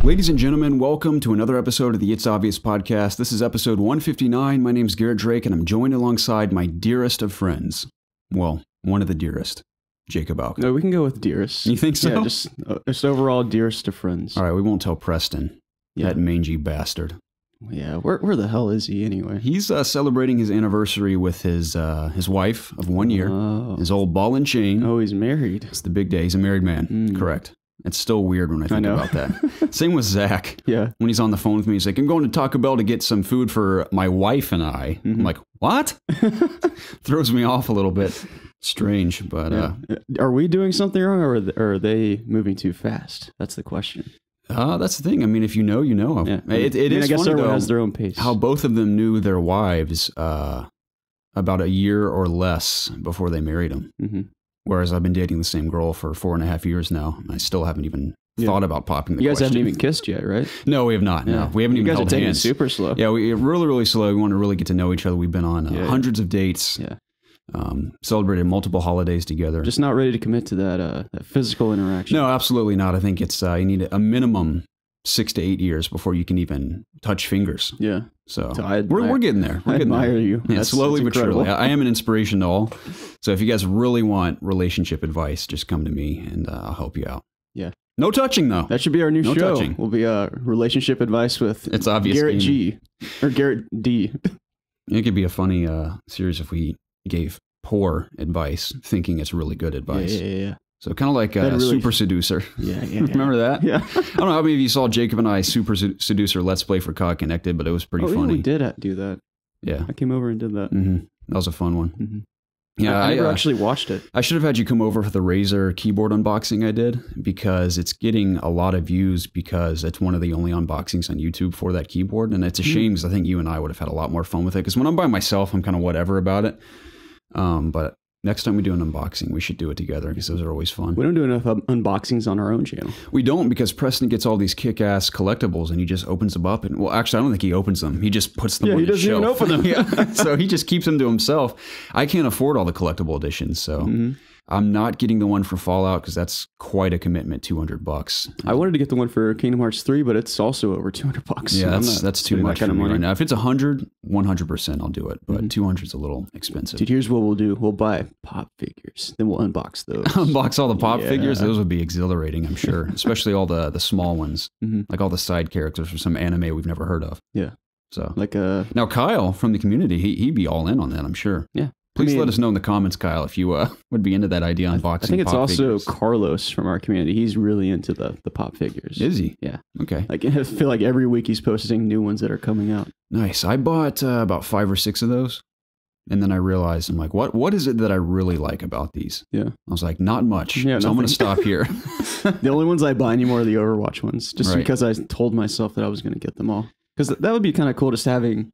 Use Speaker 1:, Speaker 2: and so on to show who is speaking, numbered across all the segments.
Speaker 1: Ladies and gentlemen, welcome to another episode of the It's Obvious podcast. This is episode 159. My name's Garrett Drake, and I'm joined alongside my dearest of friends. Well, one of the dearest, Jacob Alkapwn.
Speaker 2: No, we can go with dearest.
Speaker 1: You think so?
Speaker 2: Yeah, just overall dearest of friends.
Speaker 1: All right, we won't tell Preston, that mangy bastard.
Speaker 2: Yeah, where the hell is he anyway?
Speaker 1: He's celebrating his anniversary with his wife of 1 year, his old ball and chain.
Speaker 2: Oh, he's married.
Speaker 1: It's the big day. He's a married man. Correct. It's still weird when I think about that. Same with Zach.
Speaker 2: Yeah.
Speaker 1: When he's on the phone with me, he's like, I'm going to Taco Bell to get some food for my wife and I. I'm like, what? Throws me off a little bit. Strange, but...
Speaker 2: Are we doing something wrong, or are they moving too fast? That's the question.
Speaker 1: That's the thing. I mean, if you know, you know.
Speaker 2: Yeah.
Speaker 1: It is
Speaker 2: I guess
Speaker 1: funny,
Speaker 2: everyone
Speaker 1: though,
Speaker 2: has their own pace.
Speaker 1: how both of them knew their wives about a year or less before they married them.
Speaker 2: Mm-hmm.
Speaker 1: Whereas I've been dating the same girl for 4.5 years now, and I still haven't even thought about popping the question.
Speaker 2: You guys haven't even kissed yet, right?
Speaker 1: No, we have not.
Speaker 2: Yeah.
Speaker 1: No, we haven't even held hands.
Speaker 2: You guys are taking it super slow.
Speaker 1: Yeah, we really, really slow. We want to really get to know each other. We've been on hundreds of dates.
Speaker 2: Yeah.
Speaker 1: Celebrated multiple holidays together.
Speaker 2: Just not ready to commit to that physical interaction.
Speaker 1: No, absolutely not. I think it's you need a minimum 6 to 8 years before you can even touch fingers.
Speaker 2: Yeah.
Speaker 1: So we're getting there. We're getting
Speaker 2: admire
Speaker 1: there.
Speaker 2: you.
Speaker 1: Yeah, slowly but
Speaker 2: incredible.
Speaker 1: surely. I am an inspiration to all. So if you guys really want relationship advice, just come to me and I'll help you out.
Speaker 2: Yeah.
Speaker 1: No touching though.
Speaker 2: That should be our new show.
Speaker 1: Touching.
Speaker 2: Will be relationship advice with
Speaker 1: It's obvious
Speaker 2: Garrett
Speaker 1: gaming.
Speaker 2: G or Garrett D.
Speaker 1: It could be a funny series if we gave poor advice, thinking it's really good advice.
Speaker 2: Yeah.
Speaker 1: So kind of like Super Seducer.
Speaker 2: Yeah.
Speaker 1: Remember that?
Speaker 2: Yeah.
Speaker 1: I don't know how many of you saw Jacob and I Super Seducer Let's Play for COD Connected, but it was pretty funny.
Speaker 2: Yeah, we did do that.
Speaker 1: Yeah.
Speaker 2: I came over and did that.
Speaker 1: Mm-hmm. That was a fun one.
Speaker 2: Mm-hmm.
Speaker 1: Yeah,
Speaker 2: I never actually watched it.
Speaker 1: I should have had you come over for the Razer keyboard unboxing I did, because it's getting a lot of views because it's one of the only unboxings on YouTube for that keyboard. And it's a shame because I think you and I would have had a lot more fun with it, because when I'm by myself, I'm kind of whatever about it. But next time we do an unboxing, we should do it together because those are always fun.
Speaker 2: We don't do enough unboxings on our own channel.
Speaker 1: We don't, because Preston gets all these kick-ass collectibles and he just opens them up. And well, actually, I don't think he opens them. He just puts them on his shelf.
Speaker 2: He doesn't even open them.
Speaker 1: So he just keeps them to himself. I can't afford all the collectible editions, so I'm not getting the one for Fallout because that's quite a commitment, $200.
Speaker 2: I wanted to get the one for Kingdom Hearts 3, but it's also over $200.
Speaker 1: Yeah,
Speaker 2: so
Speaker 1: that's too much for me right now. If it's 100%, I'll do it. But 200 is a little expensive.
Speaker 2: Dude, here's what we'll do. We'll buy pop figures. Then we'll unbox those.
Speaker 1: Unbox all the pop figures? Those would be exhilarating, I'm sure. Especially all the small ones. Like all the side characters from some anime we've never heard of.
Speaker 2: Yeah.
Speaker 1: So
Speaker 2: like
Speaker 1: now Kyle from the community, he'd be all in on that, I'm sure.
Speaker 2: Yeah.
Speaker 1: Please let us know in the comments, Kyle, if you would be into that idea unboxing.
Speaker 2: I think it's
Speaker 1: pop
Speaker 2: also
Speaker 1: figures.
Speaker 2: Carlos from our community. He's really into the pop figures.
Speaker 1: Is he?
Speaker 2: Yeah.
Speaker 1: Okay.
Speaker 2: Like, I feel like every week he's posting new ones that are coming out.
Speaker 1: Nice. I bought about 5 or 6 of those. And then I realized, I'm like, what is it that I really like about these?
Speaker 2: Yeah.
Speaker 1: I was like, not much.
Speaker 2: Yeah,
Speaker 1: so I'm going to stop here.
Speaker 2: The only ones I buy anymore are the Overwatch ones, just
Speaker 1: Right.
Speaker 2: because I told myself that I was going to get them all. Because that would be kind of cool, just having...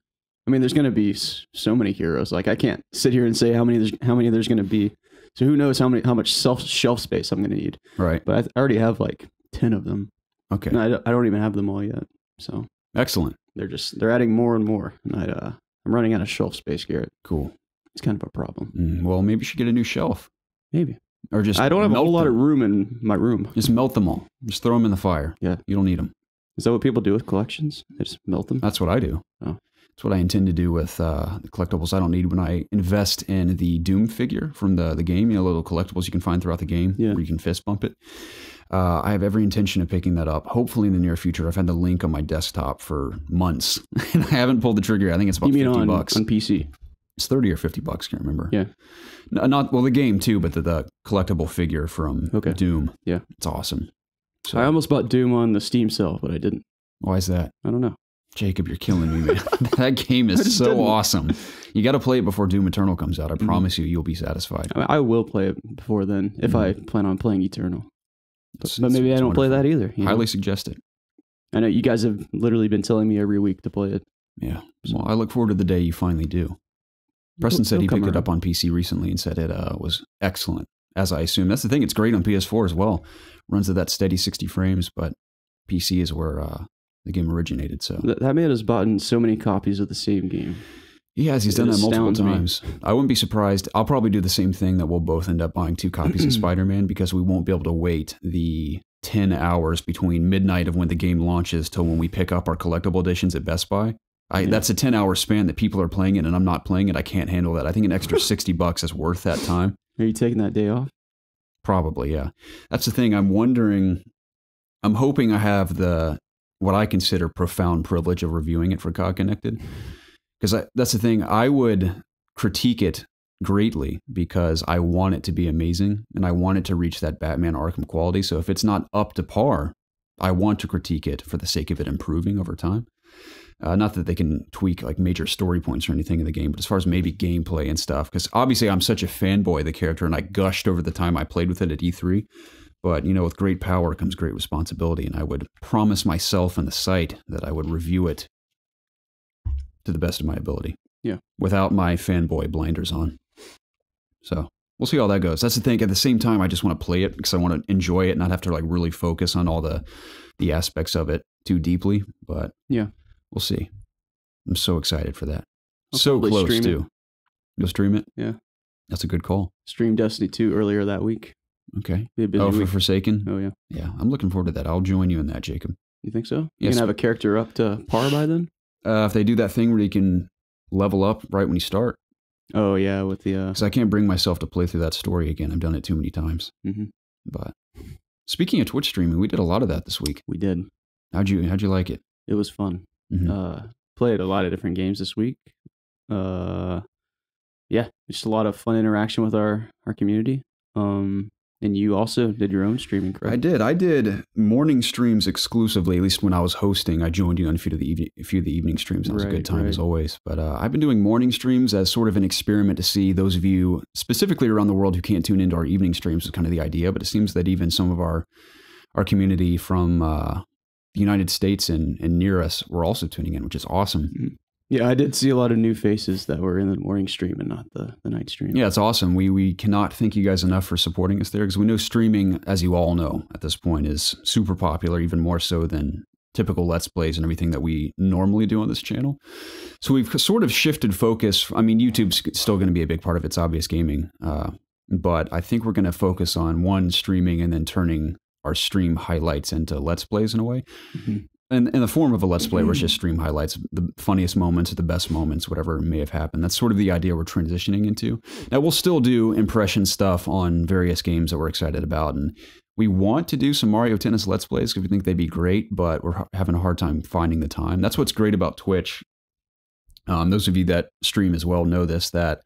Speaker 2: I mean, there's going to be so many heroes. Like, I can't sit here and say how many there's going to be. So who knows how much shelf space I'm going to need.
Speaker 1: Right.
Speaker 2: But I already have like 10 of them.
Speaker 1: Okay.
Speaker 2: And I don't even have them all yet. So
Speaker 1: Excellent.
Speaker 2: they're adding more and more. And I'm running out of shelf space, Garrett.
Speaker 1: Cool.
Speaker 2: It's kind of a problem.
Speaker 1: Well, maybe you should get a new shelf.
Speaker 2: Maybe.
Speaker 1: Or just
Speaker 2: I don't have a
Speaker 1: melt
Speaker 2: whole lot
Speaker 1: them.
Speaker 2: of room in my room.
Speaker 1: Just melt them all. Just throw them in the fire.
Speaker 2: Yeah.
Speaker 1: You don't need them.
Speaker 2: Is that what people do with collections? They just melt them?
Speaker 1: That's what I do.
Speaker 2: Oh.
Speaker 1: That's what I intend to do with the collectibles I don't need when I invest in the Doom figure from the game. You know, little collectibles you can find throughout the game where you can fist bump it. I have every intention of picking that up, hopefully in the near future. I've had the link on my desktop for months, and I haven't pulled the trigger. I think it's about $50
Speaker 2: on PC.
Speaker 1: It's 30 or $50. Can't remember.
Speaker 2: Yeah.
Speaker 1: Not the game too, but the collectible figure from Doom.
Speaker 2: Yeah.
Speaker 1: It's awesome. So,
Speaker 2: I almost bought Doom on the Steam sale, but I didn't.
Speaker 1: why is that?
Speaker 2: I don't know.
Speaker 1: Jacob, you're killing me, man. That game is so awesome. You got to play it before Doom Eternal comes out. I promise you'll be satisfied.
Speaker 2: I mean, I will play it before then if I plan on playing Eternal. But maybe I don't play that either.
Speaker 1: Highly suggested.
Speaker 2: I know you guys have literally been telling me every week to play it.
Speaker 1: Yeah. Well, I look forward to the day you finally do. Preston said he picked it up on PC recently and said it was excellent, as I assume. That's the thing. It's great on PS4 as well. Runs at that steady 60 frames, but PC is where the game originated. So
Speaker 2: that man has bought so many copies of the same game.
Speaker 1: he has. He's done that multiple
Speaker 2: astounds me.
Speaker 1: times. I wouldn't be surprised. I'll probably do the same thing, that we'll both end up buying 2 copies of Spider-Man, because we won't be able to wait the 10 hours between midnight of when the game launches till when we pick up our collectible editions at Best Buy. That's a 10-hour span that people are playing it and I'm not playing it. I can't handle that. I think an extra $60 is worth that time.
Speaker 2: Are you taking that day off?
Speaker 1: Probably, yeah. That's the thing. I'm hoping I have what I consider profound privilege of reviewing it for COD Connected. Because that's the thing. I would critique it greatly because I want it to be amazing and I want it to reach that Batman Arkham quality. So if it's not up to par, I want to critique it for the sake of it improving over time. Not that they can tweak like major story points or anything in the game, but as far as maybe gameplay and stuff, because obviously I'm such a fanboy of the character and I gushed over the time I played with it at E3. But, you know, with great power comes great responsibility, and I would promise myself and the site that I would review it to the best of my ability.
Speaker 2: Yeah. Without
Speaker 1: my fanboy blinders on. So we'll see how that goes. That's the thing. At the same time, I just want to play it because I want to enjoy it, not have to like really focus on all the aspects of it too deeply. But
Speaker 2: yeah,
Speaker 1: we'll see. I'm so excited for that.
Speaker 2: I'll
Speaker 1: so close
Speaker 2: stream
Speaker 1: too. You'll stream it?
Speaker 2: Yeah.
Speaker 1: That's a good call.
Speaker 2: Streamed Destiny 2 earlier that week.
Speaker 1: Okay.
Speaker 2: Be a busy
Speaker 1: for
Speaker 2: week.
Speaker 1: Forsaken?
Speaker 2: Oh, yeah.
Speaker 1: Yeah, I'm looking forward to that. I'll join you in that, Jacob.
Speaker 2: You think so? You
Speaker 1: Yes.
Speaker 2: can have a character up to par by then?
Speaker 1: If they do that thing where you can level up right when you start.
Speaker 2: Oh, yeah, with the...
Speaker 1: Because I can't bring myself to play through that story again. I've done it too many times.
Speaker 2: Mm-hmm.
Speaker 1: But speaking of Twitch streaming, we did a lot of that this week.
Speaker 2: We did.
Speaker 1: How'd you like it?
Speaker 2: It was fun.
Speaker 1: Mm-hmm.
Speaker 2: Played a lot of different games this week. Yeah, just a lot of fun interaction with our community. And you also did your own streaming, correct?
Speaker 1: I did morning streams exclusively, at least when I was hosting. I joined you on a few of the evening streams. That was a good time as always. But I've been doing morning streams as sort of an experiment to see those of you specifically around the world who can't tune into our evening streams is kind of the idea. But it seems that even some of our community from the United States and near us were also tuning in, which is awesome.
Speaker 2: Yeah, I did see a lot of new faces that were in the morning stream and not the night stream.
Speaker 1: Yeah, it's awesome. We cannot thank you guys enough for supporting us there, because we know streaming, as you all know at this point, is super popular, even more so than typical Let's Plays and everything that we normally do on this channel. So we've sort of shifted focus. I mean, YouTube's still going to be a big part of ItsObviousGaming, but I think we're going to focus on streaming and then turning our stream highlights into Let's Plays in a way. Mm-hmm. In the form of a Let's Play, where it's just stream highlights, the funniest moments, the best moments, whatever may have happened. That's sort of the idea we're transitioning into. Now, we'll still do impression stuff on various games that we're excited about. And we want to do some Mario Tennis Let's Plays because we think they'd be great, but we're having a hard time finding the time. That's what's great about Twitch. Those of you that stream as well know this, that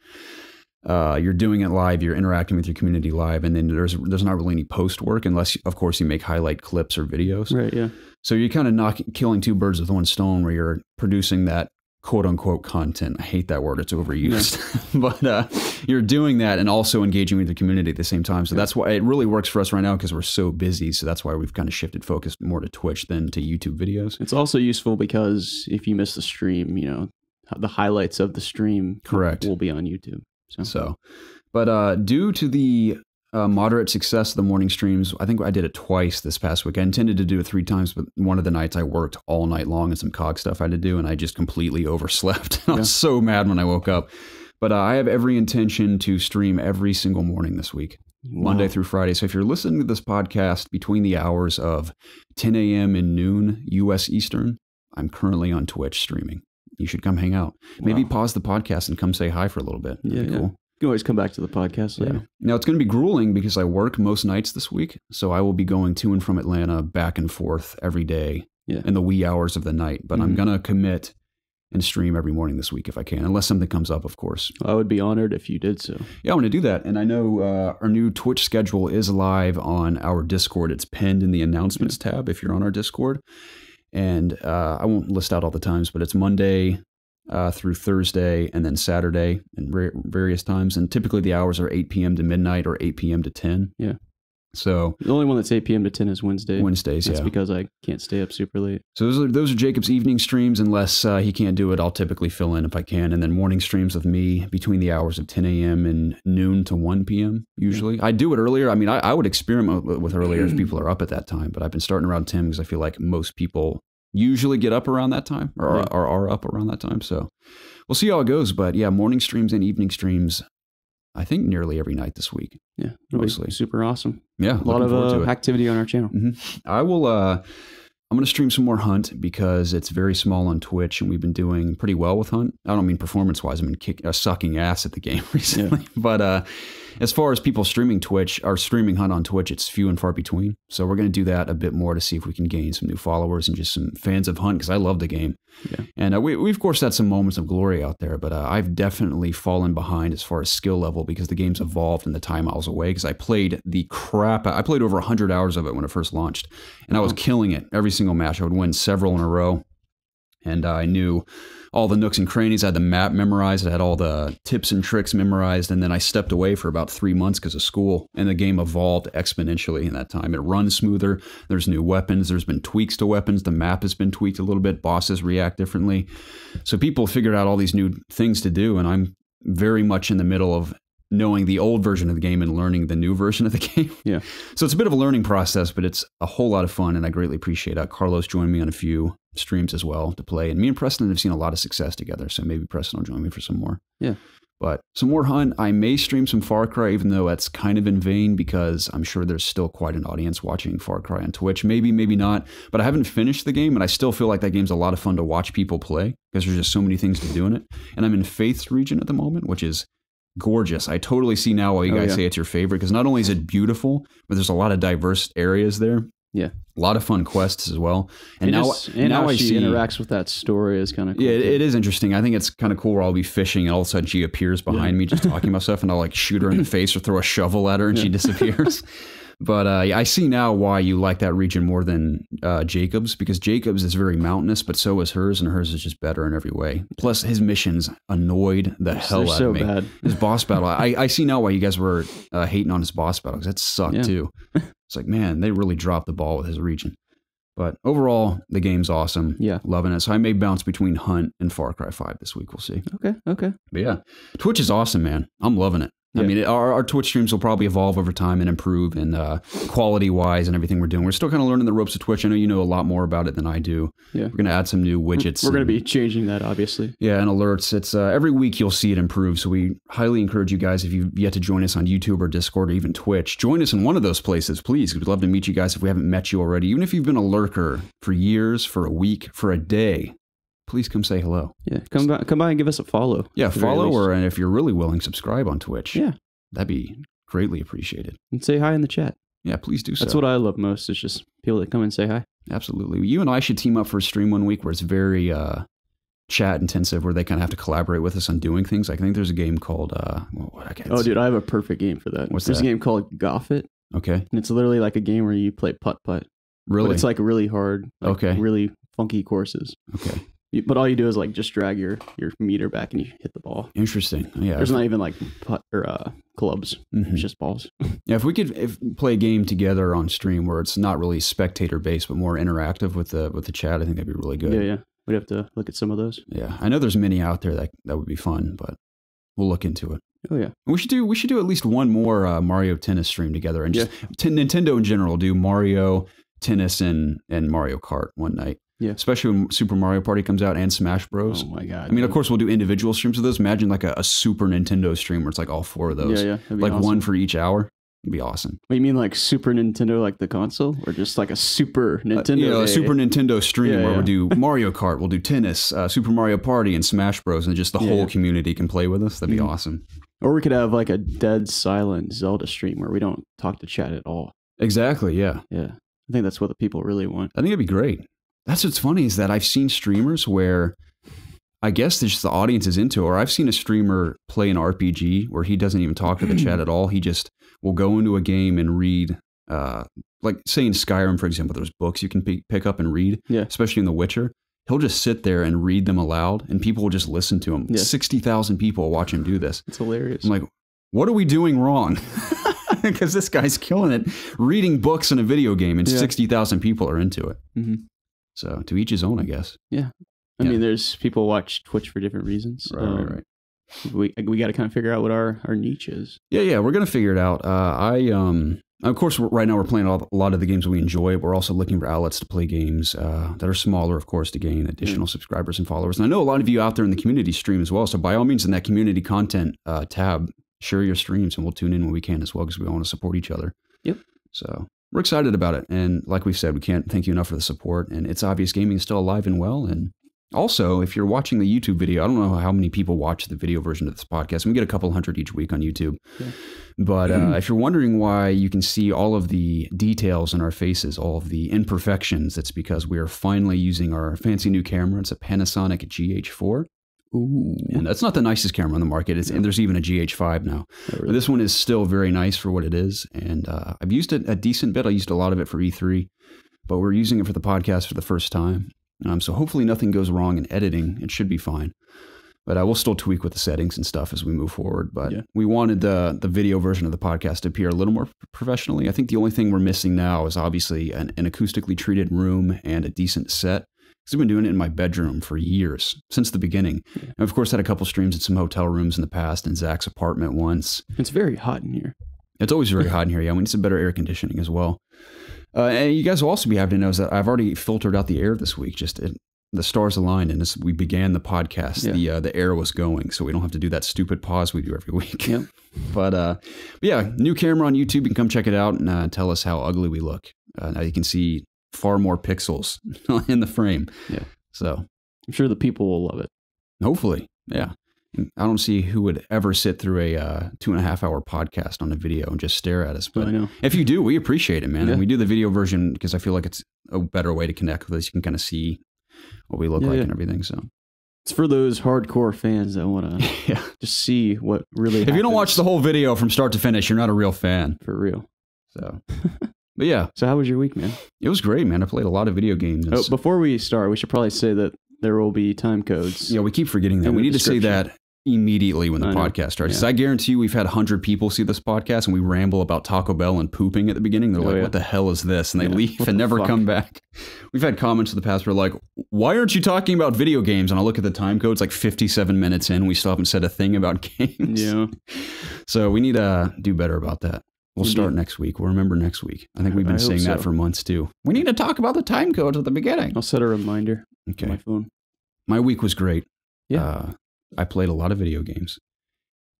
Speaker 1: you're doing it live, you're interacting with your community live, and then there's not really any post work unless, of course, you make highlight clips or videos.
Speaker 2: Right, yeah.
Speaker 1: So you're kind of killing 2 birds with one stone, where you're producing that quote unquote content. I hate that word; it's overused. Yeah. But you're doing that and also engaging with the community at the same time. So that's why it really works for us right now, because we're so busy. So that's why we've kind of shifted focus more to Twitch than to YouTube videos.
Speaker 2: It's also useful because if you miss the stream, you know, the highlights of the stream will be on YouTube. But due to the moderate success of the morning streams, I think I did it twice this past week. I intended to do it 3 times, but one of the nights I worked all night long and some COG stuff I had to do, and I just completely overslept. I was so mad when I woke up. But I have every intention to stream every single morning this week, Monday through Friday. So if you're listening to this podcast between the hours of 10 a.m. and noon U.S. Eastern, I'm currently on Twitch streaming. You should come hang out. Maybe pause the podcast and come say hi for a little bit. That'd be cool. You can always come back to the podcast later.
Speaker 1: Yeah. Now, it's going to be grueling because I work most nights this week. So I will be going to and from Atlanta back and forth every day in the wee hours of the night. But I'm going to commit and stream every morning this week if I can, unless something comes up, of course.
Speaker 2: I would be honored if you did so.
Speaker 1: Yeah, I want to do that. And I know our new Twitch schedule is live on our Discord. It's pinned in the announcements tab if you're on our Discord. And I won't list out all the times, but it's Monday through Thursday and then Saturday and various times. And typically the hours are 8 p.m. to midnight or 8 p.m. to 10.
Speaker 2: Yeah.
Speaker 1: So
Speaker 2: the only one that's 8 p.m. to 10 is Wednesdays.
Speaker 1: That's
Speaker 2: because I can't stay up super late.
Speaker 1: So those are Jacob's evening streams. Unless he can't do it, I'll typically fill in if I can. And then morning streams with me between the hours of 10 a.m. and noon to 1 p.m. usually. Yeah. I do it earlier. I mean, I would experiment with earlier if people are up at that time. But I've been starting around 10 because I feel like most people usually get up around that time or are up around that time. So we'll see how it goes. But yeah, morning streams and evening streams, I think nearly every night this week.
Speaker 2: Yeah,
Speaker 1: mostly.
Speaker 2: Super awesome.
Speaker 1: Yeah,
Speaker 2: a lot of activity on our channel.
Speaker 1: I will. I'm going to stream some more Hunt because it's very small on Twitch and we've been doing pretty well with Hunt. I don't mean performance-wise. I've been sucking ass at the game recently. Yeah. But as far as people streaming Twitch or streaming Hunt on Twitch, it's few and far between. So we're going to do that a bit more to see if we can gain some new followers and just some fans of Hunt because I love the game. Yeah. And we of course had some moments of glory out there, but I've definitely fallen behind as far as skill level because the game's evolved in the time I was away because I played the crap. I played over 100 hours of it when it first launched and I was killing it every single match. I would win several in a row. And I knew all the nooks and crannies. I had the map memorized. I had all the tips and tricks memorized. And then I stepped away for about 3 months because of school. And the game evolved exponentially in that time. It runs smoother. There's new weapons. There's been tweaks to weapons. The map has been tweaked a little bit. Bosses react differently. So people figured out all these new things to do. And I'm very much in the middle of knowing the old version of the game and learning the new version of the game. Yeah. So it's a bit of a learning process, but it's a whole lot of fun. And I greatly appreciate Carlos joined me on a few streams as well to play. And me and Preston have seen a lot of success together. So maybe Preston will join me for some more. Yeah. But some more Hunt. I may stream some Far Cry, even though that's kind of in vain because I'm sure there's still quite an audience watching Far Cry on Twitch. Maybe, maybe not. But I haven't finished the game, and I still feel like that game's a lot of fun to watch people play because there's just so many things to do in it. And I'm in Faith's region at the moment, which is gorgeous. I totally see now why you guys say it's your favorite because not only is it beautiful, but there's a lot of diverse areas there. Yeah, a lot of fun quests as well. And now
Speaker 2: I see interacts with that story is kind of cool.
Speaker 1: Yeah, it is interesting. I think it's kind of cool where I'll be fishing and all of a sudden she appears behind me just talking about stuff and I'll like shoot her in the face or throw a shovel at her and she disappears. But I see now why you like that region more than Jacob's because Jacob's is very mountainous, but so is hers, and hers is just better in every way. Plus, his missions annoyed the hell out of me. Bad. His boss battle, I see now why you guys were hating on his boss battle because that sucked too. It's like, man, they really dropped the ball with his region. But overall, the game's awesome. Yeah. Loving it. So I may bounce between Hunt and Far Cry 5 this week. We'll see. Okay. But yeah, Twitch is awesome, man. I'm loving it. Yeah. I mean, our Twitch streams will probably evolve over time and improve and quality-wise and everything we're doing. We're still kind of learning the ropes of Twitch. I know you know a lot more about it than I do. Yeah. We're going to add some new widgets.
Speaker 2: We're going to be changing that, obviously.
Speaker 1: Yeah, and alerts. It's every week you'll see it improve. So we highly encourage you guys, if you've yet to join us on YouTube or Discord or even Twitch, join us in one of those places, please. We'd love to meet you guys if we haven't met you already. Even if you've been a lurker for years, for a week, for a day, please come say hello.
Speaker 2: Yeah, come by and give us a follow.
Speaker 1: Yeah, follow or and if you're really willing, subscribe on Twitch. Yeah. That'd be greatly appreciated.
Speaker 2: And say hi in the chat.
Speaker 1: Yeah, please do so.
Speaker 2: That's what I love most. It's just people that come and say hi.
Speaker 1: Absolutely. You and I should team up for a stream one week where it's very chat intensive, where they kind of have to collaborate with us on doing things. I think there's a game called...
Speaker 2: dude, I have a perfect game for that. There's a game called Goffit.
Speaker 1: Okay.
Speaker 2: And it's literally like a game where you play putt-putt.
Speaker 1: Really?
Speaker 2: But it's like really hard. Like really funky courses.
Speaker 1: Okay.
Speaker 2: But all you do is like just drag your meter back and you hit the ball.
Speaker 1: Interesting. Yeah.
Speaker 2: There's not even like putt or clubs. It's just balls.
Speaker 1: Yeah. If we could play a game together on stream where it's not really spectator based but more interactive with the chat, I think that'd be really good.
Speaker 2: Yeah. We'd have to look at some of those.
Speaker 1: Yeah. I know there's many out there that would be fun, but we'll look into it.
Speaker 2: Oh yeah.
Speaker 1: We should do at least one more Mario Tennis stream together and just Nintendo in general do Mario Tennis and Mario Kart one night. Yeah, especially when Super Mario Party comes out and Smash Bros.
Speaker 2: Oh my god!
Speaker 1: I mean, of course, we'll do individual streams of those. Imagine like a Super Nintendo stream where it's like all four of those.
Speaker 2: Yeah,
Speaker 1: like awesome. One for each hour. It'd be awesome.
Speaker 2: What, you mean like Super Nintendo, like the console, or just like a Super Nintendo?
Speaker 1: A Super Nintendo stream where we'll do Mario Kart, we'll do tennis, Super Mario Party, and Smash Bros. And just the whole community can play with us. That'd be awesome.
Speaker 2: Or we could have like a dead silent Zelda stream where we don't talk to chat at all.
Speaker 1: Exactly. Yeah.
Speaker 2: Yeah. I think that's what the people really want.
Speaker 1: I think it'd be great. That's what's funny is that I've seen streamers where I guess just the audience is into it, or I've seen a streamer play an RPG where he doesn't even talk to the chat at all. He just will go into a game and read, like say in Skyrim, for example, there's books you can pick up and read, especially in The Witcher. He'll just sit there and read them aloud and people will just listen to him. Yeah. 60,000 people will watch him do this.
Speaker 2: It's hilarious.
Speaker 1: I'm like, what are we doing wrong? Because this guy's killing it, reading books in a video game and 60,000 people are into it. So to each his own, I guess.
Speaker 2: Yeah. I mean, there's people watch Twitch for different reasons.
Speaker 1: Right.
Speaker 2: We got to kind of figure out what our niche is.
Speaker 1: Yeah. We're going to figure it out. Of course, right now we're playing a lot of the games we enjoy. We're also looking for outlets to play games that are smaller, of course, to gain additional subscribers and followers. And I know a lot of you out there in the community stream as well. So by all means, in that community content tab, share your streams and we'll tune in when we can as well because we all want to support each other.
Speaker 2: Yep.
Speaker 1: So we're excited about it. And like we've said, we can't thank you enough for the support. And It's Obvious Gaming is still alive and well. And also, if you're watching the YouTube video, I don't know how many people watch the video version of this podcast. We get a couple hundred each week on YouTube. Yeah. But if you're wondering why you can see all of the details in our faces, all of the imperfections, it's because we are finally using our fancy new camera. It's a Panasonic GH4. Ooh. And that's not the nicest camera on the market. And there's even a GH5 now. Really? But this one is still very nice for what it is. And I've used it a decent bit. I used a lot of it for E3. But we're using it for the podcast for the first time. So hopefully nothing goes wrong in editing. It should be fine. But we'll still tweak with the settings and stuff as we move forward. But we wanted the video version of the podcast to appear a little more professionally. I think the only thing we're missing now is obviously an acoustically treated room and a decent set. Because I've been doing it in my bedroom for years, since the beginning. Yeah. I've, of course, had a couple streams at some hotel rooms in the past and Zach's apartment once.
Speaker 2: It's very hot in here.
Speaker 1: It's always very hot in here. Yeah, we need some better air conditioning as well. And you guys will also be happy to know is that I've already filtered out the air this week. The stars aligned, and as we began the podcast, the air was going, so we don't have to do that stupid pause we do every week. Yep. But yeah, new camera on YouTube. You can come check it out and tell us how ugly we look. Now you can see far more pixels in the frame. Yeah. So
Speaker 2: I'm sure the people will love it.
Speaker 1: Hopefully, yeah. I don't see who would ever sit through a 2.5 hour podcast on a video and just stare at us. But if you do, we appreciate it, man. Yeah. And we do the video version because I feel like it's a better way to connect with us. You can kind of see what we look like and everything. So
Speaker 2: it's for those hardcore fans that want to just see what really happens.
Speaker 1: If you don't watch the whole video from start to finish, you're not a real fan.
Speaker 2: For real.
Speaker 1: So, but yeah.
Speaker 2: So how was your week, man?
Speaker 1: It was great, man. I played a lot of video games.
Speaker 2: Oh, before we start, we should probably say that there will be time codes.
Speaker 1: Yeah, we keep forgetting that. We need to say that immediately when the podcast starts. Because I guarantee you we've had 100 people see this podcast and we ramble about Taco Bell and pooping at the beginning. They're like, what the hell is this? And they leave and never come back. We've had comments in the past where like, why aren't you talking about video games? And I'll look at the time codes like 57 minutes in. We still haven't said a thing about games.
Speaker 2: Yeah.
Speaker 1: So we need to do better about that. We'll start next week. We'll remember next week. I think we've been saying that for months too. We need to talk about the time codes at the beginning.
Speaker 2: I'll set a reminder on my phone.
Speaker 1: My week was great.
Speaker 2: Yeah.
Speaker 1: I played a lot of video games.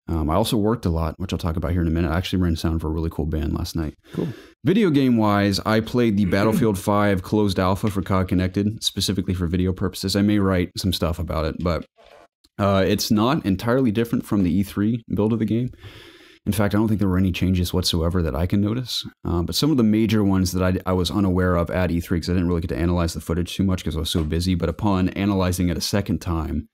Speaker 1: I also worked a lot, which I'll talk about here in a minute. I actually ran sound for a really cool band last night.
Speaker 2: Cool.
Speaker 1: Video game-wise, I played the Battlefield 5 closed alpha for COD Connected, specifically for video purposes. I may write some stuff about it, but it's not entirely different from the E3 build of the game. In fact, I don't think there were any changes whatsoever that I can notice. But some of the major ones that I was unaware of at E3, because I didn't really get to analyze the footage too much because I was so busy, but upon analyzing it a second time,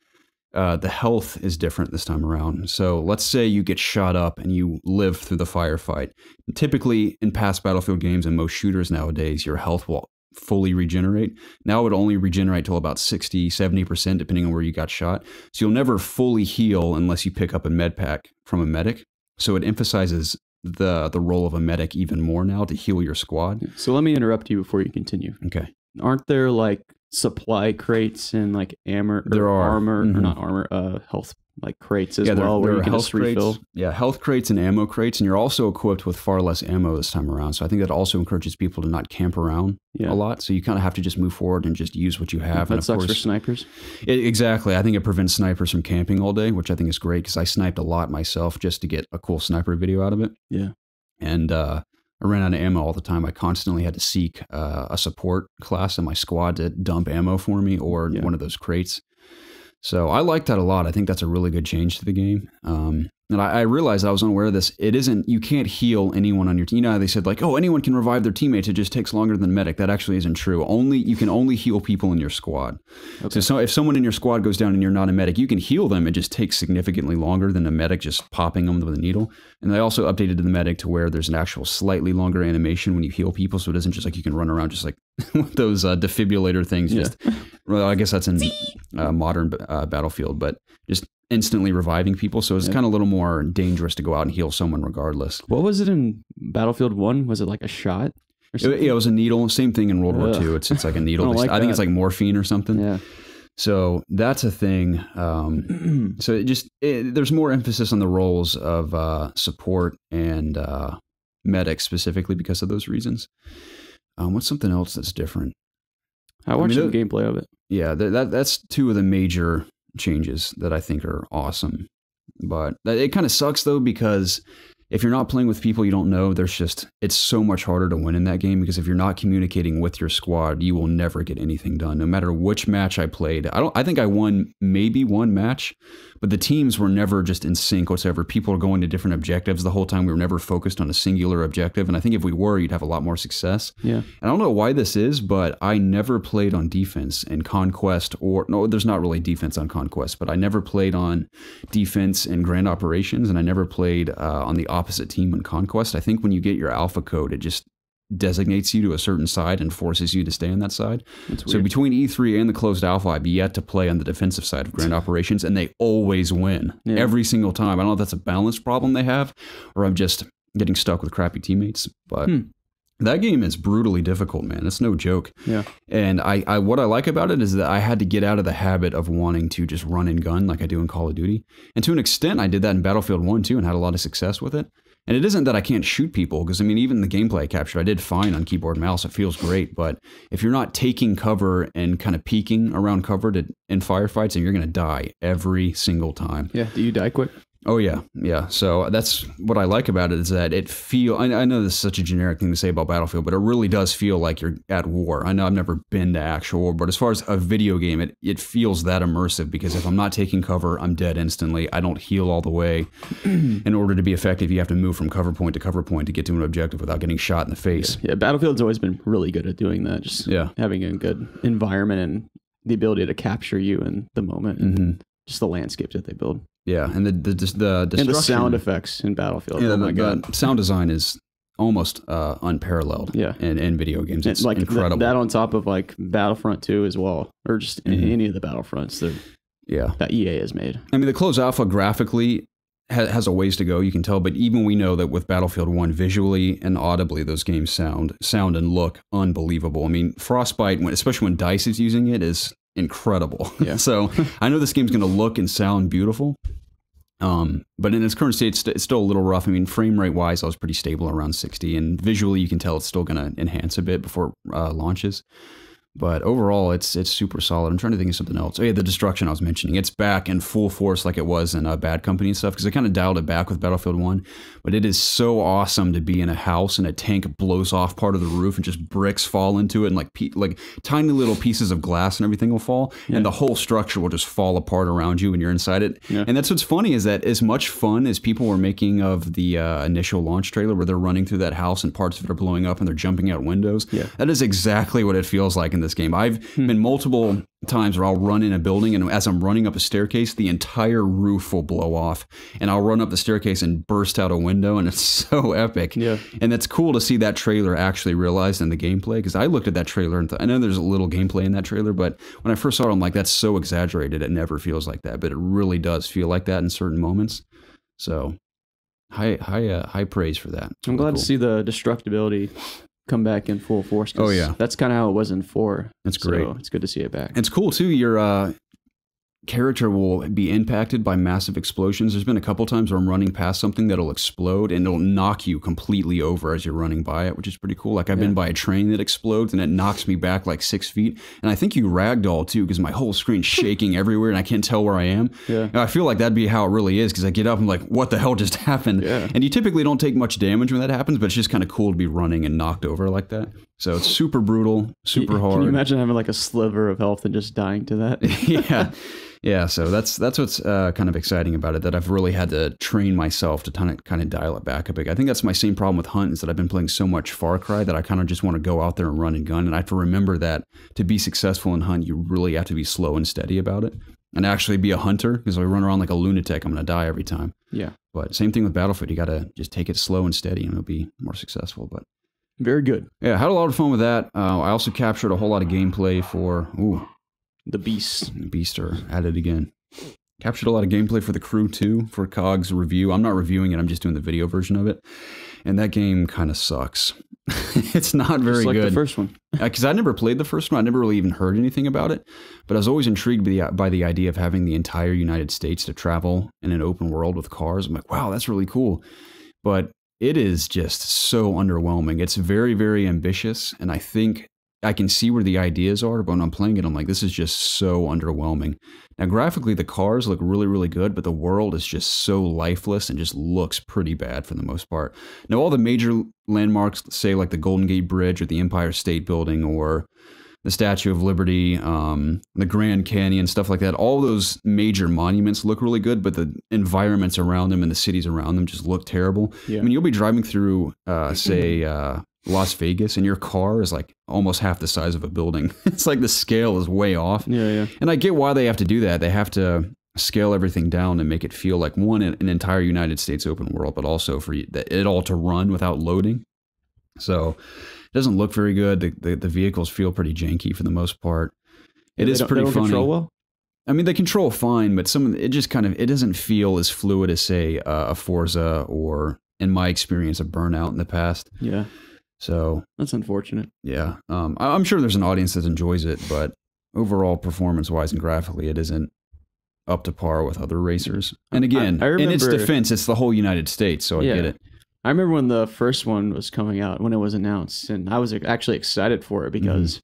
Speaker 1: the health is different this time around. So let's say you get shot up and you live through the firefight. Typically, in past Battlefield games and most shooters nowadays, your health will fully regenerate. Now it would only regenerate till about 60, 70%, depending on where you got shot. So you'll never fully heal unless you pick up a med pack from a medic. So it emphasizes the role of a medic even more now to heal your squad.
Speaker 2: So let me interrupt you before you continue.
Speaker 1: Okay.
Speaker 2: Aren't there like supply crates and like armor?
Speaker 1: There are
Speaker 2: armor, or not armor, health like crates as well, where you can just refill.
Speaker 1: Yeah, health crates and ammo crates, and you're also equipped with far less ammo this time around. So I think that also encourages people to not camp around a lot. So you kind of have to just move forward and just use what you have.
Speaker 2: That sucks for snipers.
Speaker 1: Exactly. I think it prevents snipers from camping all day, which I think is great because I sniped a lot myself just to get a cool sniper video out of it.
Speaker 2: Yeah.
Speaker 1: And I ran out of ammo all the time. I constantly had to seek a support class in my squad to dump ammo for me or one of those crates. So I like that a lot. I think that's a really good change to the game. And I realized I was unaware of this. It isn't, you can't heal anyone on your team. You know how they said like, oh, anyone can revive their teammates. It just takes longer than medic. That actually isn't true. You can only heal people in your squad. Okay. So if someone in your squad goes down and you're not a medic, you can heal them. It just takes significantly longer than a medic just popping them with a needle. And they also updated the medic to where there's an actual slightly longer animation when you heal people. So it isn't just like you can run around just like with those defibrillator things. Just, well, I guess that's in modern Battlefield, but just instantly reviving people. So it's kind of a little more dangerous to go out and heal someone regardless.
Speaker 2: What was it in Battlefield 1? Was it like a shot?
Speaker 1: It was a needle. Same thing in World War II. It's like a needle. I think it's like morphine or something.
Speaker 2: Yeah.
Speaker 1: So that's a thing. So there's more emphasis on the roles of support and medics specifically because of those reasons. What's something else that's different?
Speaker 2: I watched some gameplay of it.
Speaker 1: Yeah, that's two of the major changes that I think are awesome. But it kind of sucks though, because if you're not playing with people you don't know, it's so much harder to win in that game, because if you're not communicating with your squad, you will never get anything done. No matter which match I played, I think I won maybe one match, but the teams were never just in sync whatsoever. People were going to different objectives the whole time. We were never focused on a singular objective, and I think if we were, you'd have a lot more success.
Speaker 2: Yeah.
Speaker 1: And I don't know why this is, but I never played on defense in Conquest, no, there's not really defense on Conquest, but I never played on defense in Grand Operations, and I never played on the opposite team in Conquest. I think when you get your alpha code, it just designates you to a certain side and forces you to stay on that side. So between E3 and the closed alpha, I've yet to play on the defensive side of Grand Operations, and they always win every single time. I don't know if that's a balance problem they have, or I'm just getting stuck with crappy teammates, but that game is brutally difficult, man. It's no joke.
Speaker 2: Yeah.
Speaker 1: And I what I like about it is that I had to get out of the habit of wanting to just run and gun like I do in Call of Duty. And to an extent, I did that in Battlefield 1 too, and had a lot of success with it. And it isn't that I can't shoot people, because I mean, even the gameplay I captured, I did fine on keyboard and mouse. It feels great. But if you're not taking cover and kind of peeking around cover in firefights, then you're going to die every single time.
Speaker 2: Yeah. Do you die quick?
Speaker 1: Oh, yeah. Yeah. So that's what I like about it, is that I know this is such a generic thing to say about Battlefield, but it really does feel like you're at war. I know I've never been to actual war, but as far as a video game, it feels that immersive, because if I'm not taking cover, I'm dead instantly. I don't heal all the way. In order to be effective, you have to move from cover point to get to an objective without getting shot in the face.
Speaker 2: Yeah. Battlefield's always been really good at doing that. Just having a good environment and the ability to capture you in the moment and just the landscapes that they build.
Speaker 1: Yeah, and the
Speaker 2: and the sound effects in Battlefield.
Speaker 1: Yeah, the sound design is almost unparalleled.
Speaker 2: Yeah.
Speaker 1: in video games. It's
Speaker 2: like
Speaker 1: incredible.
Speaker 2: That on top of like Battlefront 2 as well, or just any of the Battlefronts that EA has made. I
Speaker 1: mean, the closed alpha graphically has a ways to go, you can tell, but even we know that with Battlefield 1, visually and audibly, those games sound and look unbelievable. I mean, Frostbite, especially when DICE is using it, is incredible.
Speaker 2: Yeah.
Speaker 1: So I know this game's going to look and sound beautiful, but in its current state, it's still a little rough. I mean, frame rate wise, I was pretty stable around 60, and visually you can tell it's still going to enhance a bit before launches. But overall, it's super solid. I'm trying to think of something else. Oh yeah, the destruction I was mentioning. It's back in full force like it was in Bad Company and stuff, because I kind of dialed it back with Battlefield 1. But it is so awesome to be in a house and a tank blows off part of the roof and just bricks fall into it, and like tiny little pieces of glass and everything will fall, and the whole structure will just fall apart around you when you're inside it. Yeah. And that's what's funny, is that as much fun as people were making of the initial launch trailer where they're running through that house and parts of it are blowing up and they're jumping out windows, that is exactly what it feels like in this game. I've been multiple times where I'll run in a building, and as I'm running up a staircase, the entire roof will blow off, and I'll run up the staircase and burst out a window, and it's so epic.
Speaker 2: Yeah.
Speaker 1: And it's cool to see that trailer actually realized in the gameplay, because I looked at that trailer and I know there's a little gameplay in that trailer, but when I first saw it, I'm like, that's so exaggerated. It never feels like that, but it really does feel like that in certain moments. So high praise for that.
Speaker 2: I'm glad to see the destructibility come back in full force.
Speaker 1: Oh yeah,
Speaker 2: that's kind of how it was in 4.
Speaker 1: That's great.
Speaker 2: So it's good to see it back.
Speaker 1: It's cool too. Your character will be impacted by massive explosions. There's been a couple times where I'm running past something that'll explode and it'll knock you completely over as you're running by it, which is pretty cool. Like I've been by a train that explodes and it knocks me back like 6 feet. And I think you ragdoll too, because my whole screen's shaking everywhere and I can't tell where I am.
Speaker 2: Yeah.
Speaker 1: And I feel like that'd be how it really is, because I get up and I'm like, what the hell just happened?
Speaker 2: Yeah.
Speaker 1: And you typically don't take much damage when that happens, but it's just kind of cool to be running and knocked over like that. So it's super brutal, super hard.
Speaker 2: Can you imagine having like a sliver of health and just dying to that?
Speaker 1: Yeah. Yeah, so that's what's kind of exciting about it, that I've really had to train myself to kind of dial it back a bit. I think that's my same problem with Hunt, is that I've been playing so much Far Cry that I kind of just want to go out there and run and gun. And I have to remember that to be successful in Hunt, you really have to be slow and steady about it and actually be a hunter, because if I run around like a lunatic, I'm going to die every time.
Speaker 2: Yeah.
Speaker 1: But same thing with Battlefield. You got to just take it slow and steady and it'll be more successful. But
Speaker 2: very good.
Speaker 1: Yeah, had a lot of fun with that. I also captured a whole lot of gameplay for...
Speaker 2: The Beast.
Speaker 1: Beaster, at it again. Captured a lot of gameplay for The Crew 2, for COG's review. I'm not reviewing it, I'm just doing the video version of it. And that game kind of sucks. It's not very
Speaker 2: good.
Speaker 1: Like
Speaker 2: the first one.
Speaker 1: Because I never played the first one. I never really even heard anything about it. But I was always intrigued by the idea of having the entire United States to travel in an open world with cars. I'm like, wow, that's really cool. But it is just so underwhelming. It's very, very ambitious, and I think I can see where the ideas are, but when I'm playing it, I'm like, this is just so underwhelming. Now, graphically, the cars look really, really good, but the world is just so lifeless and just looks pretty bad for the most part. Now, all the major landmarks, say like the Golden Gate Bridge or the Empire State Building or the Statue of Liberty, the Grand Canyon, stuff like that, all those major monuments look really good, but the environments around them and the cities around them just look terrible. Yeah. I mean, you'll be driving through, say, Las Vegas, and your car is like almost half the size of a building. It's like the scale is way off.
Speaker 2: Yeah.
Speaker 1: And I get why they have to do that. They have to scale everything down and make it feel like, one, an entire United States open world, but also for it all to run without loading. So it doesn't look very good. The vehicles feel pretty janky for the most part. It is pretty funny.
Speaker 2: Control well?
Speaker 1: I mean, they control fine, but it just kind of, it doesn't feel as fluid as, say, a Forza or, in my experience, a Burnout in the past.
Speaker 2: Yeah.
Speaker 1: So
Speaker 2: that's unfortunate.
Speaker 1: Yeah. I'm sure there's an audience that enjoys it, but overall, performance-wise and graphically, it isn't up to par with other racers. And again, I remember, in its defense, it's the whole United States, so I get it.
Speaker 2: I remember when the first one was coming out, when it was announced, and I was actually excited for it because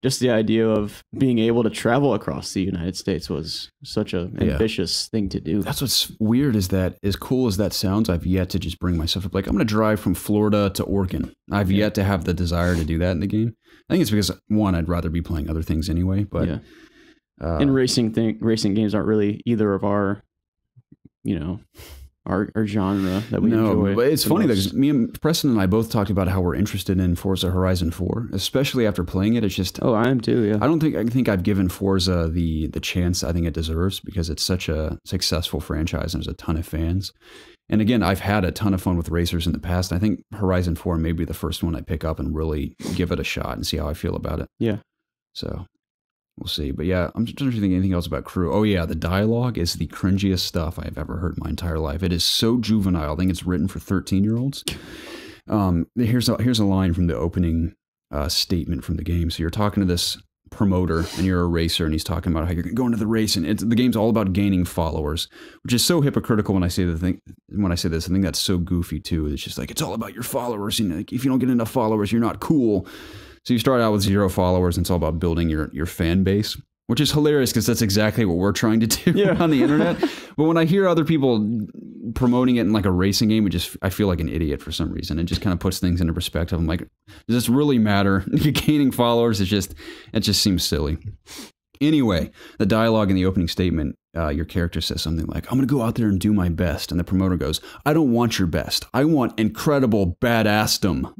Speaker 2: just the idea of being able to travel across the United States was such an ambitious thing to do.
Speaker 1: That's what's weird, is that as cool as that sounds, I've yet to just bring myself up. Like, I'm going to drive from Florida to Oregon. I've yet to have the desire to do that in the game. I think it's because, one, I'd rather be playing other things anyway. But
Speaker 2: and racing games aren't really either of our, our genre that we enjoy.
Speaker 1: But it's funny because me and Preston and I both talked about how we're interested in Forza Horizon 4, especially after playing it. It's just,
Speaker 2: I am too. Yeah,
Speaker 1: I think I've given Forza the chance I think it deserves, because it's such a successful franchise and there's a ton of fans. And again, I've had a ton of fun with racers in the past. I think Horizon 4 may be the first one I pick up and really give it a shot and see how I feel about it.
Speaker 2: Yeah.
Speaker 1: So we'll see. But yeah, I'm just trying to think anything else about Crew. Oh yeah, the dialogue is the cringiest stuff I've ever heard in my entire life. It is so juvenile. I think it's written for 13-year-olds. Here's a line from the opening statement from the game. So you're talking to this promoter and you're a racer, and he's talking about how you're going to the race, and the game's all about gaining followers, which is so hypocritical when I say this. I think that's so goofy too. It's just like, it's all about your followers, and like, if you don't get enough followers, you're not cool. So you start out with 0 followers, and it's all about building your fan base, which is hilarious because that's exactly what we're trying to do on the internet. But when I hear other people promoting it in like a racing game, I feel like an idiot for some reason. It just kind of puts things into perspective. I'm like, does this really matter? Gaining followers, it just seems silly. Anyway, the dialogue in the opening statement, your character says something like, I'm going to go out there and do my best. And the promoter goes, I don't want your best. I want incredible badassdom.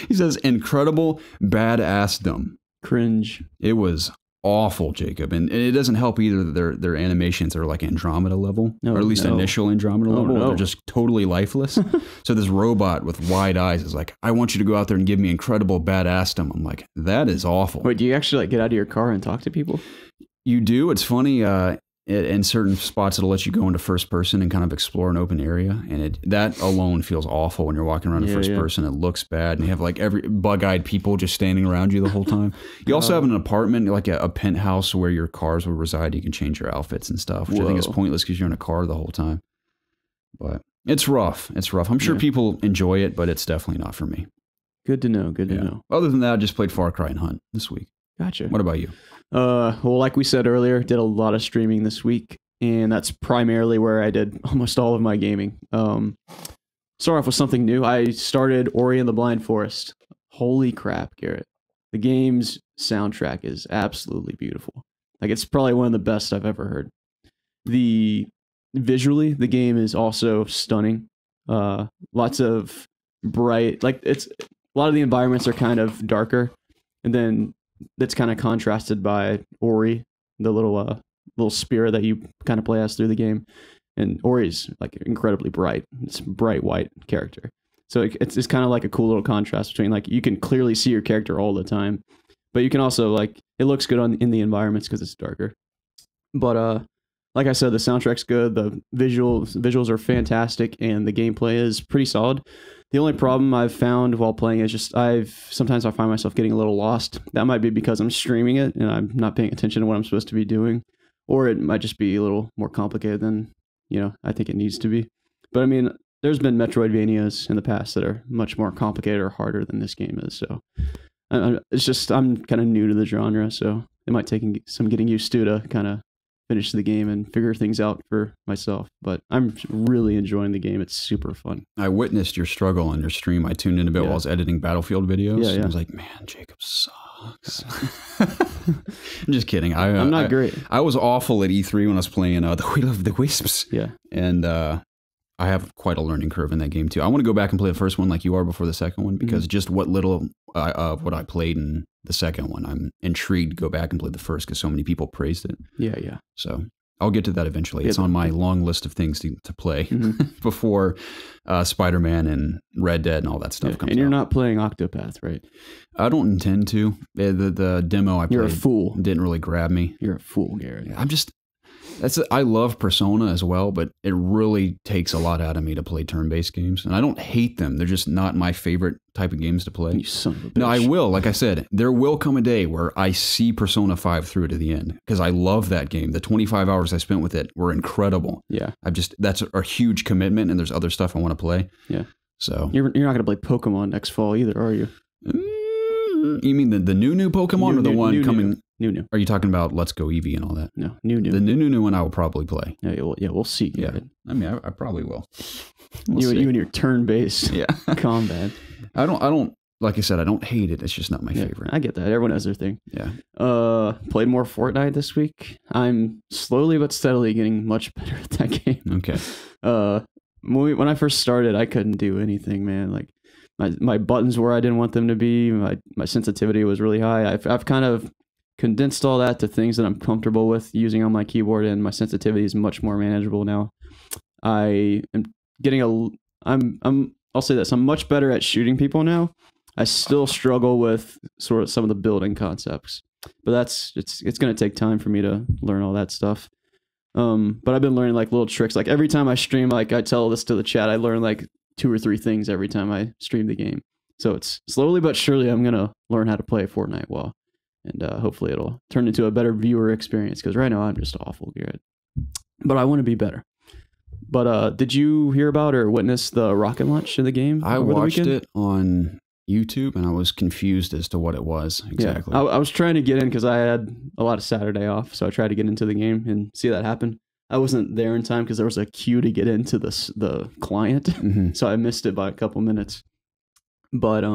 Speaker 1: He says incredible badassdom.
Speaker 2: Cringe.
Speaker 1: It was awful, Jacob, and it doesn't help either that their animations are like Andromeda level, or at least initial Andromeda level. They're just totally lifeless. So this robot with wide eyes is like, I want you to go out there and give me incredible badassdom. I'm like, that is awful.
Speaker 2: Wait, do you actually like get out of your car and talk to people?
Speaker 1: You do. It's funny. In certain spots, it'll let you go into first person and kind of explore an open area, and that alone feels awful when you're walking around in first person. It looks bad, and you have like every bug-eyed people just standing around you the whole time. You also have an apartment, like a penthouse where your cars will reside. You can change your outfits and stuff, which I think is pointless because you're in a car the whole time. But it's rough. It's rough. I'm sure people enjoy it, but it's definitely not for me.
Speaker 2: Good to know. Good to know.
Speaker 1: Other than that, I just played Far Cry and Hunt this week.
Speaker 2: What about you?
Speaker 1: Well,
Speaker 2: like we said earlier, did a lot of streaming this week, and that's primarily where I did almost all of my gaming. Start off with something new. I started Ori and the Blind Forest. Holy crap, Garrett. The game's soundtrack is absolutely beautiful. Like, it's probably one of the best I've ever heard. Visually, the game is also stunning. Lots of bright, like, a lot of the environments are kind of darker, and then that's kind of contrasted by Ori, the little spirit that you kind of play as through the game. And Ori's like incredibly bright. It's a bright white character. So it's kind of like a cool little contrast between, like, you can clearly see your character all the time, but you can also, like, it looks good in the environments because it's darker. But like I said, the soundtrack's good. The visuals are fantastic, and the gameplay is pretty solid. The only problem I've found while playing is just sometimes I find myself getting a little lost. That might be because I'm streaming it and I'm not paying attention to what I'm supposed to be doing, or it might just be a little more complicated than I think it needs to be. But I mean, there's been Metroidvanias in the past that are much more complicated or harder than this game is. So it's just I'm kind of new to the genre, so it might take some getting used to kind of finish the game and figure things out for myself. But I'm really enjoying the game. It's super fun.
Speaker 1: I witnessed your struggle on your stream. I tuned in a bit while I was editing Battlefield videos.
Speaker 2: Yeah.
Speaker 1: I was like, man, Jacob sucks. I'm just kidding.
Speaker 2: I'm not great.
Speaker 1: I was awful at E3 when I was playing The Wheel of the Wisps.
Speaker 2: Yeah.
Speaker 1: And I have quite a learning curve in that game too. I want to go back and play the first one like you are before the second one, because just what little of what I played in the second one, I'm intrigued to go back and play the first because so many people praised it.
Speaker 2: Yeah.
Speaker 1: So I'll get to that eventually. It's on my long list of things to play before Spider-Man and Red Dead and all that stuff comes out.
Speaker 2: And you're not playing Octopath, right?
Speaker 1: I don't intend to. The demo I played,
Speaker 2: you're a fool.
Speaker 1: Didn't really grab me.
Speaker 2: You're a fool, Garrett.
Speaker 1: I love Persona as well, but it really takes a lot out of me to play turn-based games. And I don't hate them. They're just not my favorite type of games to play.
Speaker 2: You son of a bitch.
Speaker 1: No, I will. Like I said, there will come a day where I see Persona 5 through to the end because I love that game. The 25 hours I spent with it were incredible.
Speaker 2: Yeah.
Speaker 1: That's a huge commitment, and there's other stuff I want to play.
Speaker 2: Yeah.
Speaker 1: So
Speaker 2: you're not going to play Pokemon next fall either, are you?
Speaker 1: You mean the new Pokemon or the one coming?
Speaker 2: New.
Speaker 1: Are you talking about Let's Go Eevee and all that?
Speaker 2: No, new.
Speaker 1: The new one I will probably play.
Speaker 2: Yeah, we'll see.
Speaker 1: Yeah, I mean, I probably will.
Speaker 2: You and your turn-based combat.
Speaker 1: I don't. Like I said, I don't hate it. It's just not my favorite.
Speaker 2: I get that. Everyone has their thing.
Speaker 1: Yeah.
Speaker 2: Played more Fortnite this week. I'm slowly but steadily getting much better at that game.
Speaker 1: Okay.
Speaker 2: When I first started, I couldn't do anything, man. Like my buttons where I didn't want them to be. My sensitivity was really high. I've kind of condensed all that to things that I'm comfortable with using on my keyboard, and my sensitivity is much more manageable now. I am getting I'll say this, I'm much better at shooting people now. I still struggle with sort of some of the building concepts, but it's going to take time for me to learn all that stuff. But I've been learning like little tricks. Like every time I stream, like I tell this to the chat, I learn like 2 or 3 things every time I stream the game. So it's slowly but surely I'm going to learn how to play Fortnite well. And hopefully it'll turn into a better viewer experience, because right now I'm just awful, Garrett. But I want to be better. But did you hear about or witness the rocket launch in the game?
Speaker 1: I watched it on YouTube, and I was confused as to what it was exactly.
Speaker 2: Yeah, I was trying to get in because I had a lot of Saturday off, so I tried to get into the game and see that happen. I wasn't there in time because there was a queue to get into the client, so I missed it by a couple minutes. But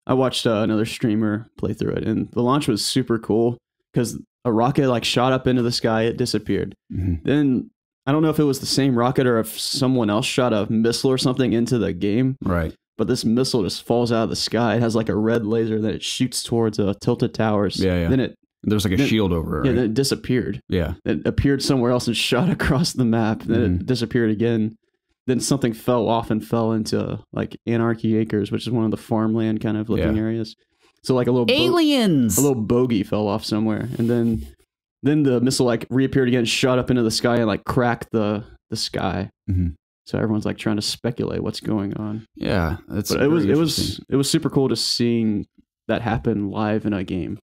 Speaker 2: I watched another streamer play through it, and the launch was super cool because a rocket like shot up into the sky, it disappeared. Then I don't know if it was the same rocket or if someone else shot a missile or something into the game.
Speaker 1: Right.
Speaker 2: But this missile just falls out of the sky. It has like a red laser that it shoots towards Tilted Towers.
Speaker 1: Yeah.
Speaker 2: Then
Speaker 1: there's like a shield over it. Right?
Speaker 2: Yeah, then it disappeared.
Speaker 1: Yeah.
Speaker 2: It appeared somewhere else and shot across the map. Then it disappeared again. Then something fell off and fell into like Anarchy Acres, which is one of the farmland kind of looking areas. So like a little
Speaker 1: aliens,
Speaker 2: a little bogey fell off somewhere, and then the missile like reappeared again, shot up into the sky and like cracked the sky. So everyone's like trying to speculate what's going on.
Speaker 1: Yeah,
Speaker 2: but it was super cool to seeing that happen live in a game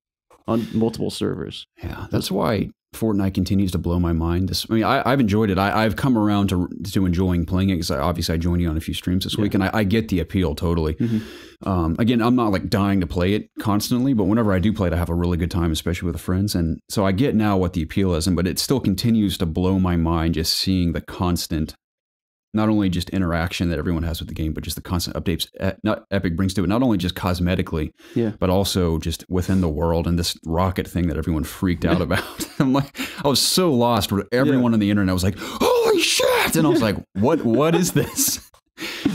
Speaker 2: on multiple servers.
Speaker 1: Yeah, that's why Fortnite continues to blow my mind. I've enjoyed it. I've come around to enjoying playing it because obviously I joined you on a few streams this week, and I get the appeal totally. Again, I'm not like dying to play it constantly, but whenever I do play it, I have a really good time, especially with friends. And so I get now what the appeal is, but it still continues to blow my mind just seeing the constant, not only just interaction that everyone has with the game, but just the constant updates Epic brings to it, not only just cosmetically, but also just within the world and this rocket thing that everyone freaked out about. I'm like, I was so lost where everyone on the internet was like, holy shit. And I was like, what is this?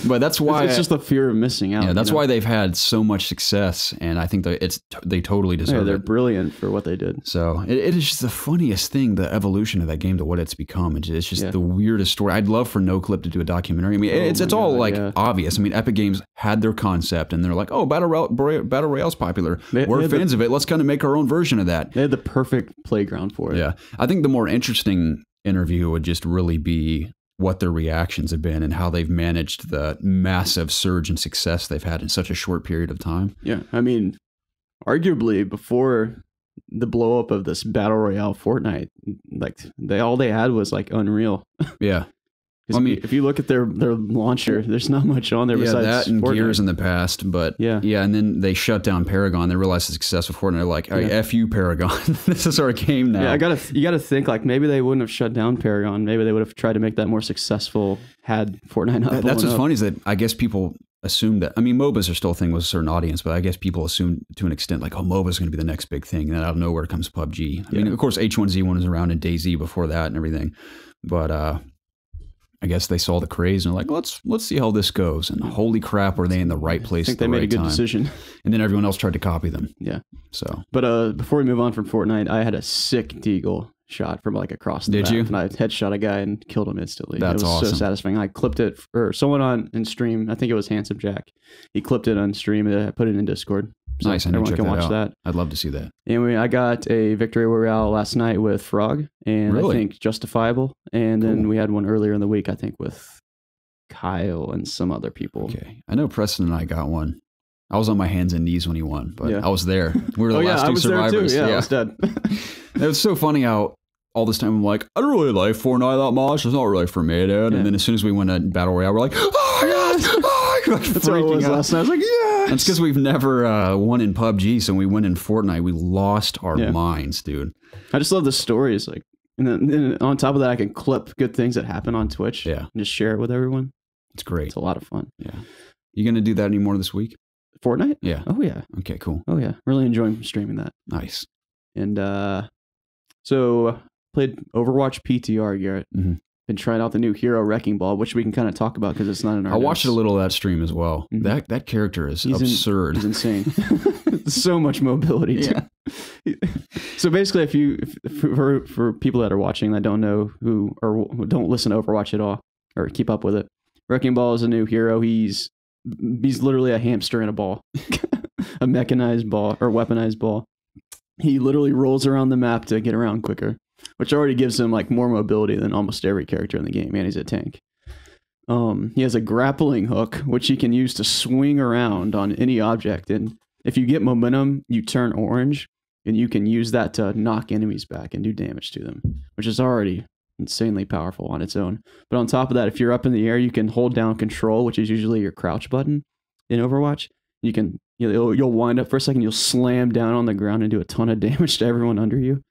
Speaker 1: But that's why
Speaker 2: it's just the fear of missing out.
Speaker 1: Yeah, that's why they've had so much success, and I think that they totally deserve it.
Speaker 2: They're brilliant for what they did.
Speaker 1: So it is just the funniest thing, the evolution of that game to what it's become. It's just the weirdest story. I'd love for NoClip to do a documentary. I mean, it's all obvious. I mean, Epic Games had their concept, and they're like, oh, Battle Royale's popular. We're fans of it. Let's kind of make our own version of that.
Speaker 2: They had the perfect playground for it.
Speaker 1: Yeah, I think the more interesting interview would just really be what their reactions have been and how they've managed the massive surge in success they've had in such a short period of time.
Speaker 2: Yeah, I mean, arguably before the blow up of this Battle Royale Fortnite, like all they had was like Unreal.
Speaker 1: Yeah. I mean,
Speaker 2: if you look at their launcher, there's not much on there besides
Speaker 1: that and
Speaker 2: Fortnite.
Speaker 1: Gears in the past, but yeah, and then they shut down Paragon. They realized the success of Fortnite. They're like, hey, F you, Paragon. This is our game now.
Speaker 2: Yeah, you gotta think like maybe they wouldn't have shut down Paragon. Maybe they would have tried to make that more successful had Fortnite not.
Speaker 1: That's what's funny is that I guess people assume that. I mean, MOBAs are still a thing with a certain audience, but I guess people assume to an extent like, oh, MOBA is going to be the next big thing, and then out of nowhere comes PUBG. I mean, of course, H1Z1 was around and DayZ before that and everything, but I guess they saw the craze and they're like, let's see how this goes. And holy crap, were they in the right place? I think
Speaker 2: they made a good decision.
Speaker 1: And then everyone else tried to copy them.
Speaker 2: Yeah.
Speaker 1: So,
Speaker 2: but before we move on from Fortnite, I had a sick deagle shot from like across the map. And I headshot a guy and killed him instantly.
Speaker 1: That's awesome.
Speaker 2: It was so satisfying. I clipped it for someone in stream. I think it was Handsome Jack. He clipped it on stream and I put it in Discord. So
Speaker 1: nice.
Speaker 2: Everyone can watch that.
Speaker 1: I'd love to see that.
Speaker 2: Anyway, I got a victory royale last night with Frog and I think Justifiable. And then we had one earlier in the week, I think, with Kyle and some other people.
Speaker 1: Okay. I know Preston and I got one. I was on my hands and knees when he won, but I was there. We were the last two survivors.
Speaker 2: There too. Yeah, I was dead.
Speaker 1: It was so funny how all this time I'm like, I don't really like Fortnite that much. It's not really for me, dude. And then as soon as we went to Battle Royale, we're like, oh my God! Oh, like
Speaker 2: that's what it was last night. I was like, yeah.
Speaker 1: That's because we've never won in PUBG. So when we went in Fortnite, we lost our minds, dude.
Speaker 2: I just love the stories. Like, and then on top of that, I can clip good things that happen on Twitch.
Speaker 1: Yeah.
Speaker 2: And just share it with everyone.
Speaker 1: It's great.
Speaker 2: It's a lot of fun.
Speaker 1: Yeah. You going to do that anymore this week?
Speaker 2: Fortnite?
Speaker 1: Yeah.
Speaker 2: Oh, yeah.
Speaker 1: Okay, cool.
Speaker 2: Oh, yeah. Really enjoying streaming that.
Speaker 1: Nice.
Speaker 2: And so played Overwatch PTR, Garrett.
Speaker 1: Mm-hmm.
Speaker 2: Been trying out the new Hero Wrecking Ball, which we can kind of talk about because it's not in our
Speaker 1: I watched a little of that stream as well. Mm-hmm. That character is absurd.
Speaker 2: He's insane. So much mobility. Yeah. So basically, for people that are watching that don't know who don't listen to Overwatch at all or keep up with it, Wrecking Ball is a new hero. He's literally a hamster in a ball, a mechanized ball or weaponized ball. He literally rolls around the map to get around quicker, which already gives him like more mobility than almost every character in the game. And he's a tank. He has a grappling hook, which he can use to swing around on any object. And if you get momentum, you turn orange, and you can use that to knock enemies back and do damage to them, which is already insanely powerful on its own. But on top of that, if you're up in the air, you can hold down control, which is usually your crouch button in Overwatch. You'll wind up for a second, you'll slam down on the ground and do a ton of damage to everyone under you.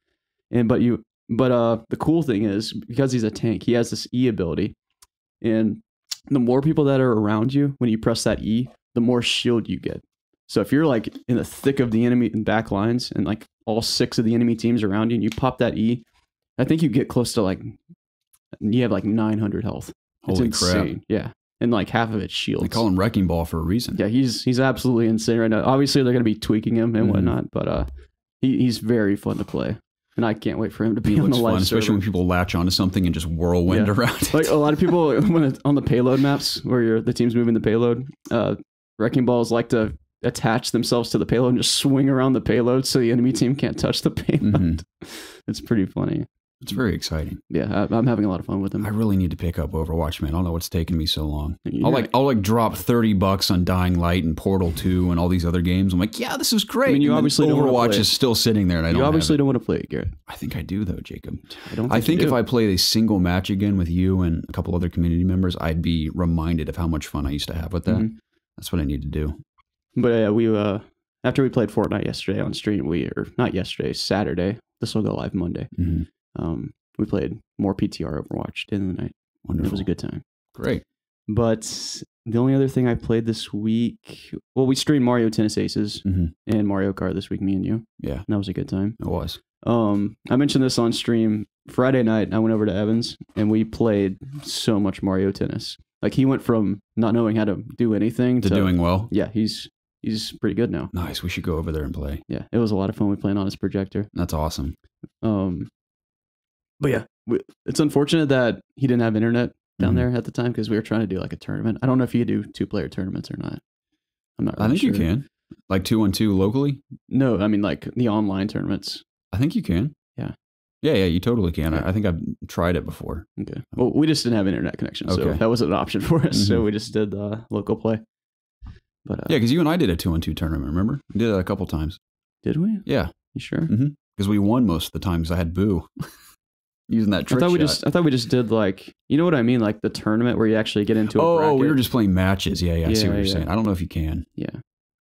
Speaker 2: But the cool thing is, because he's a tank, he has this E ability. And the more people that are around you, when you press that E, the more shield you get. So if you're like in the thick of the enemy back lines and like all 6 of the enemy teams around you and you pop that E, I think you get close to like, you have like 900 health. It's
Speaker 1: Holy
Speaker 2: insane.
Speaker 1: crap.
Speaker 2: Yeah. And like half of it's shields.
Speaker 1: They call him Wrecking Ball for a reason.
Speaker 2: Yeah, he's absolutely insane right now. Obviously, they're going to be tweaking him and whatnot, but he's very fun to play. And I can't wait for him to be on the live server.
Speaker 1: Especially when people latch onto something and just whirlwind around.
Speaker 2: Like a lot of people, on the payload maps where the team's moving the payload, Wrecking Balls like to attach themselves to the payload and just swing around the payload so the enemy team can't touch the payload. It's pretty funny.
Speaker 1: It's very exciting.
Speaker 2: Yeah, I'm having a lot of fun with him.
Speaker 1: I really need to pick up Overwatch, man. I don't know what's taking me so long. I'll drop $30 on Dying Light and Portal 2 and all these other games. I'm like, yeah, this is great.
Speaker 2: I mean, you obviously
Speaker 1: Overwatch is still sitting there, and
Speaker 2: you obviously don't want to play it, Garrett.
Speaker 1: I think I do, though, Jacob.
Speaker 2: I
Speaker 1: think if I played a single match again with you and a couple other community members, I'd be reminded of how much fun I used to have with that. That's what I need to do.
Speaker 2: But yeah, after we played Fortnite yesterday on stream, not yesterday, Saturday. This will go live Monday. We played more PTR Overwatch at the end of the night.
Speaker 1: Wonderful.
Speaker 2: It was a good time.
Speaker 1: Great.
Speaker 2: But the only other thing I played this week, well, we streamed Mario Tennis Aces and Mario Kart this week, me and you.
Speaker 1: Yeah.
Speaker 2: And that was a good time.
Speaker 1: It was.
Speaker 2: I mentioned this on stream. Friday night, I went over to Evan's and we played so much Mario Tennis. Like he went from not knowing how to do anything to
Speaker 1: doing well.
Speaker 2: Yeah, he's pretty good now.
Speaker 1: Nice. We should go over there and play.
Speaker 2: Yeah, it was a lot of fun. We played on his projector.
Speaker 1: That's awesome.
Speaker 2: But yeah, it's unfortunate that he didn't have internet down there at the time because we were trying to do like a tournament. I don't know if you could do 2-player tournaments or not. I'm not really sure.
Speaker 1: You can. Like 2-on-2 locally?
Speaker 2: No, I mean like the online tournaments.
Speaker 1: I think you can.
Speaker 2: Yeah.
Speaker 1: Yeah, you totally can. I think I've tried it before.
Speaker 2: Okay. Well, we just didn't have internet connection, so that wasn't an option for us. So we just did local play. But
Speaker 1: yeah, because you and I did a 2-on-2 tournament, remember? We did that a couple times.
Speaker 2: Did we?
Speaker 1: Yeah.
Speaker 2: You sure?
Speaker 1: Because we won most of the times. I had Boo. using that trick shot.
Speaker 2: I thought we just did like, you know what I mean? Like the tournament where you actually get into a bracket.
Speaker 1: Oh, we were just playing matches. Yeah, I see what you're saying. I don't know if you can.
Speaker 2: Yeah.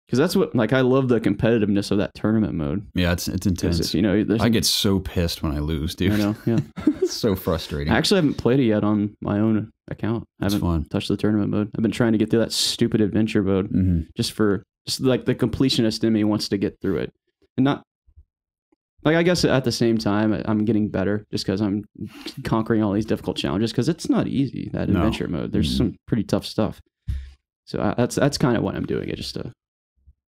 Speaker 2: Because that's what, like, I love the competitiveness of that tournament mode.
Speaker 1: Yeah, it's intense.
Speaker 2: You know,
Speaker 1: I get so pissed when I lose, dude.
Speaker 2: I know, yeah.
Speaker 1: It's so frustrating.
Speaker 2: I actually haven't played it yet on my own account. I haven't touched the tournament mode. I've been trying to get through that stupid adventure mode just like the completionist in me wants to get through it. And not, like, I guess at the same time, I'm getting better just because I'm conquering all these difficult challenges because it's not easy, that adventure mode. There's some pretty tough stuff. So that's kind of what I'm doing it just to,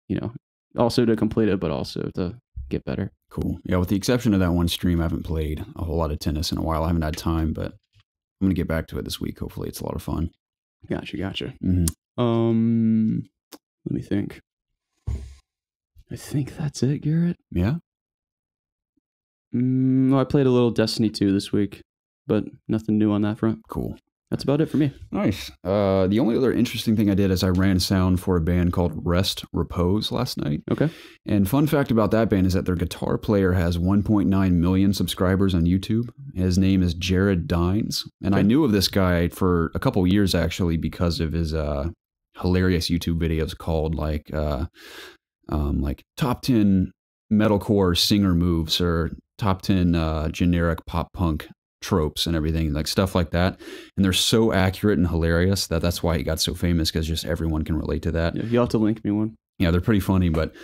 Speaker 2: you know, also to complete it, but also to get better.
Speaker 1: Cool. Yeah, with the exception of that one stream, I haven't played a whole lot of tennis in a while. I haven't had time, but I'm going to get back to it this week. Hopefully it's a lot of fun.
Speaker 2: Gotcha.
Speaker 1: Mm-hmm.
Speaker 2: Let me think. I think that's it, Garrett.
Speaker 1: Yeah?
Speaker 2: I played a little Destiny 2 this week, but nothing new on that front.
Speaker 1: Cool.
Speaker 2: That's about it for me.
Speaker 1: Nice. The only other interesting thing I did is I ran sound for a band called Rest Repose last night.
Speaker 2: Okay.
Speaker 1: And fun fact about that band is that their guitar player has 1.9 million subscribers on YouTube. His name is Jared Dines. And I knew of this guy for a couple years actually because of his hilarious YouTube videos called like top 10 metalcore singer moves or top 10 generic pop punk tropes and everything, like stuff like that. And they're so accurate and hilarious that's why he got so famous, because just everyone can relate to that.
Speaker 2: Yeah, you'll have to link me one.
Speaker 1: Yeah, they're pretty funny, but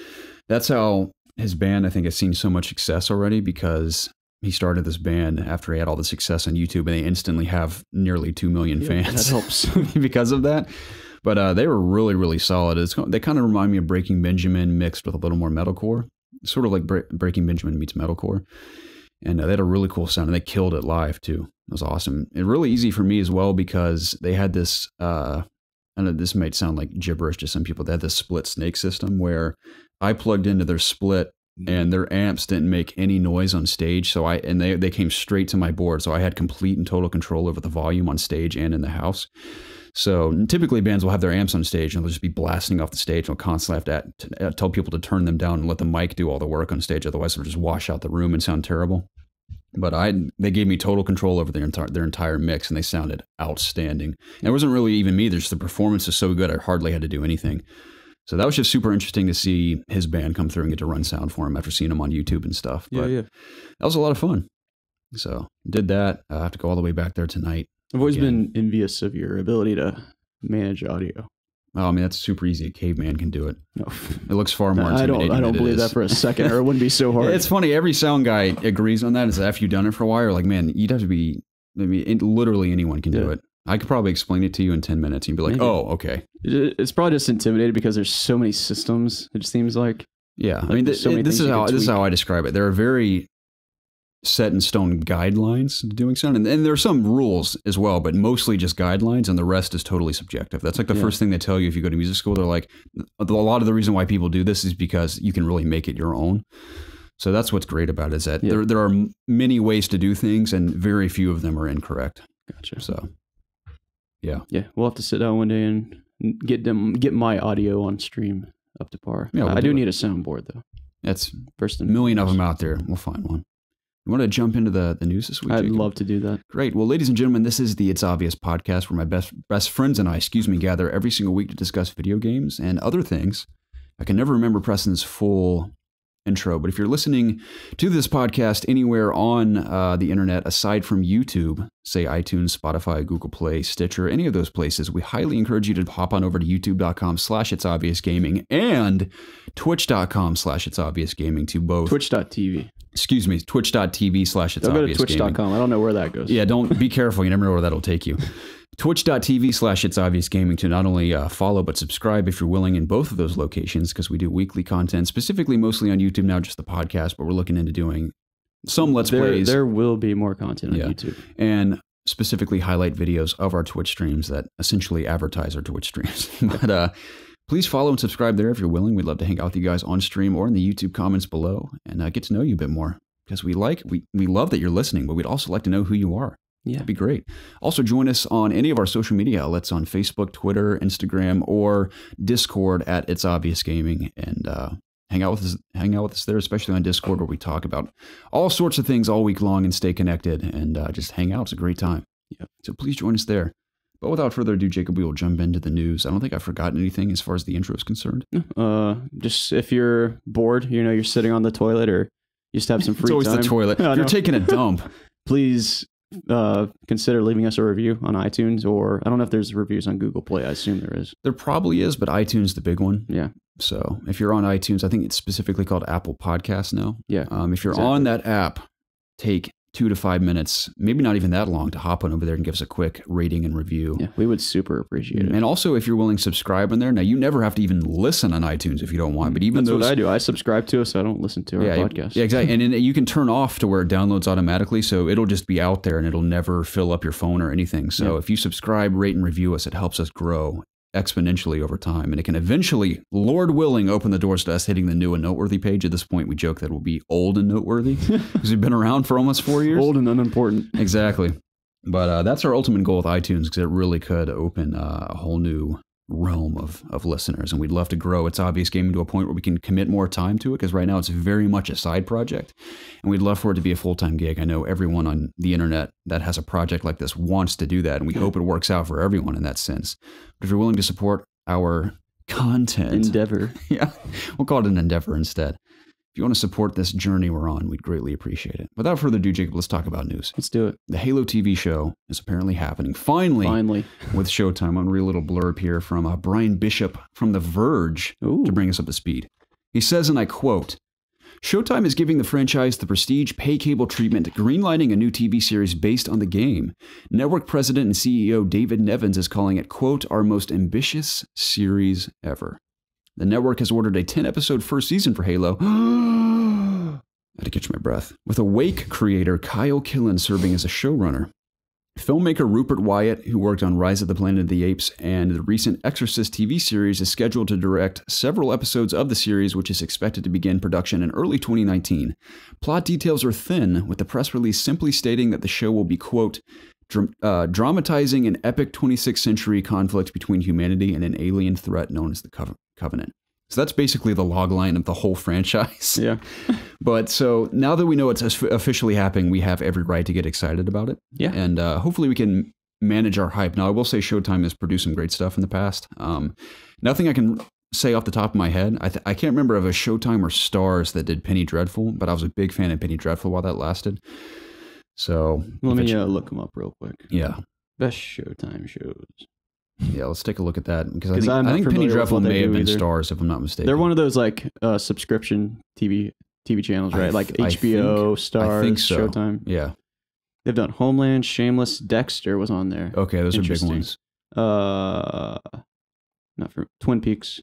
Speaker 1: that's how his band, I think, has seen so much success already, because he started this band after he had all the success on YouTube, and they instantly have nearly 2 million fans.
Speaker 2: That helps.
Speaker 1: Because of that. But they were really, really solid. They kind of remind me of Breaking Benjamin mixed with a little more metalcore, sort of like Breaking Benjamin meets metalcore. And they had a really cool sound, and they killed it live too. It was awesome. And really easy for me as well, because they had this, I know this might sound like gibberish to some people. They had this split snake system where I plugged into their split and their amps didn't make any noise on stage. So they came straight to my board. So I had complete and total control over the volume on stage and in the house. So typically bands will have their amps on stage and they'll just be blasting off the stage. They'll constantly have to tell people to turn them down and let the mic do all the work on stage. Otherwise they'll just wash out the room and sound terrible. But they gave me total control over their entire mix, and they sounded outstanding. And it wasn't really even me. The performance is so good, I hardly had to do anything. So that was just super interesting to see his band come through and get to run sound for him after seeing him on YouTube and stuff. But that was a lot of fun. So did that. I have to go all the way back there tonight.
Speaker 2: I've always been envious of your ability to manage audio.
Speaker 1: Oh, I mean, that's super easy. A caveman can do it.
Speaker 2: No.
Speaker 1: It looks far more intimidating.
Speaker 2: I don't believe that for a second, or it wouldn't be so hard.
Speaker 1: It's funny. Every sound guy agrees on that. Is after you've done it for a while, you're like, man, you'd have to be. I mean, literally anyone can do it. I could probably explain it to you in 10 minutes, and you'd be like, oh, okay.
Speaker 2: It's probably just intimidated because there's so many systems. It seems like.
Speaker 1: Yeah, I mean, this is how I describe it. There are very set in stone guidelines to doing sound, and there are some rules as well, but mostly just guidelines, and the rest is totally subjective. That's like the first thing they tell you if you go to music school. They're like, a lot of the reason why people do this is because you can really make it your own. So that's what's great about it, is that there are many ways to do things, and very few of them are incorrect.
Speaker 2: Gotcha.
Speaker 1: So yeah,
Speaker 2: we'll have to sit down one day and get my audio on stream up to par. Yeah, I do need a soundboard though.
Speaker 1: That's first a million of them out there. We'll find one. You want to jump into the news this week?
Speaker 2: I'd love to do that.
Speaker 1: Great. Well, ladies and gentlemen, this is the It's Obvious podcast, where my best friends and I, gather every single week to discuss video games and other things. I can never remember Preston's full intro, but if you're listening to this podcast anywhere on the internet aside from YouTube, say iTunes, Spotify, Google Play, Stitcher, any of those places, we highly encourage you to hop on over to youtube.com/ItsObviousGaming and twitch.com/ItsObviousGaming to both.
Speaker 2: Twitch.tv.
Speaker 1: Excuse me, twitch.tv/ItsObviousGaming.
Speaker 2: Go to twitch.com. I don't know where that goes.
Speaker 1: Yeah, don't be careful. You never know where that'll take you. Twitch.tv/ItsObviousGaming to not only follow, but subscribe if you're willing in both of those locations, because we do weekly content, specifically mostly on YouTube now, just the podcast, but we're looking into doing some Let's Plays.
Speaker 2: There will be more content on YouTube.
Speaker 1: And specifically highlight videos of our Twitch streams that essentially advertise our Twitch streams. But please follow and subscribe there if you're willing. We'd love to hang out with you guys on stream or in the YouTube comments below and get to know you a bit more, because we love that you're listening, but we'd also like to know who you are. Yeah, that'd be great. Also, join us on any of our social media outlets on Facebook, Twitter, Instagram, or Discord at It's Obvious Gaming, and hang out with us there, especially on Discord, where we talk about all sorts of things all week long and stay connected and just hang out. It's a great time.
Speaker 2: Yeah.
Speaker 1: So please join us there. But without further ado, Jacob, we will jump into the news. I don't think I've forgotten anything as far as the intro is concerned.
Speaker 2: Just if you're bored, you're sitting on the toilet or you just have some free time.
Speaker 1: It's always the toilet. If you're taking a dump,
Speaker 2: please consider leaving us a review on iTunes, or I don't know if there's reviews on Google Play. I assume there is.
Speaker 1: There probably is, but iTunes the big one.
Speaker 2: Yeah.
Speaker 1: So if you're on iTunes, I think it's specifically called Apple Podcasts now.
Speaker 2: Yeah.
Speaker 1: If you're on that app, take 2 to 5 minutes, maybe not even that long, to hop on over there and give us a quick rating and review.
Speaker 2: Yeah, we would super appreciate it.
Speaker 1: And also, if you're willing to subscribe on there, now you never have to even listen on iTunes if you don't want. But even
Speaker 2: That's what I do. I subscribe to it, so I don't listen to our podcast.
Speaker 1: Yeah, exactly. And then you can turn off to where it downloads automatically, so it'll just be out there and it'll never fill up your phone or anything. So if you subscribe, rate, and review us, it helps us grow exponentially over time, and it can eventually, Lord willing, open the doors to us hitting the new and noteworthy page. At this point, we joke that we'll be old and noteworthy because we've been around for almost 4 years.
Speaker 2: Old and unimportant.
Speaker 1: Exactly. But that's our ultimate goal with iTunes, because it really could open a whole new realm of listeners, and we'd love to grow It's Obvious Gaming to a point where we can commit more time to it, because right now it's very much a side project, and we'd love for it to be a full-time gig. I know everyone on the internet that has a project like this wants to do that, and we hope it works out for everyone in that sense. But if you're willing to support our content
Speaker 2: endeavor,
Speaker 1: yeah, we'll call it an endeavor instead. If you want to support this journey we're on, we'd greatly appreciate it. Without further ado, Jacob, let's talk about news.
Speaker 2: Let's do it.
Speaker 1: The Halo TV show is apparently happening. Finally. With Showtime. I'm going to read a little blurb here from Brian Bishop from The Verge to bring us up to speed. He says, and I quote, "Showtime is giving the franchise the prestige pay cable treatment, greenlighting a new TV series based on the game. Network president and CEO David Nevins is calling it, quote, our most ambitious series ever. The network has ordered a 10-episode first season for Halo." I had to catch my breath. With Awake creator Kyle Killen serving as a showrunner. Filmmaker Rupert Wyatt, who worked on Rise of the Planet of the Apes and the recent Exorcist TV series, is scheduled to direct several episodes of the series, which is expected to begin production in early 2019. Plot details are thin, with the press release simply stating that the show will be, quote, dramatizing an epic 26th century conflict between humanity and an alien threat known as the Covenant. So that's basically the logline of the whole franchise.
Speaker 2: Yeah.
Speaker 1: But so now that we know it's officially happening, we have every right to get excited about it.
Speaker 2: Yeah.
Speaker 1: And hopefully we can manage our hype. Now, I will say Showtime has produced some great stuff in the past. Nothing I can say off the top of my head. I can't remember of a Showtime or Stars that did Penny Dreadful, but I was a big fan of Penny Dreadful while that lasted. So
Speaker 2: let me look them up real quick.
Speaker 1: Yeah.
Speaker 2: Best Showtime shows.
Speaker 1: Yeah, let's take a look at that, because I think Penny Dreadful may have been Stars, if I'm not mistaken.
Speaker 2: They're one of those like subscription TV channels, right? Like HBO, Stars,
Speaker 1: I think so.
Speaker 2: Showtime.
Speaker 1: Yeah.
Speaker 2: They've done Homeland, Shameless, Dexter was on there.
Speaker 1: Okay, those are big ones.
Speaker 2: Not for Twin Peaks.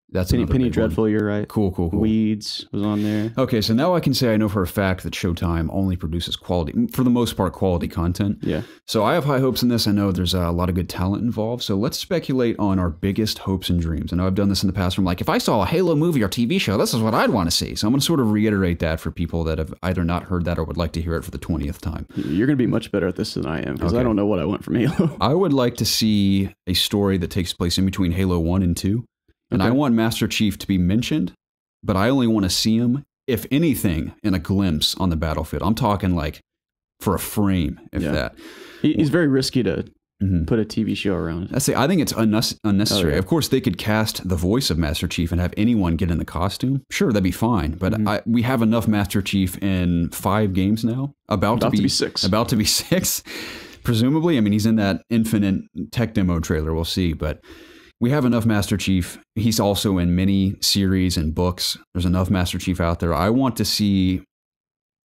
Speaker 1: That's
Speaker 2: Penny Dreadful, you're right.
Speaker 1: Cool.
Speaker 2: Weeds was on there.
Speaker 1: Okay, so now I can say I know for a fact that Showtime only produces quality, for the most part, quality content.
Speaker 2: Yeah.
Speaker 1: So I have high hopes in this. I know there's a lot of good talent involved. So let's speculate on our biggest hopes and dreams. I know I've done this in the past from like, if I saw a Halo movie or TV show, this is what I'd want to see. So I'm going to sort of reiterate that for people that have either not heard that or would like to hear it for the 20th time.
Speaker 2: You're going to be much better at this than I am, because I don't know what I want from Halo.
Speaker 1: I would like to see a story that takes place in between Halo 1 and 2. And I want Master Chief to be mentioned, but I only want to see him, if anything, in a glimpse on the battlefield. I'm talking like for a frame, if that.
Speaker 2: He's very risky to put a TV show around.
Speaker 1: I think it's unnecessary.
Speaker 2: Oh, yeah.
Speaker 1: Of course, they could cast the voice of Master Chief and have anyone get in the costume. Sure, that'd be fine. But we have enough Master Chief in 5 games now. About to be 6. About to be 6, presumably. I mean, he's in that Infinite tech demo trailer. We'll see, but we have enough Master Chief. He's also in many series and books. There's enough Master Chief out there. I want to see,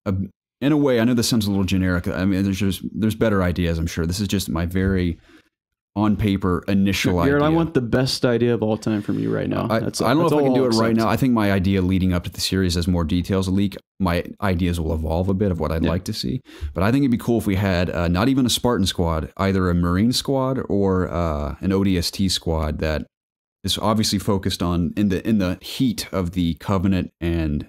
Speaker 1: in a way, I know this sounds a little generic. I mean, there's better ideas, I'm sure. This is just my very on paper initial idea.
Speaker 2: Garrett, I want the best idea of all time from you right now.
Speaker 1: I don't know if I can do it right now. I think my idea leading up to the series, as more details leak, my ideas will evolve a bit of what I'd like to see. But I think it'd be cool if we had not even a Spartan squad, either a Marine squad or an ODST squad that is obviously focused on in the heat of the Covenant and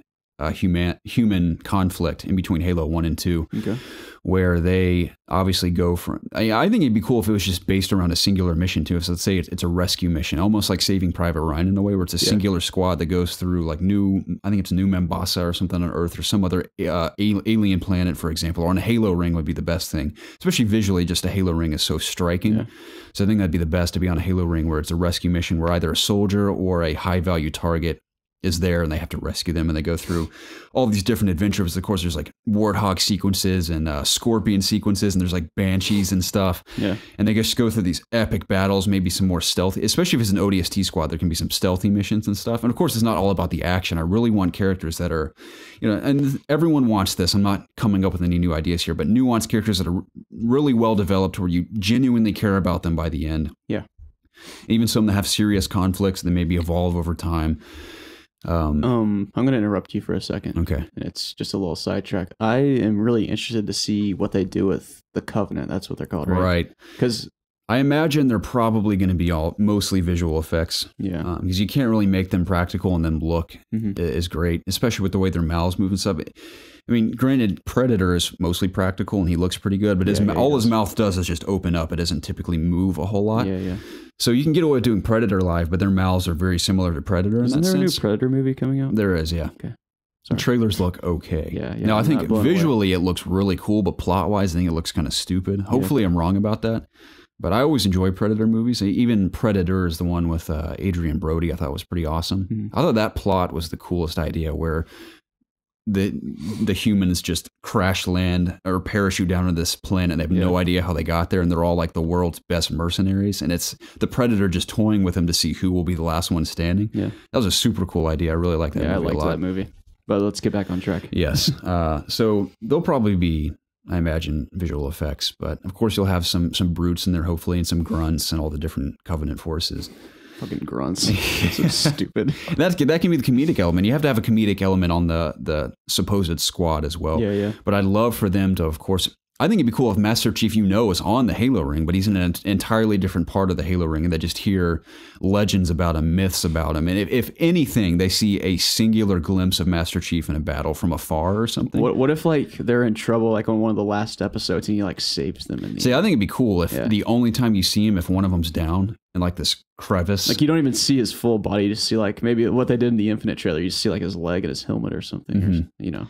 Speaker 1: human conflict in between Halo 1 and 2.
Speaker 2: Okay.
Speaker 1: Where they obviously go from, I think it'd be cool if it was just based around a singular mission too. So let's say it's a rescue mission, almost like Saving Private Ryan in a way, where it's a singular squad that goes through like I think it's New Mombasa or something on Earth or some other alien planet, for example, or on a Halo ring would be the best thing, especially visually. Just a Halo ring is so striking. Yeah. So I think that'd be the best to be on a Halo ring where it's a rescue mission where either a soldier or a high value target is there and they have to rescue them, and they go through all these different adventures. Of course, there's like warthog sequences and scorpion sequences, and there's like banshees and stuff. Yeah. And they just go through these epic battles, maybe some more stealthy, especially if it's an ODST squad, there can be some stealthy missions and stuff. And of course, it's not all about the action. I really want characters that are, and everyone wants this. I'm not coming up with any new ideas here, but nuanced characters that are really well developed where you genuinely care about them by the end.
Speaker 2: Yeah.
Speaker 1: Even some that have serious conflicts that maybe evolve over time.
Speaker 2: I'm going to interrupt you for a second.
Speaker 1: Okay.
Speaker 2: And it's just a little sidetrack. I am really interested to see what they do with the Covenant. That's what they're called, right?
Speaker 1: Right.
Speaker 2: Because
Speaker 1: I imagine they're probably going to be mostly visual effects.
Speaker 2: Yeah.
Speaker 1: Because you can't really make them practical and then look is great, especially with the way their mouths move and stuff. I mean, granted, Predator is mostly practical and he looks pretty good, but his mouth does is just open up. It doesn't typically move a whole lot.
Speaker 2: Yeah.
Speaker 1: So you can get away with doing Predator live, but their mouths are very similar to Predator.
Speaker 2: Isn't there
Speaker 1: sense.
Speaker 2: A new Predator movie coming out?
Speaker 1: There is, yeah.
Speaker 2: Okay.
Speaker 1: The trailers look okay.
Speaker 2: Yeah.
Speaker 1: Now, I think visually it looks really cool, but plot-wise, I think it looks kind of stupid. Hopefully I'm wrong about that. But I always enjoy Predator movies. Even Predator is the one with Adrian Brody I thought was pretty awesome. Mm-hmm. I thought that plot was the coolest idea, where the humans just crash land or parachute down to this planet and they have no idea how they got there, and they're all like the world's best mercenaries, and it's the Predator just toying with them to see who will be the last one standing. Yeah, that was a super cool idea. I really like that movie a lot.
Speaker 2: I liked that movie. But let's get back on track.
Speaker 1: Yes. So they'll probably be, I imagine, visual effects, but of course you'll have some brutes in there hopefully, and some grunts and all the different Covenant forces.
Speaker 2: Fucking grunts. So stupid.
Speaker 1: That can be the comedic element. You have to have a comedic element on the supposed squad as well.
Speaker 2: Yeah.
Speaker 1: But I'd love for them to, of course, I think it'd be cool if Master Chief, is on the Halo ring, but he's in an entirely different part of the Halo ring, and they just hear legends about him, myths about him. And if anything, they see a singular glimpse of Master Chief in a battle from afar or something.
Speaker 2: What if like they're in trouble, like on one of the last episodes, and he like saves them? See,
Speaker 1: I think it'd be cool if the only time you see him, if one of them's down in like this crevice,
Speaker 2: like you don't even see his full body, you just see like maybe what they did in the Infinite trailer. You just see like his leg and his helmet or something, or,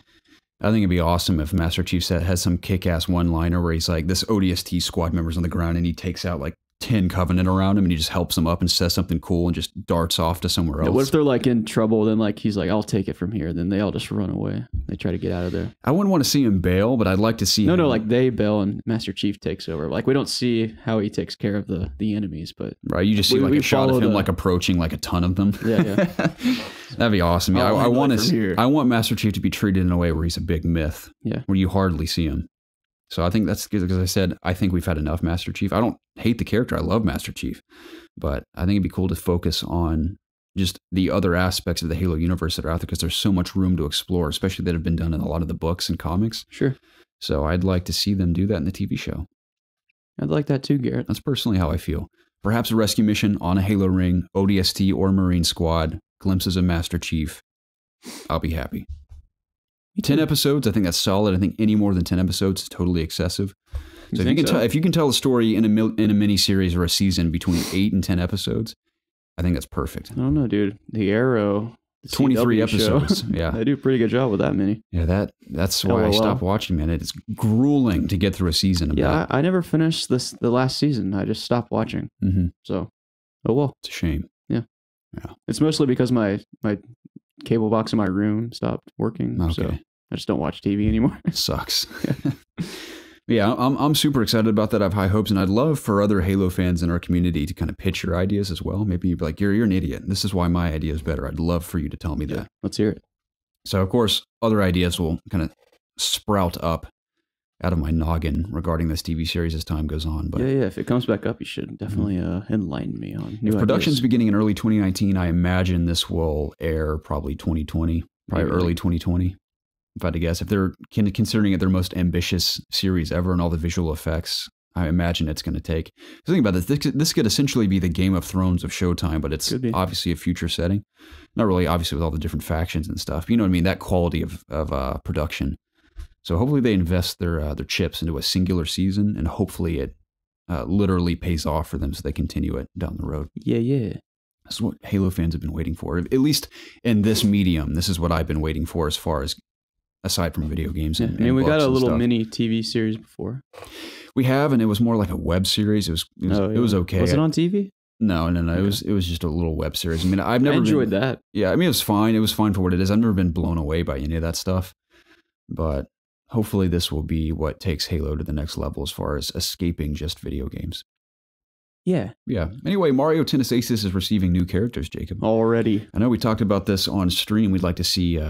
Speaker 1: I think it'd be awesome if Master Chief has some kick-ass one-liner where he's like, this ODST squad member's on the ground and he takes out like 10 Covenant around him and he just helps them up and says something cool and just darts off to somewhere else.
Speaker 2: What if they're like in trouble? Then like he's like, I'll take it from here. Then they all just run away. They try to get out of there.
Speaker 1: I wouldn't want to see him bail, but I'd like to see him.
Speaker 2: No, like they bail and Master Chief takes over. Like we don't see how he takes care of the enemies, but
Speaker 1: right, you just see like a shot of him like approaching like a ton of them.
Speaker 2: Yeah.
Speaker 1: That'd be awesome. Yeah, I want Master Chief to be treated in a way where he's a big myth.
Speaker 2: Yeah,
Speaker 1: where you hardly see him. So I think that's good, because I said, I think we've had enough Master Chief. I don't hate the character. I love Master Chief. But I think it'd be cool to focus on just the other aspects of the Halo universe that are out there, because there's so much room to explore, especially that have been done in a lot of the books and comics.
Speaker 2: Sure.
Speaker 1: So I'd like to see them do that in the TV show.
Speaker 2: I'd like that too, Garrett.
Speaker 1: That's personally how I feel. Perhaps a rescue mission on a Halo ring, ODST or Marine Squad, glimpses of Master Chief. I'll be happy. 10 episodes, I think that's solid. I think any more than 10 episodes is totally excessive. So if you can tell a story in a mini series or a season between 8 and 10 episodes, I think that's perfect.
Speaker 2: I don't know, dude. The Arrow,
Speaker 1: 23 episodes.
Speaker 2: Yeah, they do a pretty good job with that many.
Speaker 1: Yeah, that's why I stopped watching, man. It's grueling to get through a season.
Speaker 2: I never finished the last season. I just stopped watching.
Speaker 1: Mm-hmm.
Speaker 2: So, oh well.
Speaker 1: It's a shame.
Speaker 2: Yeah. It's mostly because my cable box in my room stopped working. Okay. So I just don't watch TV anymore.
Speaker 1: It sucks. Yeah, I'm super excited about that. I have high hopes, and I'd love for other Halo fans in our community to kind of pitch your ideas as well. Maybe you'd be like, you're an idiot. This is why my idea is better. I'd love for you to tell me that.
Speaker 2: Let's hear it.
Speaker 1: So, of course, other ideas will kind of sprout up out of my noggin regarding this TV series as time goes on. But
Speaker 2: yeah, if it comes back up, you should definitely enlighten me on new ideas.
Speaker 1: Production's beginning in early 2019. I imagine this will air probably 2020, probably early 2020. If I had to guess, if they're considering it their most ambitious series ever and all the visual effects, I imagine it's going to take. Think about this could essentially be the Game of Thrones of Showtime, but it's obviously a future setting. Not really, obviously, with all the different factions and stuff. You know what I mean? That quality of production. So hopefully they invest their chips into a singular season, and hopefully it literally pays off for them so they continue it down the road.
Speaker 2: Yeah.
Speaker 1: That's what Halo fans have been waiting for. At least in this medium, this is what I've been waiting for as far as aside from video games. And,
Speaker 2: I mean, we got a little
Speaker 1: stuff.
Speaker 2: Mini TV series before.
Speaker 1: We have, and it was more like a web series. It was okay.
Speaker 2: Was it on TV?
Speaker 1: No. Okay. It was just a little web series. I mean, I
Speaker 2: enjoyed that.
Speaker 1: Yeah, I mean, it was fine. It was fine for what it is. I've never been blown away by any of that stuff. But hopefully this will be what takes Halo to the next level as far as escaping just video games.
Speaker 2: Yeah.
Speaker 1: Anyway, Mario Tennis Aces is receiving new characters, Jacob.
Speaker 2: Already.
Speaker 1: I know we talked about this on stream. We'd like to see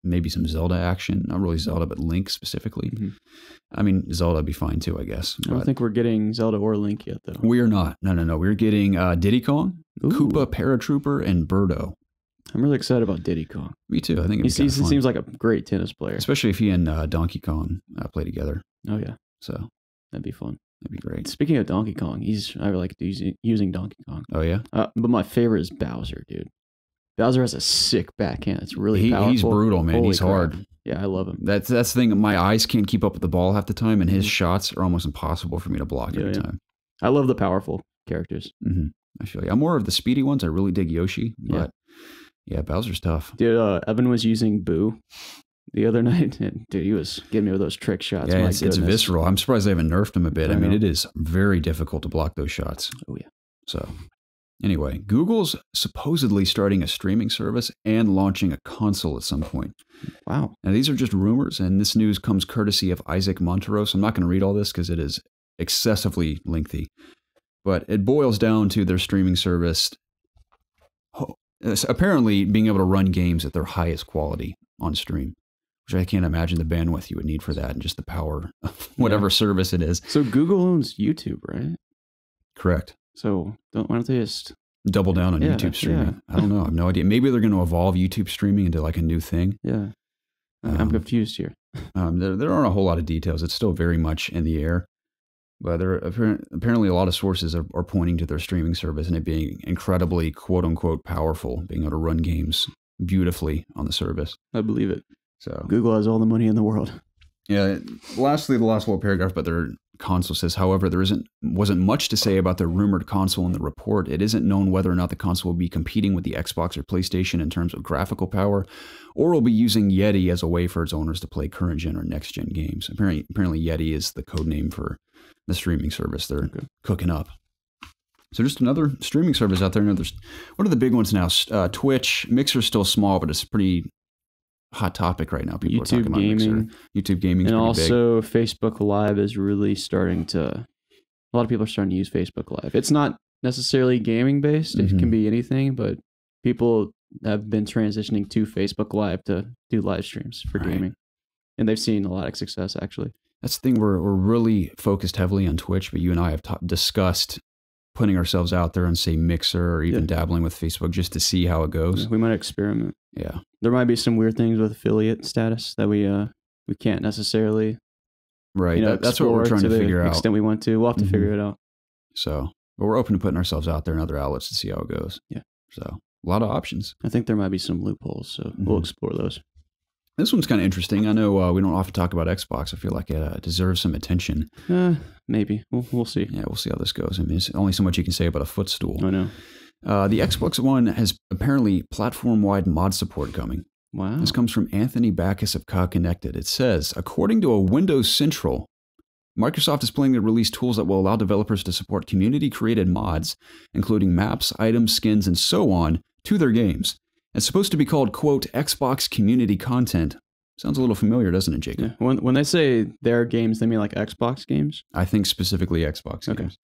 Speaker 1: maybe some Zelda action. Not really Zelda, but Link specifically. Mm-hmm. I mean, Zelda would be fine too, I guess.
Speaker 2: I don't think we're getting Zelda or Link yet, though.
Speaker 1: We are not. No. We're getting Diddy Kong, Koopa Paratrooper, and Birdo. I'm
Speaker 2: really excited about Diddy Kong.
Speaker 1: Me too. I think
Speaker 2: he seems like a great tennis player.
Speaker 1: Especially if he and Donkey Kong play together.
Speaker 2: Oh, yeah.
Speaker 1: So
Speaker 2: that'd be fun.
Speaker 1: That'd be great.
Speaker 2: Speaking of Donkey Kong, I like using Donkey Kong.
Speaker 1: Oh, yeah?
Speaker 2: But my favorite is Bowser, dude. Bowser has a sick backhand. It's really powerful.
Speaker 1: He's brutal, man. He's hard.
Speaker 2: Yeah, I love him.
Speaker 1: That's the thing. My eyes can't keep up with the ball half the time, and his shots are almost impossible for me to block every time.
Speaker 2: I love the powerful characters.
Speaker 1: Mm-hmm. I feel like I'm more of the speedy ones. I really dig Yoshi, but yeah, Bowser's tough.
Speaker 2: Dude, Evan was using Boo the other night, and dude, he was getting me with those trick shots.
Speaker 1: Yeah, it's visceral. I'm surprised they haven't nerfed him a bit. I mean, it is very difficult to block those shots.
Speaker 2: Oh, yeah.
Speaker 1: So, anyway, Google's supposedly starting a streaming service and launching a console at some point.
Speaker 2: Wow.
Speaker 1: Now, these are just rumors, and this news comes courtesy of Isaac Monteros. I'm not going to read all this because it is excessively lengthy, but it boils down to their streaming service apparently being able to run games at their highest quality on stream. Which I can't imagine the bandwidth you would need for that and just the power of whatever service it is.
Speaker 2: So Google owns YouTube, right?
Speaker 1: Correct.
Speaker 2: So why don't they just
Speaker 1: double down on YouTube streaming? I don't know. I have no idea. Maybe they're going to evolve YouTube streaming into like a new thing.
Speaker 2: Yeah. I'm confused here.
Speaker 1: There aren't a whole lot of details. It's still very much in the air. But there apparently a lot of sources are pointing to their streaming service and it being incredibly quote unquote powerful, being able to run games beautifully on the service.
Speaker 2: I believe it.
Speaker 1: So
Speaker 2: Google has all the money in the world.
Speaker 1: Yeah. Lastly, the last little paragraph about their console says, however, there wasn't much to say about their rumored console in the report. It isn't known whether or not the console will be competing with the Xbox or PlayStation in terms of graphical power, or will be using Yeti as a way for its owners to play current gen or next gen games. Apparently Yeti is the code name for the streaming service they're cooking up. So just another streaming service out there. What are the big ones now? Twitch, Mixer's still small, but it's pretty hot topic right now. People are talking about Mixer. YouTube gaming,
Speaker 2: and also big. Facebook Live is really starting to. A lot of people are starting to use Facebook Live. It's not necessarily gaming based; it can be anything. But people have been transitioning to Facebook Live to do live streams for gaming, and they've seen a lot of success. Actually,
Speaker 1: that's the thing. We're really focused heavily on Twitch, but you and I have discussed putting ourselves out there on, say, Mixer or even dabbling with Facebook just to see how it goes.
Speaker 2: Yeah, we might experiment.
Speaker 1: Yeah.
Speaker 2: There might be some weird things with affiliate status that we can't necessarily
Speaker 1: that's what we're trying to figure out.
Speaker 2: To the extent we want to. We'll have to figure it out.
Speaker 1: So, but we're open to putting ourselves out there in other outlets to see how it goes.
Speaker 2: Yeah.
Speaker 1: So, a lot of options.
Speaker 2: I think there might be some loopholes, so we'll explore those.
Speaker 1: This one's kind of interesting. I know we don't often talk about Xbox. I feel like it deserves some attention.
Speaker 2: Maybe. We'll see.
Speaker 1: Yeah, we'll see how this goes. I mean, there's only so much you can say about a footstool.
Speaker 2: I know.
Speaker 1: The Xbox One has apparently platform-wide mod support coming.
Speaker 2: Wow.
Speaker 1: This comes from Anthony Backus of COG Connected. It says, according to a Windows Central, Microsoft is planning to release tools that will allow developers to support community-created mods, including maps, items, skins, and so on, to their games. It's supposed to be called, quote, Xbox community content. Sounds a little familiar, doesn't it, Jacob?
Speaker 2: Yeah. When they say their games, they mean like Xbox games?
Speaker 1: I think specifically Xbox games.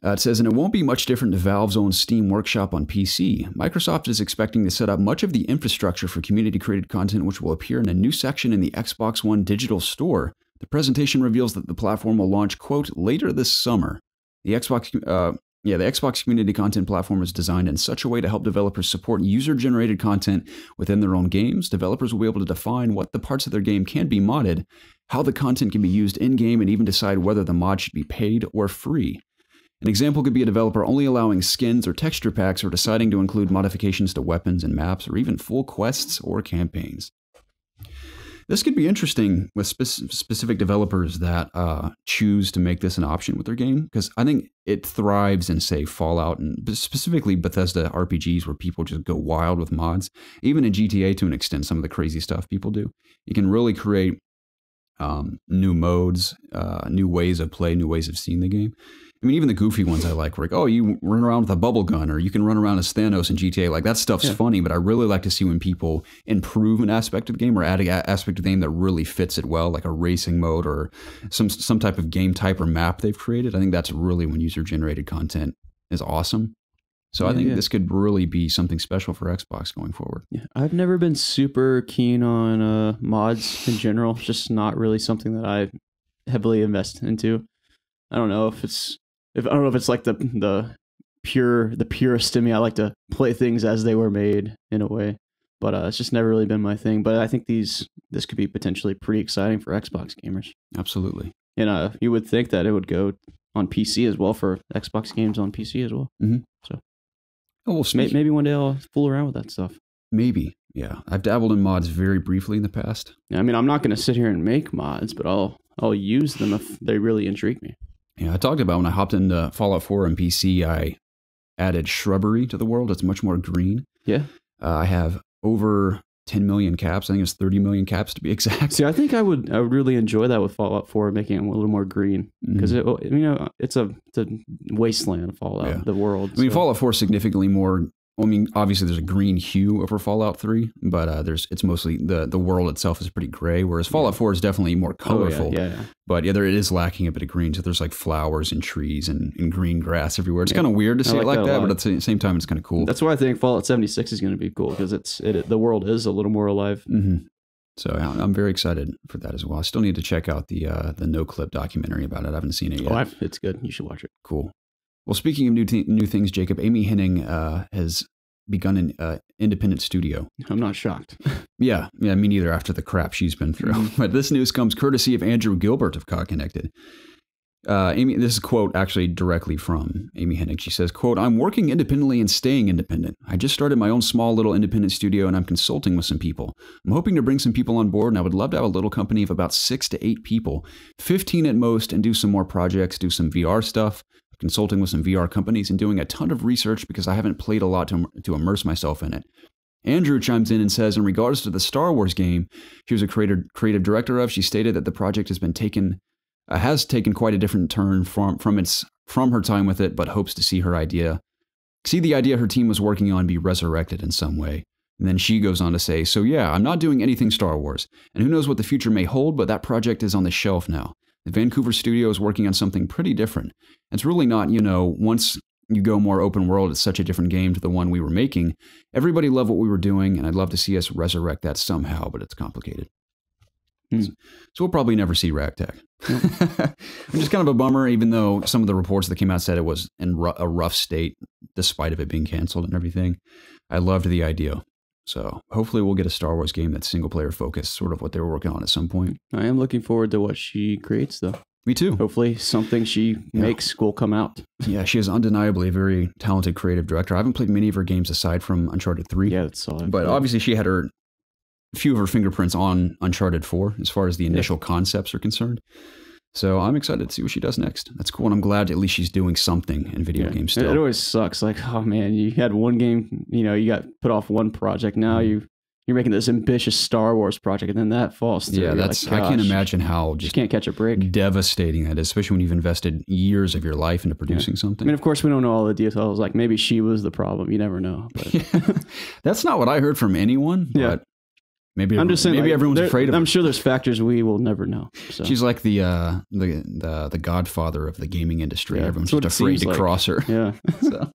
Speaker 1: It says, and it won't be much different to Valve's own Steam Workshop on PC. Microsoft is expecting to set up much of the infrastructure for community-created content, which will appear in a new section in the Xbox One digital store. The presentation reveals that the platform will launch, quote, later this summer. The Xbox community content platform is designed in such a way to help developers support user-generated content within their own games. Developers will be able to define what the parts of their game can be modded, how the content can be used in-game, and even decide whether the mod should be paid or free. An example could be a developer only allowing skins or texture packs, or deciding to include modifications to weapons and maps, or even full quests or campaigns. This could be interesting with specific developers that choose to make this an option with their game, because I think it thrives in, say, Fallout and specifically Bethesda RPGs, where people just go wild with mods. Even in GTA, to an extent, some of the crazy stuff people do. You can really create new modes, new ways of play, new ways of seeing the game. I mean, even the goofy ones I like, where like, oh, you run around with a bubble gun, or you can run around as Thanos in GTA. Like, that stuff's funny, but I really like to see when people improve an aspect of the game, or add an aspect of the game that really fits it well, like a racing mode or some type of game type or map they've created. I think that's really when user-generated content is awesome. So I think this could really be something special for Xbox going forward. Yeah,
Speaker 2: I've never been super keen on mods in general. It's just not really something that I heavily invest into. I don't know if it's like the purest in me. I like to play things as they were made in a way, but it's just never really been my thing. But I think this could be potentially pretty exciting for Xbox gamers.
Speaker 1: Absolutely.
Speaker 2: And you would think that it would go on PC as well, for Xbox games on PC as well.
Speaker 1: Mm-hmm.
Speaker 2: So,
Speaker 1: well,
Speaker 2: maybe one day I'll fool around with that stuff.
Speaker 1: Maybe, yeah. I've dabbled in mods very briefly in the past.
Speaker 2: I mean, I'm not going to sit here and make mods, but I'll use them if they really intrigue me.
Speaker 1: Yeah, I talked about when I hopped into Fallout 4 on PC, I added shrubbery to the world. It's much more green.
Speaker 2: Yeah. I
Speaker 1: have over 10 million caps. I think it's 30 million caps to be exact.
Speaker 2: See, I think I would really enjoy that with Fallout 4, making it a little more green, because it's a wasteland, Fallout, the world.
Speaker 1: I mean, Fallout 4 is significantly more. I mean, obviously there's a green hue over Fallout 3, but it's mostly the world itself is pretty gray, whereas Fallout 4 is definitely more colorful.
Speaker 2: Oh, yeah.
Speaker 1: But yeah, it is lacking a bit of green. So there's like flowers and trees and green grass everywhere. It's kind of weird to see it like that, but at the same time, it's kind of cool.
Speaker 2: That's why I think Fallout 76 is going to be cool, because the world is a little more alive.
Speaker 1: Mm-hmm. So yeah, I'm very excited for that as well. I still need to check out the No Clip documentary about it. I haven't seen it yet.
Speaker 2: Oh, it's good. You should watch it.
Speaker 1: Cool. Well, speaking of new things, Jacob, Amy Hennig has begun an independent studio.
Speaker 2: I'm not shocked.
Speaker 1: Yeah, me neither after the crap she's been through. Mm-hmm. But this news comes courtesy of Andrew Gilbert of Cog Connected. This is a quote actually directly from Amy Hennig. She says, quote, "I'm working independently and staying independent. I just started my own small little independent studio, and I'm consulting with some people. I'm hoping to bring some people on board, and I would love to have a little company of about 6 to 8 people, 15 at most, and do some more projects, do some VR stuff, consulting with some VR companies, and doing a ton of research because I haven't played a lot to immerse myself in it." Andrew chimes in and says, in regards to the Star Wars game she was a creative director of, she stated that the project has taken quite a different turn from her time with it, but hopes to see the idea her team was working on be resurrected in some way. And then she goes on to say, "So yeah, I'm not doing anything Star Wars, and who knows what the future may hold, but that project is on the shelf now. The Vancouver studio is working on something pretty different. It's really not, once you go more open world, it's such a different game to the one we were making. Everybody loved what we were doing, and I'd love to see us resurrect that somehow, but it's complicated." So we'll probably never see Ragtag. Which is kind of a bummer, even though some of the reports that came out said it was in a rough state, despite of it being canceled and everything. I loved the idea. So hopefully we'll get a Star Wars game that's single player focused, sort of what they were working on at some point.
Speaker 2: I am looking forward to what she creates, though.
Speaker 1: Me too.
Speaker 2: Hopefully something she makes will come out.
Speaker 1: Yeah, she is undeniably a very talented creative director. I haven't played many of her games aside from Uncharted 3.
Speaker 2: Yeah, that's solid.
Speaker 1: But obviously she had a few of her fingerprints on Uncharted 4 as far as the initial concepts are concerned. So I'm excited to see what she does next. That's cool, and I'm glad at least she's doing something in video games still.
Speaker 2: It always sucks. Like, oh man, you had one game, you got put off one project. Now you're making this ambitious Star Wars project, and then that falls through.
Speaker 1: Yeah, that's I can't imagine how
Speaker 2: just can't catch a break.
Speaker 1: Devastating that is, especially when you've invested years of your life into producing something.
Speaker 2: I mean, of course, we don't know all the details. Like maybe she was the problem. You never know. But.
Speaker 1: That's not what I heard from anyone.
Speaker 2: Yeah.
Speaker 1: But maybe I'm just saying, maybe everyone's afraid of her.
Speaker 2: I'm sure there's factors we will never know. So.
Speaker 1: She's like the godfather of the gaming industry. Yeah, everyone's just afraid to cross her.
Speaker 2: Yeah.
Speaker 1: So.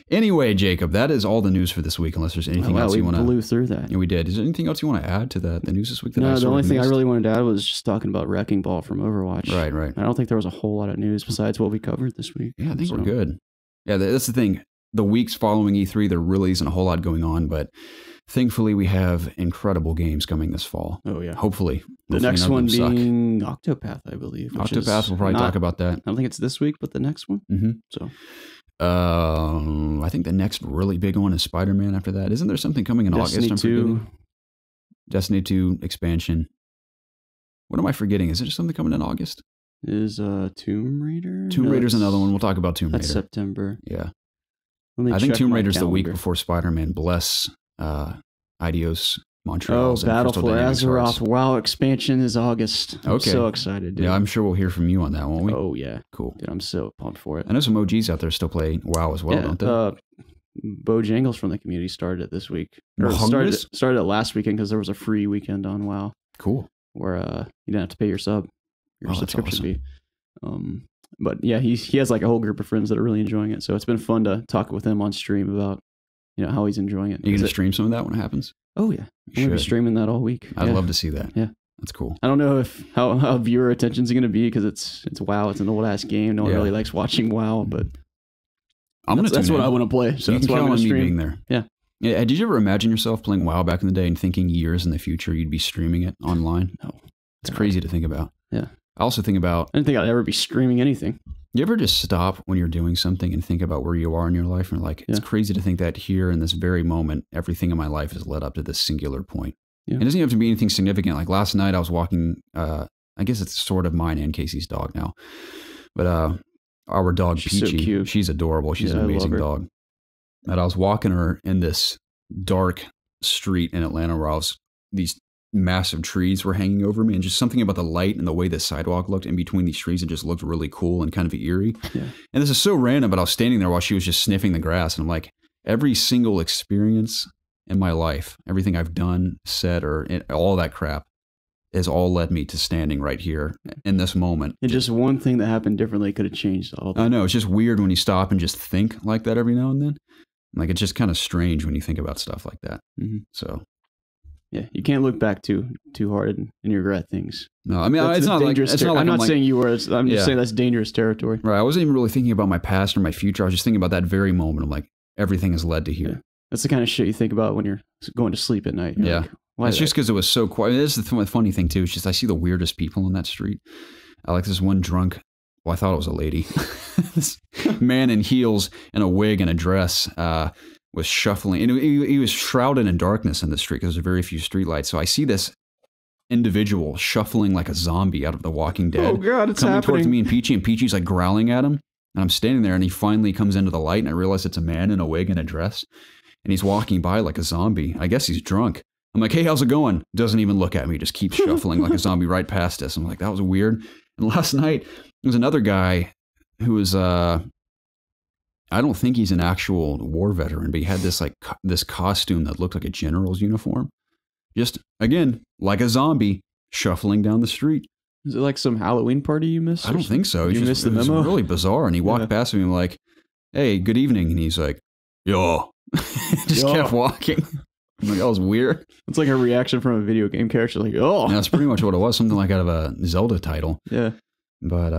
Speaker 1: Anyway, Jacob, that is all the news for this week. Unless there's anything else you want to.
Speaker 2: We blew through that.
Speaker 1: Yeah, we did. Is there anything else you want to add to the news this week?
Speaker 2: No, the only thing I really wanted to add was just talking about Wrecking Ball from Overwatch.
Speaker 1: Right.
Speaker 2: I don't think there was a whole lot of news besides what we covered this week.
Speaker 1: Yeah, I think we're good. Yeah, that's the thing. The weeks following E3, there really isn't a whole lot going on, but Thankfully, we have incredible games coming this fall.
Speaker 2: Oh yeah.
Speaker 1: Hopefully.
Speaker 2: The next one being Octopath, I believe.
Speaker 1: Octopath, we'll probably talk about that.
Speaker 2: I don't think it's this week, but the next one.
Speaker 1: Mm-hmm.
Speaker 2: So,
Speaker 1: I think the next really big one is Spider-Man after that. Isn't there something coming in
Speaker 2: Destiny
Speaker 1: August?
Speaker 2: 2.
Speaker 1: Destiny 2 expansion. What am I forgetting? Is there something coming in August?
Speaker 2: Is Tomb Raider?
Speaker 1: Tomb Raider's another one. We'll talk about Tomb Raider.
Speaker 2: That's September.
Speaker 1: Yeah. I think Tomb Raider's the week before Spider-Man. Bless Idios Montreal's and
Speaker 2: Battle
Speaker 1: Crystal
Speaker 2: for
Speaker 1: Dynamics
Speaker 2: Azeroth.
Speaker 1: Hearts.
Speaker 2: WoW expansion is August. I'm so excited, dude.
Speaker 1: Yeah, I'm sure we'll hear from you on that, won't we?
Speaker 2: Oh, yeah.
Speaker 1: Cool.
Speaker 2: Dude, I'm so pumped for it.
Speaker 1: I know some OGs out there still play WoW as well, don't they?
Speaker 2: Bojangles from the community started it this week. Or started it last weekend because there was a free weekend on WoW.
Speaker 1: Cool.
Speaker 2: Where you didn't have to pay your subscription fee. But yeah, he has like a whole group of friends that are really enjoying it. So it's been fun to talk with him on stream about how he's enjoying it.
Speaker 1: Are you going to stream some of that when it happens?
Speaker 2: Oh yeah, I'm going to be streaming that all week.
Speaker 1: I'd love to see that.
Speaker 2: Yeah,
Speaker 1: that's cool.
Speaker 2: I don't know how viewer attention's going to be because it's WoW. It's an old ass game. No one really likes watching WoW, but that's what I want to play. So
Speaker 1: you
Speaker 2: that's
Speaker 1: can
Speaker 2: what I'm
Speaker 1: count
Speaker 2: going
Speaker 1: on
Speaker 2: to
Speaker 1: me
Speaker 2: stream.
Speaker 1: being there.
Speaker 2: Yeah.
Speaker 1: Yeah. Did you ever imagine yourself playing WoW back in the day and thinking years in the future you'd be streaming it online?
Speaker 2: No.
Speaker 1: It's crazy to think about.
Speaker 2: Yeah.
Speaker 1: I also think about...
Speaker 2: I didn't think I'd ever be streaming anything.
Speaker 1: You ever just stop when you're doing something and think about where you are in your life? And like, it's crazy to think that here in this very moment, everything in my life has led up to this singular point. Yeah. It doesn't even have to be anything significant. Like last night I was walking, I guess it's sort of mine and Casey's dog now. But our dog,
Speaker 2: she's
Speaker 1: Peachy,
Speaker 2: so cute.
Speaker 1: She's adorable. She's an amazing dog. And I was walking her in this dark street in Atlanta where these massive trees were hanging over me, and just something about the light and the way the sidewalk looked in between these trees, it just looked really cool and kind of eerie. Yeah. And this is so random, but I was standing there while she was just sniffing the grass, and I'm like, every single experience in my life, everything I've done, said, or all that crap has all led me to standing right here in this moment.
Speaker 2: And just one thing that happened differently could have changed all that.
Speaker 1: I know, it's just weird when you stop and just think like that every now and then. Like, it's just kind of strange when you think about stuff like that.
Speaker 2: Mm-hmm.
Speaker 1: So...
Speaker 2: yeah, you can't look back too hard and you regret things.
Speaker 1: No, I mean, it's not like
Speaker 2: I'm not saying you were. I'm just saying that's dangerous territory.
Speaker 1: Right. I wasn't even really thinking about my past or my future. I was just thinking about that very moment. I'm like, everything has led to here.
Speaker 2: Yeah. That's the kind of shit you think about when you're going to sleep at night. You're like, why
Speaker 1: it's just because it was so quiet. This is the funny thing too. It's just I see the weirdest people on that street. I like this one drunk. Well, I thought it was a lady. This man in heels and a wig and a dress. Was shuffling, and he was shrouded in darkness in the street because there's very few streetlights. So I see this individual shuffling like a zombie out of The Walking Dead.
Speaker 2: Oh God, it's
Speaker 1: coming
Speaker 2: happening
Speaker 1: towards me and Peachy, and Peachy's like growling at him, and I'm standing there, and he finally comes into the light, and I realize it's a man in a wig and a dress, and he's walking by like a zombie. I guess he's drunk. I'm like, hey, how's it going? Doesn't even look at me, just keeps shuffling like a zombie right past us. I'm like, that was weird. And last night there was another guy who was I don't think he's an actual war veteran, but he had this this costume that looked like a general's uniform. Just, again, like a zombie, shuffling down the street.
Speaker 2: Is it like some Halloween party you missed?
Speaker 1: I don't think so.
Speaker 2: You missed the memo?
Speaker 1: It was really bizarre. And he walked past me and like, hey, good evening. And he's like, yo. Just kept walking. I'm like, that was weird.
Speaker 2: It's like a reaction from a video game character. Like, oh.
Speaker 1: Yeah, that's pretty much what it was. Something like out of a Zelda title.
Speaker 2: Yeah.
Speaker 1: But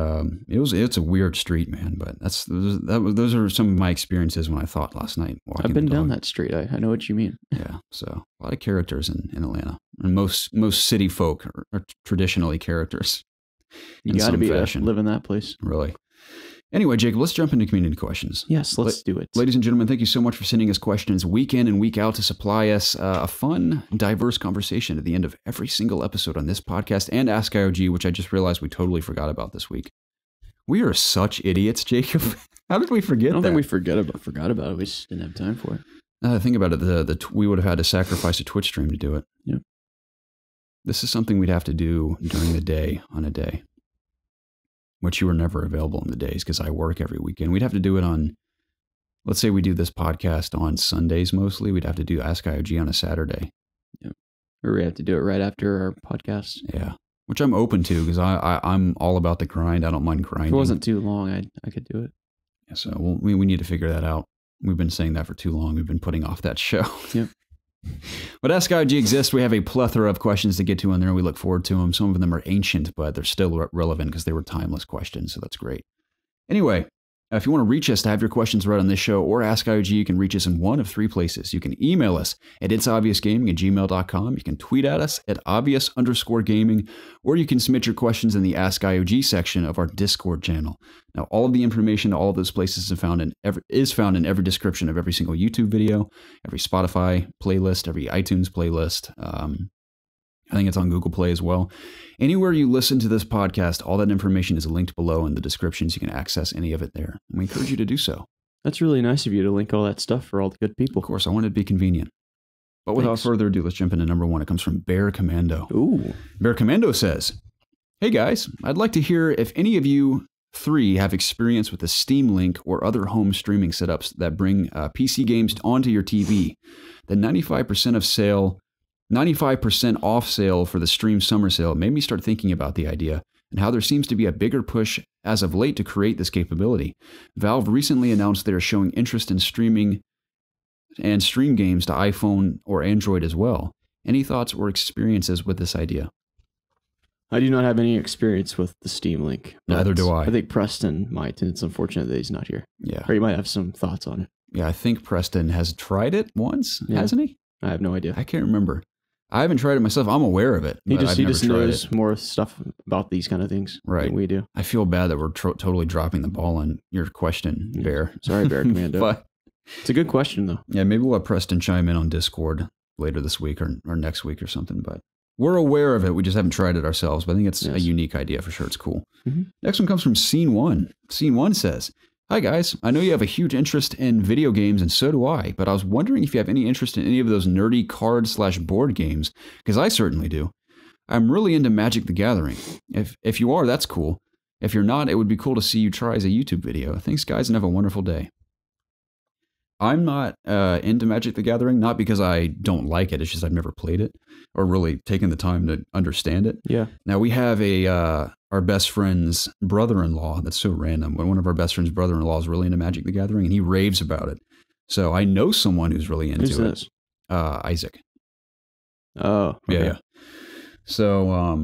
Speaker 1: it's a weird street, man. But those are some of my experiences when I thought last night.
Speaker 2: I've been down that street. I know what you mean.
Speaker 1: Yeah, so a lot of characters in Atlanta, and most city folk are traditionally characters.
Speaker 2: You got to be live in that place,
Speaker 1: really. Anyway, Jacob, let's jump into community questions.
Speaker 2: Yes, let's do it.
Speaker 1: Ladies and gentlemen, thank you so much for sending us questions week in and week out to supply us a fun, diverse conversation at the end of every single episode on this podcast and Ask IOG, which I just realized we totally forgot about this week. We are such idiots, Jacob. How did we forget that?
Speaker 2: I don't think we forgot about it. We just didn't have time for it.
Speaker 1: Think about it. We would have had to sacrifice a Twitch stream to do it.
Speaker 2: Yeah.
Speaker 1: This is something we'd have to do during the day on a day, which you were never available in the days because I work every weekend. We'd have to do it on, let's say we do this podcast on Sundays mostly. We'd have to do Ask IOG on a Saturday.
Speaker 2: Yeah. Or we have to do it right after our podcast.
Speaker 1: Yeah. Which I'm open to because I'm all about the grind. I don't mind grinding.
Speaker 2: If it wasn't too long, I could do it.
Speaker 1: Yeah, so we need to figure that out. We've been saying that for too long. We've been putting off that show.
Speaker 2: Yep.
Speaker 1: But Ask IOG exists. We have a plethora of questions to get to in there. We look forward to them. Some of them are ancient, but they're still relevant because they were timeless questions. So that's great. Anyway, If you want to reach us to have your questions read on this show or Ask IOG, you can reach us in one of three places. You can email us at ItsObviousGaming@gmail.com. You can tweet at us at obvious_gaming, or you can submit your questions in the Ask IOG section of our Discord channel. Now, all of the information to all of those places is found in every description of every single YouTube video, every Spotify playlist, every iTunes playlist. I think it's on Google Play as well. Anywhere you listen to this podcast, all that information is linked below in the descriptions. You can access any of it there. And we encourage you to do so.
Speaker 2: That's really nice of you to link all that stuff for all the good people.
Speaker 1: Of course, I wanted to be convenient. But without further ado, let's jump into number one. It comes from Bear Commando.
Speaker 2: Ooh.
Speaker 1: Bear Commando says, "Hey guys, I'd like to hear if any of you three have experience with the Steam Link or other home streaming setups that bring PC games onto your TV. The 95% off sale for the Steam Summer Sale made me start thinking about the idea and how there seems to be a bigger push as of late to create this capability. Valve recently announced they are showing interest in streaming and stream games to iPhone or Android as well. Any thoughts or experiences with this idea?"
Speaker 2: I do not have any experience with the Steam Link.
Speaker 1: Neither do I.
Speaker 2: I think Preston might, and it's unfortunate that he's not here.
Speaker 1: Yeah.
Speaker 2: Or he might have some thoughts on it.
Speaker 1: Yeah, I think Preston has tried it once, hasn't he?
Speaker 2: I have no idea.
Speaker 1: I can't remember. I haven't tried it myself. I'm aware of it.
Speaker 2: He just knows
Speaker 1: it.
Speaker 2: more stuff about these kind of things than we do.
Speaker 1: I feel bad that we're totally dropping the ball on your question, Bear.
Speaker 2: Sorry, Bear Commando.
Speaker 1: But
Speaker 2: it's a good question, though.
Speaker 1: Yeah, maybe we'll have Preston chime in on Discord later this week or next week or something. But we're aware of it. We just haven't tried it ourselves. But I think it's a unique idea for sure. It's cool. Mm-hmm. Next one comes from Scene One. Scene One says, "Hi guys, I know you have a huge interest in video games, and so do I, but I was wondering if you have any interest in any of those nerdy card/board games, because I certainly do. I'm really into Magic the Gathering. If you are, that's cool. If you're not, it would be cool to see you try as a YouTube video. Thanks guys, and have a wonderful day." I'm not into Magic the Gathering, not because I don't like it, it's just I've never played it or really taken the time to understand it.
Speaker 2: Yeah.
Speaker 1: Now we have our best friend's brother-in-law. That's so random. When one of our best friend's brother-in-law is really into Magic the Gathering, and he raves about it. So I know someone who's really into
Speaker 2: Who's
Speaker 1: it.
Speaker 2: This?
Speaker 1: Isaac.
Speaker 2: Oh, okay.
Speaker 1: Yeah. So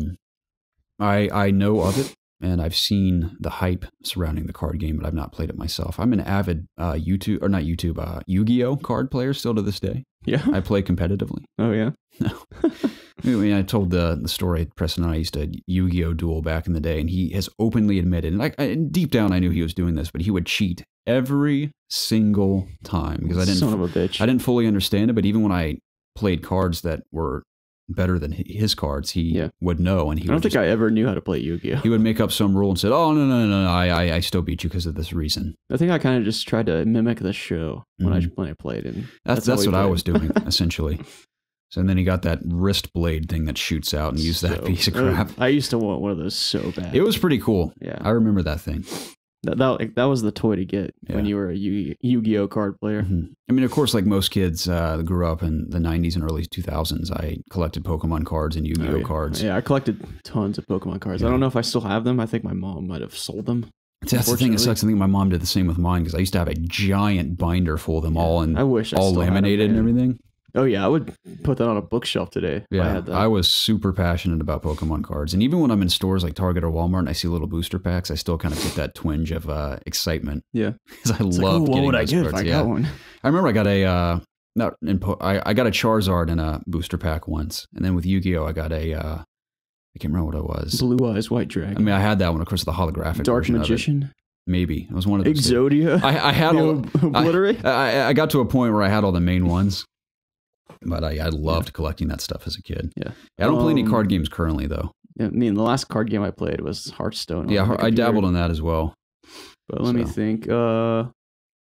Speaker 1: I know of it, and I've seen the hype surrounding the card game, but I've not played it myself. I'm an avid Yu-Gi-Oh card player still to this day.
Speaker 2: Yeah.
Speaker 1: I play competitively.
Speaker 2: Oh yeah.
Speaker 1: No. I mean, I told the story. Preston and I used to Yu-Gi-Oh duel back in the day, and he has openly admitted, and deep down I knew he was doing this, but he would cheat every single time because I didn't fully understand it. But even when I played cards that were better than his cards, he would know. And I
Speaker 2: don't think I ever knew how to play Yu-Gi-Oh.
Speaker 1: He would make up some rule and said, "Oh no, I still beat you because of this reason."
Speaker 2: I think I kind of just tried to mimic the show when I played, and
Speaker 1: that's what I was doing essentially. So and then he got that wrist blade thing that shoots out and used that piece of crap.
Speaker 2: I used to want one of those so bad.
Speaker 1: It was pretty cool.
Speaker 2: Yeah,
Speaker 1: I remember that thing.
Speaker 2: That was the toy to get when you were a Yu-Gi-Oh card player.
Speaker 1: Mm-hmm. I mean, of course, like most kids that grew up in the 90s and early 2000s, I collected Pokemon cards and Yu-Gi-Oh cards.
Speaker 2: Yeah, I collected tons of Pokemon cards. I don't know if I still have them. I think my mom might have sold them.
Speaker 1: That's the thing that sucks. I think my mom did the same with mine because I used to have a giant binder full of them all and all laminated and everything.
Speaker 2: Oh yeah, I would put that on a bookshelf today.
Speaker 1: Yeah,
Speaker 2: I had that.
Speaker 1: I was super passionate about Pokemon cards, and even when I'm in stores like Target or Walmart and I see little booster packs, I still kind of get that twinge of excitement.
Speaker 2: Yeah,
Speaker 1: because I love getting those cards.
Speaker 2: If I got one?
Speaker 1: I remember I got a I got a Charizard in a booster pack once, and then with Yu-Gi-Oh, I got a I can't remember what it was.
Speaker 2: Blue Eyes White Dragon.
Speaker 1: I mean, I had that one, of course, the holographic
Speaker 2: Dark
Speaker 1: version
Speaker 2: Magician.
Speaker 1: Of it. Maybe it was one of those.
Speaker 2: Exodia.
Speaker 1: I had all
Speaker 2: Obliterate.
Speaker 1: I got to a point where I had all the main ones. But I loved collecting that stuff as a kid.
Speaker 2: Yeah.
Speaker 1: I don't play any card games currently, though.
Speaker 2: Yeah, I mean, the last card game I played was Hearthstone.
Speaker 1: Yeah, I dabbled in that as well.
Speaker 2: But let me think.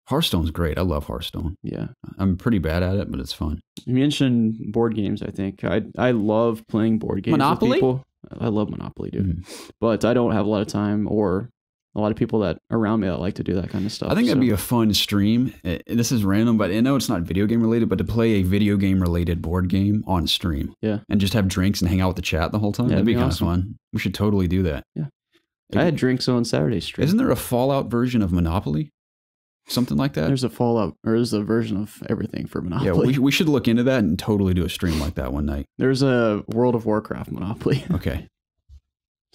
Speaker 1: Hearthstone's great. I love Hearthstone.
Speaker 2: Yeah.
Speaker 1: I'm pretty bad at it, but it's fun.
Speaker 2: You mentioned board games, I think. I love playing board games with people. I love Monopoly, dude. Mm-hmm. But I don't have a lot of time or a lot of people that around me that like to do that kind of stuff.
Speaker 1: I think that'd be a fun stream. This is random, but I know it's not video game related, but to play a video game related board game on stream.
Speaker 2: Yeah.
Speaker 1: And just have drinks and hang out with the chat the whole time. That'd be kind of fun. We should totally do that.
Speaker 2: Yeah. I had drinks on Saturday stream.
Speaker 1: Isn't there a Fallout version of Monopoly? Something like that?
Speaker 2: There's a Fallout, or there's a version of everything for Monopoly.
Speaker 1: Yeah, we should look into that and totally do a stream like that one night.
Speaker 2: There's a World of Warcraft Monopoly.
Speaker 1: Okay.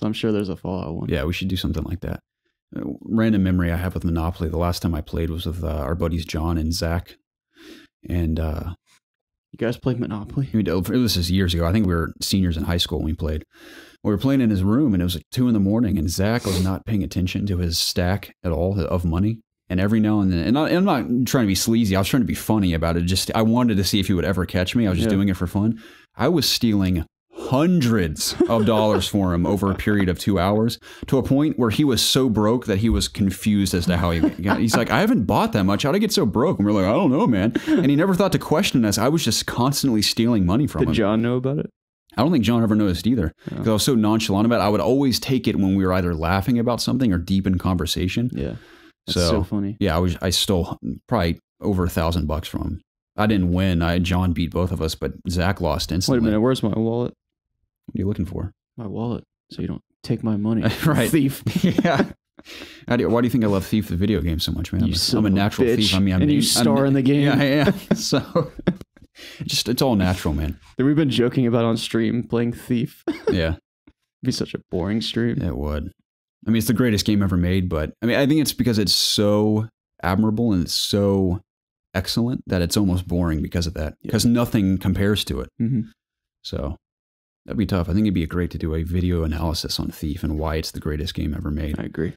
Speaker 2: So I'm sure there's a Fallout one.
Speaker 1: Yeah, we should do something like that. random memory I have with Monopoly. The last time I played was with our buddies John and Zach. And
Speaker 2: you guys played Monopoly?
Speaker 1: This is years ago. I think we were seniors in high school when we played. We were playing in his room, and it was like 2 a.m, and Zach was not paying attention to his stack at all of money. And every now and then, and I'm not trying to be sleazy. I was trying to be funny about it. Just I wanted to see if he would ever catch me. I was just doing it for fun. I was stealing hundreds of dollars for him over a period of 2 hours, to a point where he was so broke that he was confused as to how he got. He's like, I haven't bought that much. How'd I get so broke? And we're like, I don't know, man. And he never thought to question us. I was just constantly stealing money from him.
Speaker 2: Did John know about it?
Speaker 1: I don't think John ever noticed either, because I was so nonchalant about it. I would always take it when we were either laughing about something or deep in conversation.
Speaker 2: Yeah. That's so funny.
Speaker 1: Yeah, I stole probably over $1,000 from him. I didn't win. John beat both of us, but Zach lost instantly.
Speaker 2: Wait a minute, where's my wallet?
Speaker 1: What are you looking for?
Speaker 2: My wallet, so you don't take my money.
Speaker 1: Right.
Speaker 2: Thief.
Speaker 1: Yeah. Why do you think I love Thief the video game so much, man? I'm a natural thief. I mean,
Speaker 2: you star in the game.
Speaker 1: Yeah, I am. So it's all natural, man.
Speaker 2: That we've been joking about on stream playing Thief.
Speaker 1: Yeah.
Speaker 2: It'd be such a boring stream.
Speaker 1: It would. I mean, it's the greatest game ever made, but I mean, I think it's because it's so admirable and it's so excellent that it's almost boring because of that. Because nothing compares to it.
Speaker 2: Mm-hmm.
Speaker 1: So that'd be tough. I think it'd be great to do a video analysis on Thief and why it's the greatest game ever made.
Speaker 2: I agree.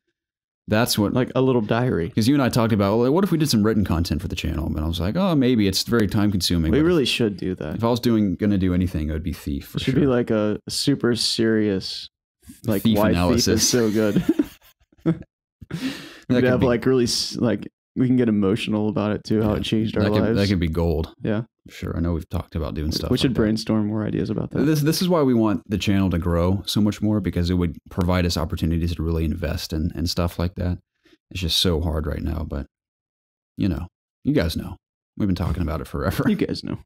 Speaker 1: That's what,
Speaker 2: like a little diary.
Speaker 1: Because you and I talked about, well, what if we did some written content for the channel? And I was like, oh, maybe it's very time consuming.
Speaker 2: We really should do that.
Speaker 1: If I was going to do anything, it would be Thief.
Speaker 2: It should be like a super serious, like
Speaker 1: Thief
Speaker 2: why
Speaker 1: analysis.
Speaker 2: Thief is so good. We could have like really like we can get emotional about it too. How it changed our lives.
Speaker 1: That could be gold.
Speaker 2: Yeah,
Speaker 1: sure. I know we've talked about doing stuff.
Speaker 2: We should brainstorm more ideas about that.
Speaker 1: This is why we want the channel to grow so much more, because it would provide us opportunities to really invest in and stuff like that. It's just so hard right now, but you guys know. We've been talking about it forever.
Speaker 2: You guys know.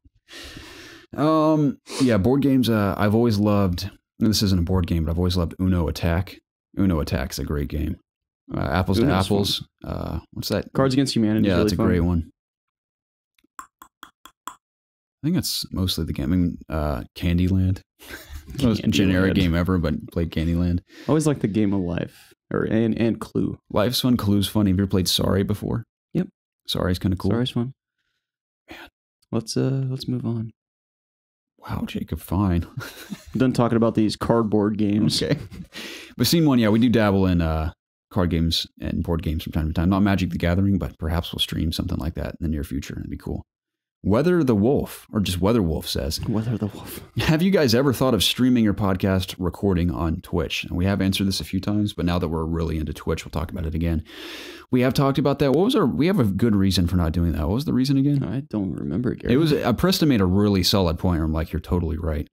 Speaker 1: Yeah, board games. I've always loved. And this isn't a board game, but I've always loved Uno Attack. Uno Attack's a great game. Apples to Apples. What's that?
Speaker 2: Cards Against Humanity.
Speaker 1: Yeah,
Speaker 2: really
Speaker 1: that's a great one. I think that's mostly the game. I mean, Candyland. Most generic game ever, but played Candyland.
Speaker 2: I always like the game of life, and Clue.
Speaker 1: Life's fun. Clue's funny. Have you ever played Sorry before?
Speaker 2: Yep.
Speaker 1: Sorry's kind of cool.
Speaker 2: Sorry's fun. Man, let's move on.
Speaker 1: Wow, Jacob, fine.
Speaker 2: I'm done talking about these cardboard games.
Speaker 1: Okay. But scene one, yeah, we do dabble in card games and board games from time to time. Not Magic the Gathering, but perhaps we'll stream something like that in the near future. It'd be cool. Weather the Wolf, or just Weather Wolf says,
Speaker 2: Weather the Wolf.
Speaker 1: Have you guys ever thought of streaming your podcast recording on Twitch? And we have answered this a few times, but now that we're really into Twitch, we'll talk about it again. We have talked about that. We have a good reason for not doing that. What was the reason again?
Speaker 2: I don't remember, Garrett.
Speaker 1: It was, Preston made a really solid point where I'm like, you're totally right.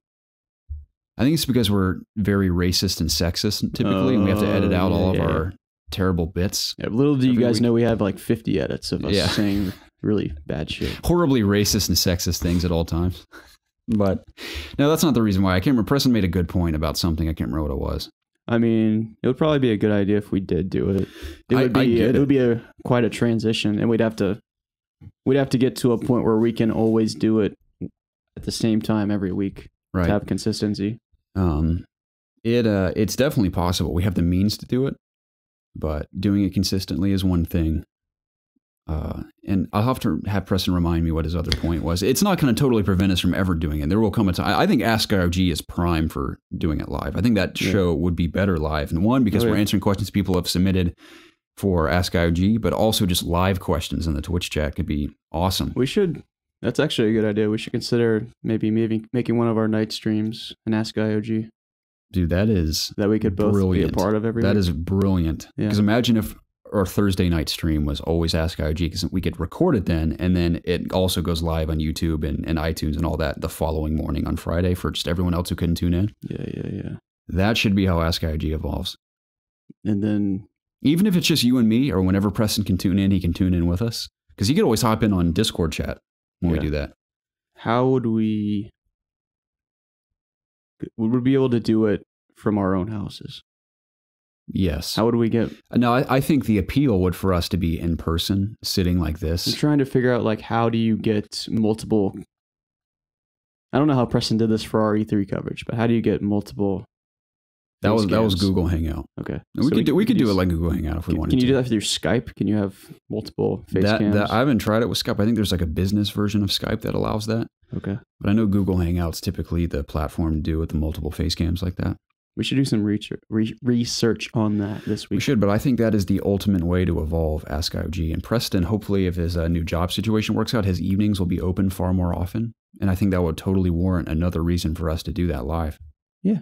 Speaker 1: I think it's because we're very racist and sexist typically, and we have to edit out all of our terrible bits.
Speaker 2: Yeah, little do you guys know we have like 50 edits of us saying really bad shit.
Speaker 1: Horribly racist and sexist things at all times. But no, that's not the reason why. I can't remember. Preston made a good point about something. I can't remember what it was.
Speaker 2: I mean, it would probably be a good idea if we did do it. It would be quite a transition, and we'd have to get to a point where we can always do it at the same time every week to have consistency.
Speaker 1: It's definitely possible. We have the means to do it, but doing it consistently is one thing. And I'll have to have Preston remind me what his other point was. It's not going to totally prevent us from ever doing it. There will come a time. I think Ask IOG is prime for doing it live. I think that show would be better live. And one, because we're answering questions people have submitted for Ask IOG, but also just live questions in the Twitch chat could be awesome.
Speaker 2: That's actually a good idea. We should consider maybe making one of our night streams an Ask IOG.
Speaker 1: Dude, that
Speaker 2: we could both be a part of every week.
Speaker 1: That is brilliant. Because imagine if our Thursday night stream was always Ask IOG, because we could record it then, and then it also goes live on YouTube and iTunes and all that the following morning on Friday for just everyone else who couldn't tune in.
Speaker 2: Yeah.
Speaker 1: That should be how Ask IOG evolves.
Speaker 2: And then,
Speaker 1: even if it's just you and me, or whenever Preston can tune in, he can tune in with us. Because he could always hop in on Discord chat when we do that.
Speaker 2: How would we be able to do it from our own houses?
Speaker 1: Yes.
Speaker 2: How would we get...
Speaker 1: No, I think the appeal would for us to be in person, sitting like this.
Speaker 2: I'm trying to figure out, like, how do you get multiple... I don't know how Preston did this for our E3 coverage, but how do you get multiple
Speaker 1: That was
Speaker 2: games.
Speaker 1: Google Hangout.
Speaker 2: Okay.
Speaker 1: And we could do it like Google Hangout if we wanted to.
Speaker 2: Can you do that through Skype? Can you have multiple face cams?
Speaker 1: I haven't tried it with Skype. I think there's like a business version of Skype that allows that.
Speaker 2: Okay.
Speaker 1: But I know Google Hangout's typically the platform to do with the multiple face cams like that.
Speaker 2: We should do some research on that this week.
Speaker 1: We should, but I think that is the ultimate way to evolve Ask IOG. And Preston, hopefully, if his new job situation works out, his evenings will be open far more often. And I think that would totally warrant another reason for us to do that live.
Speaker 2: Yeah.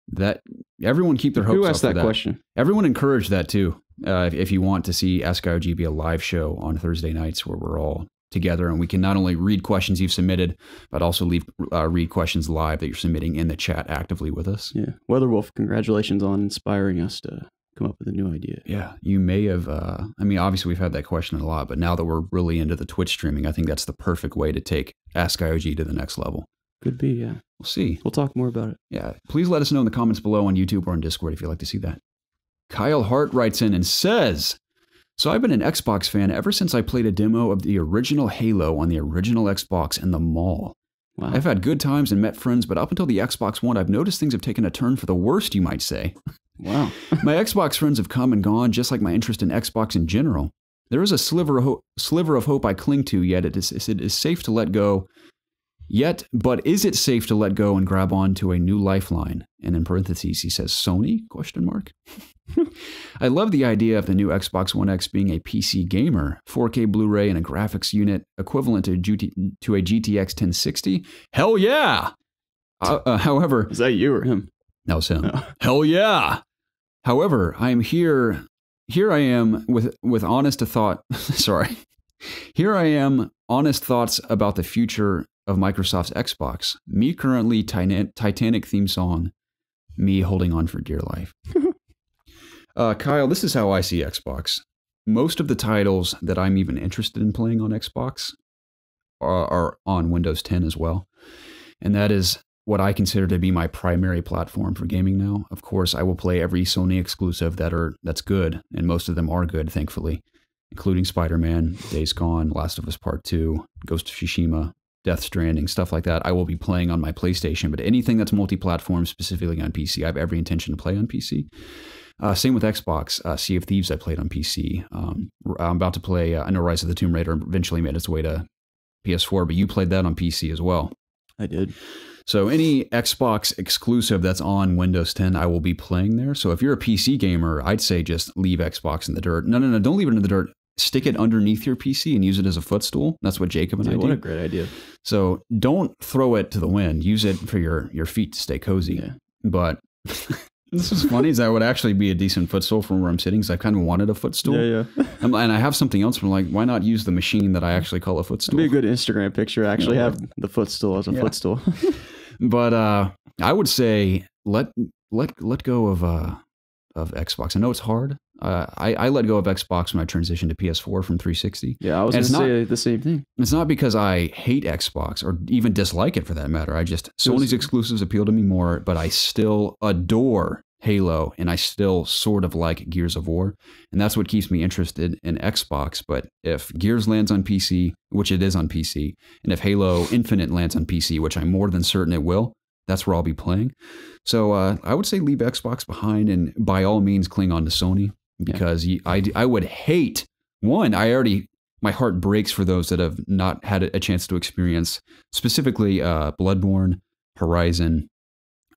Speaker 1: That everyone keep their hopes up.
Speaker 2: Who asked that question?
Speaker 1: Everyone encourage that too. If you want to see Ask IOG be a live show on Thursday nights where we're all together and we can not only read questions you've submitted, but also read questions live that you're submitting in the chat actively with us.
Speaker 2: Yeah. Weatherwolf, congratulations on inspiring us to come up with a new idea.
Speaker 1: Yeah. You may have, I mean, obviously we've had that question a lot, but now that we're really into the Twitch streaming, I think that's the perfect way to take Ask IOG to the next level.
Speaker 2: Could be, yeah.
Speaker 1: We'll see.
Speaker 2: We'll talk more about it.
Speaker 1: Yeah. Please let us know in the comments below on YouTube or on Discord if you'd like to see that. Kyle Hart writes in and says, so I've been an Xbox fan ever since I played a demo of the original Halo on the original Xbox in the mall. Wow. I've had good times and met friends, but up until the Xbox One, I've noticed things have taken a turn for the worst, you might say.
Speaker 2: Wow.
Speaker 1: My Xbox friends have come and gone, just like my interest in Xbox in general. There is a sliver of hope I cling to, yet it is safe to let go. But is it safe to let go and grab on to a new lifeline? And in parentheses, he says, Sony? ? I love the idea of the new Xbox One X being a PC gamer, 4K Blu-ray and a graphics unit equivalent to a GTX 1060. Hell yeah! However...
Speaker 2: Is that you or him?
Speaker 1: That was him. No. Hell yeah! However, I am here I am with honest thought... Sorry. Here I am, honest thoughts about the future of Microsoft's Xbox. Me currently Titanic theme song. Me holding on for dear life. Kyle, this is how I see Xbox. Most of the titles that I'm even interested in playing on Xbox are on Windows 10 as well. And that is what I consider to be my primary platform for gaming now. Of course, I will play every Sony exclusive that's good, and most of them are good, thankfully, including Spider-Man, Days Gone, Last of Us Part 2, Ghost of Tsushima, Death Stranding, stuff like that. I will be playing on my PlayStation, but anything that's multi-platform, specifically on PC, I have every intention to play on PC. Same with Xbox. Sea of Thieves I played on PC. I'm about to play, I know Rise of the Tomb Raider eventually made its way to PS4, but you played that on PC as well.
Speaker 2: I did.
Speaker 1: So any Xbox exclusive that's on Windows 10, I will be playing there. So if you're a PC gamer, I'd say just leave Xbox in the dirt. No, don't leave it in the dirt. Stick it underneath your PC and use it as a footstool. That's what Jacob and I do.
Speaker 2: What a great idea.
Speaker 1: So don't throw it to the wind. Use it for your feet to stay cozy.
Speaker 2: Yeah.
Speaker 1: But this is funny, is that would actually be a decent footstool from where I'm sitting, because I kind of wanted a footstool.
Speaker 2: Yeah.
Speaker 1: And I have something else, but I'm like, why not use the machine that I actually call a footstool?
Speaker 2: It'd be a good Instagram picture. Actually have the footstool as a footstool.
Speaker 1: But I would say let go of Xbox. I know it's hard. I let go of Xbox when I transitioned to PS4 from 360.
Speaker 2: Yeah, I was going to say the same thing.
Speaker 1: It's not because I hate Xbox or even dislike it for that matter. Sony's exclusives appeal to me more, but I still adore Halo and I still sort of like Gears of War. And that's what keeps me interested in Xbox. But if Gears lands on PC, which it is on PC, and if Halo Infinite lands on PC, which I'm more than certain it will, that's where I'll be playing. So I would say leave Xbox behind and by all means cling on to Sony. Because I would hate, my heart breaks for those that have not had a chance to experience specifically Bloodborne, Horizon,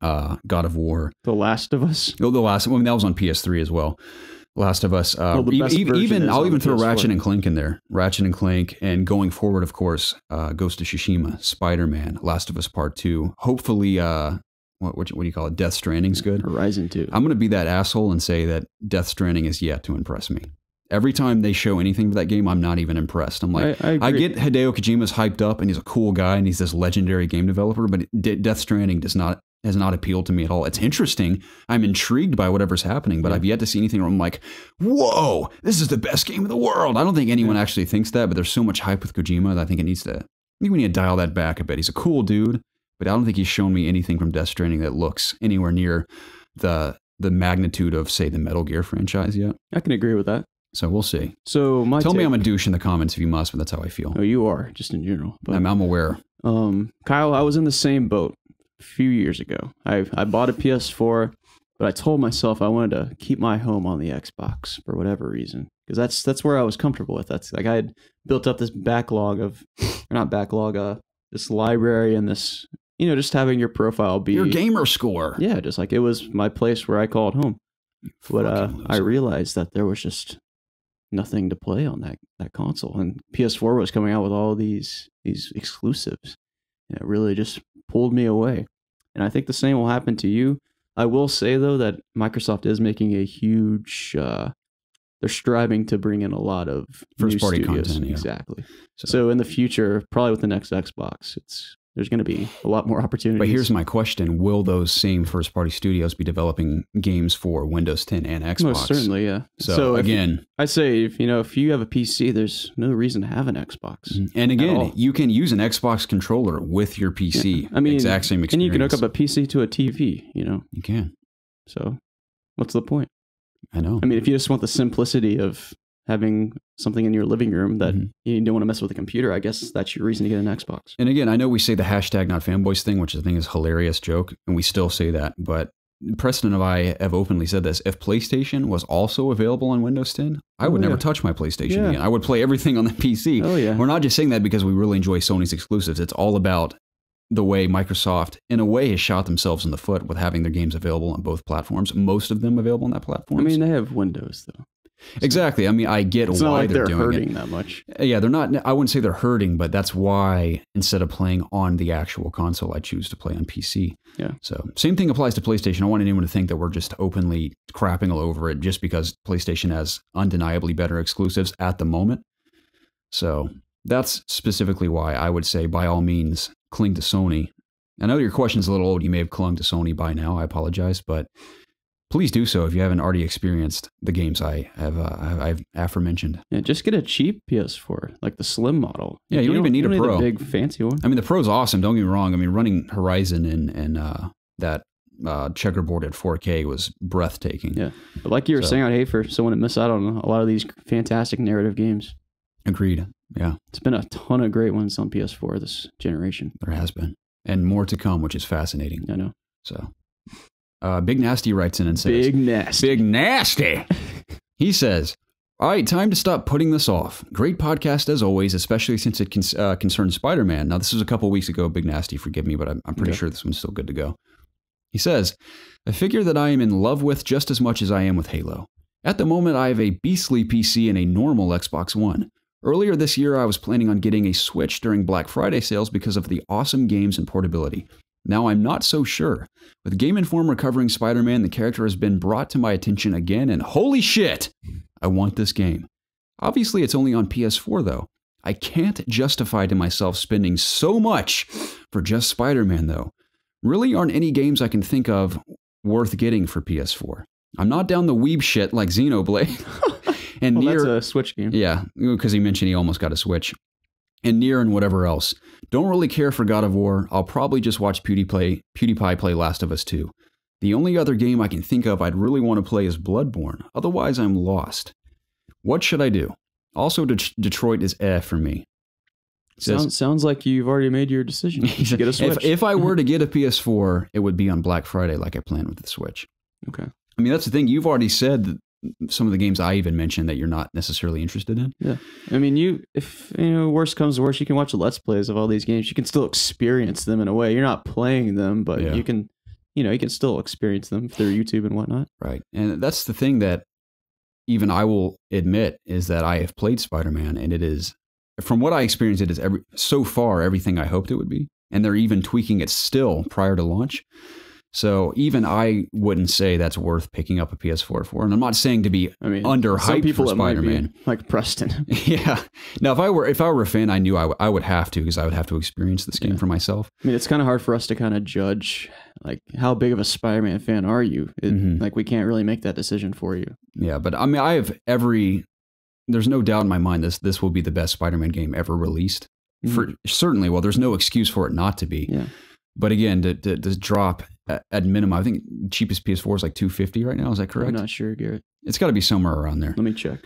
Speaker 1: God of War.
Speaker 2: The Last of Us?
Speaker 1: Oh, the last one, that was on PS3 as well. Last of Us. I'll even throw Ratchet and Clank in there. Ratchet and Clank, and going forward, of course, Ghost of Tsushima, Spider-Man, Last of Us Part 2. Hopefully, what do you call it? Death Stranding's good.
Speaker 2: Horizon 2.
Speaker 1: I'm going to be that asshole and say that Death Stranding is yet to impress me. Every time they show anything for that game, I'm not even impressed. I'm like, I get Hideo Kojima's hyped up and he's a cool guy and he's this legendary game developer, but Death Stranding has not appealed to me at all. It's interesting. I'm intrigued by whatever's happening, but I've yet to see anything where I'm like, whoa, this is the best game in the world. I don't think anyone actually thinks that, but there's so much hype with Kojima that I think we need to dial that back a bit. He's a cool dude, but I don't think he's shown me anything from Death Stranding that looks anywhere near the magnitude of, say, the Metal Gear franchise yet.
Speaker 2: I can agree with that.
Speaker 1: So we'll see.
Speaker 2: So
Speaker 1: Tell me I'm a douche in the comments if you must, but that's how I feel.
Speaker 2: Oh, you are, just in general. But,
Speaker 1: I'm aware.
Speaker 2: Kyle, I was in the same boat a few years ago. I bought a PS4. But I told myself I wanted to keep my home on the Xbox for whatever reason, because that's where I was comfortable with. That's like I had built up this backlog of, or not backlog, this library and this, just having your profile be
Speaker 1: your gamer score.
Speaker 2: Yeah, just like it was my place where I called home. But I realized that there was just nothing to play on that console, and PS4 was coming out with all these exclusives, and it really just pulled me away. And I think the same will happen to you. I will say though that Microsoft is making a huge. They're striving to bring in a lot of
Speaker 1: first party
Speaker 2: studios.
Speaker 1: content. Yeah.
Speaker 2: Exactly. So in the future, probably with the next Xbox, there's going to be a lot more opportunities.
Speaker 1: But here's my question. Will those same first-party studios be developing games for Windows 10 and Xbox?
Speaker 2: Most certainly, yeah.
Speaker 1: So again...
Speaker 2: I say, if you have a PC, there's no reason to have an Xbox.
Speaker 1: And again, you can use an Xbox controller with your PC. Yeah.
Speaker 2: I mean,
Speaker 1: exact same experience.
Speaker 2: And you can hook up a PC to a TV,
Speaker 1: You can.
Speaker 2: So what's the point?
Speaker 1: I know.
Speaker 2: I mean, if you just want the simplicity of having something in your living room that you don't want to mess with a computer, I guess that's your reason to get an Xbox.
Speaker 1: And again, I know we say the hashtag not fanboys thing, which I think is a hilarious joke, and we still say that, but Preston and I have openly said this. If PlayStation was also available on Windows 10, I would never touch my PlayStation again. I would play everything on the PC.
Speaker 2: Oh, yeah.
Speaker 1: We're not just saying that because we really enjoy Sony's exclusives. It's all about the way Microsoft, in a way, has shot themselves in the foot with having their games available on both platforms. Most of them available on that platform.
Speaker 2: I mean, they have Windows, though.
Speaker 1: Exactly. I mean, I get
Speaker 2: it's
Speaker 1: why
Speaker 2: not like
Speaker 1: they're
Speaker 2: doing
Speaker 1: hurting
Speaker 2: it that much.
Speaker 1: Yeah, they're not. I wouldn't say they're hurting, but that's why instead of playing on the actual console, I choose to play on PC.
Speaker 2: Yeah.
Speaker 1: So same thing applies to PlayStation. I don't want anyone to think that we're just openly crapping all over it just because PlayStation has undeniably better exclusives at the moment. So that's specifically why I would say, by all means, cling to Sony. I know your question's a little old. You may have clung to Sony by now. I apologize, but please do so if you haven't already experienced the games I've aforementioned.
Speaker 2: Yeah, just get a cheap PS4, like the slim model.
Speaker 1: Yeah, you don't even need a Pro.
Speaker 2: Need a big fancy one.
Speaker 1: I mean, the Pro's awesome. Don't get me wrong. I mean, running Horizon and that checkerboard at 4K was breathtaking.
Speaker 2: Yeah, but like you were saying, I'd hate for someone to miss out on a lot of these fantastic narrative games.
Speaker 1: Agreed. Yeah,
Speaker 2: it's been a ton of great ones on PS4 this generation.
Speaker 1: There has been, and more to come, which is fascinating.
Speaker 2: I know.
Speaker 1: So. Big Nasty writes in and says,
Speaker 2: Big Nasty.
Speaker 1: He says, all right, time to stop putting this off. Great podcast as always, especially since it concerns Spider-Man. Now, this was a couple weeks ago, Big Nasty, forgive me, but I'm pretty sure this one's still good to go. He says, a figure that I am in love with just as much as I am with Halo. At the moment, I have a beastly PC and a normal Xbox One. Earlier this year, I was planning on getting a Switch during Black Friday sales because of the awesome games and portability. Now I'm not so sure. With Game Informer covering Spider-Man, the character has been brought to my attention again, and holy shit, I want this game. Obviously, it's only on PS4, though. I can't justify to myself spending so much for just Spider-Man, though. Really aren't any games I can think of worth getting for PS4. I'm not down the weeb shit like Xenoblade. And
Speaker 2: that's a Switch game.
Speaker 1: Yeah, because he mentioned he almost got a Switch. And Nier and whatever else. Don't really care for God of War. I'll probably just watch PewDiePie play Last of Us 2. The only other game I can think of I'd really want to play is Bloodborne. Otherwise, I'm lost. What should I do? Also, Detroit is for me.
Speaker 2: Sounds like you've already made your decision. You should get a Switch.
Speaker 1: If I were to get a PS4, it would be on Black Friday like I planned with the Switch.
Speaker 2: Okay.
Speaker 1: I mean, that's the thing. You've already said that some of the games I even mentioned that you're not necessarily interested in.
Speaker 2: Yeah. I mean, if worst comes to worst, you can watch the Let's Plays of all these games. You can still experience them in a way. You're not playing them, but you can, you can still experience them through YouTube and whatnot.
Speaker 1: Right. And that's the thing that even I will admit is that I have played Spider-Man, and it is, from what I experienced, it is so far everything I hoped it would be. And they're even tweaking it still prior to launch. So even I wouldn't say that's worth picking up a PS4 for. And I'm not saying to be underhyped for Spider-Man.
Speaker 2: Like Preston.
Speaker 1: Yeah. Now, if I were a fan, I knew I would have to, because I would have to experience this game for myself.
Speaker 2: I mean, it's kind of hard for us to kind of judge, like, how big of a Spider-Man fan are you? Like, we can't really make that decision for you.
Speaker 1: Yeah, but I mean, there's no doubt in my mind this will be the best Spider-Man game ever released. For certainly, well, there's no excuse for it not to be.
Speaker 2: Yeah.
Speaker 1: But again, to drop at minimum, I think cheapest PS4 is like $250 right now. Is that correct?
Speaker 2: I'm not sure, Garrett.
Speaker 1: It's got to be somewhere around there.
Speaker 2: Let me check.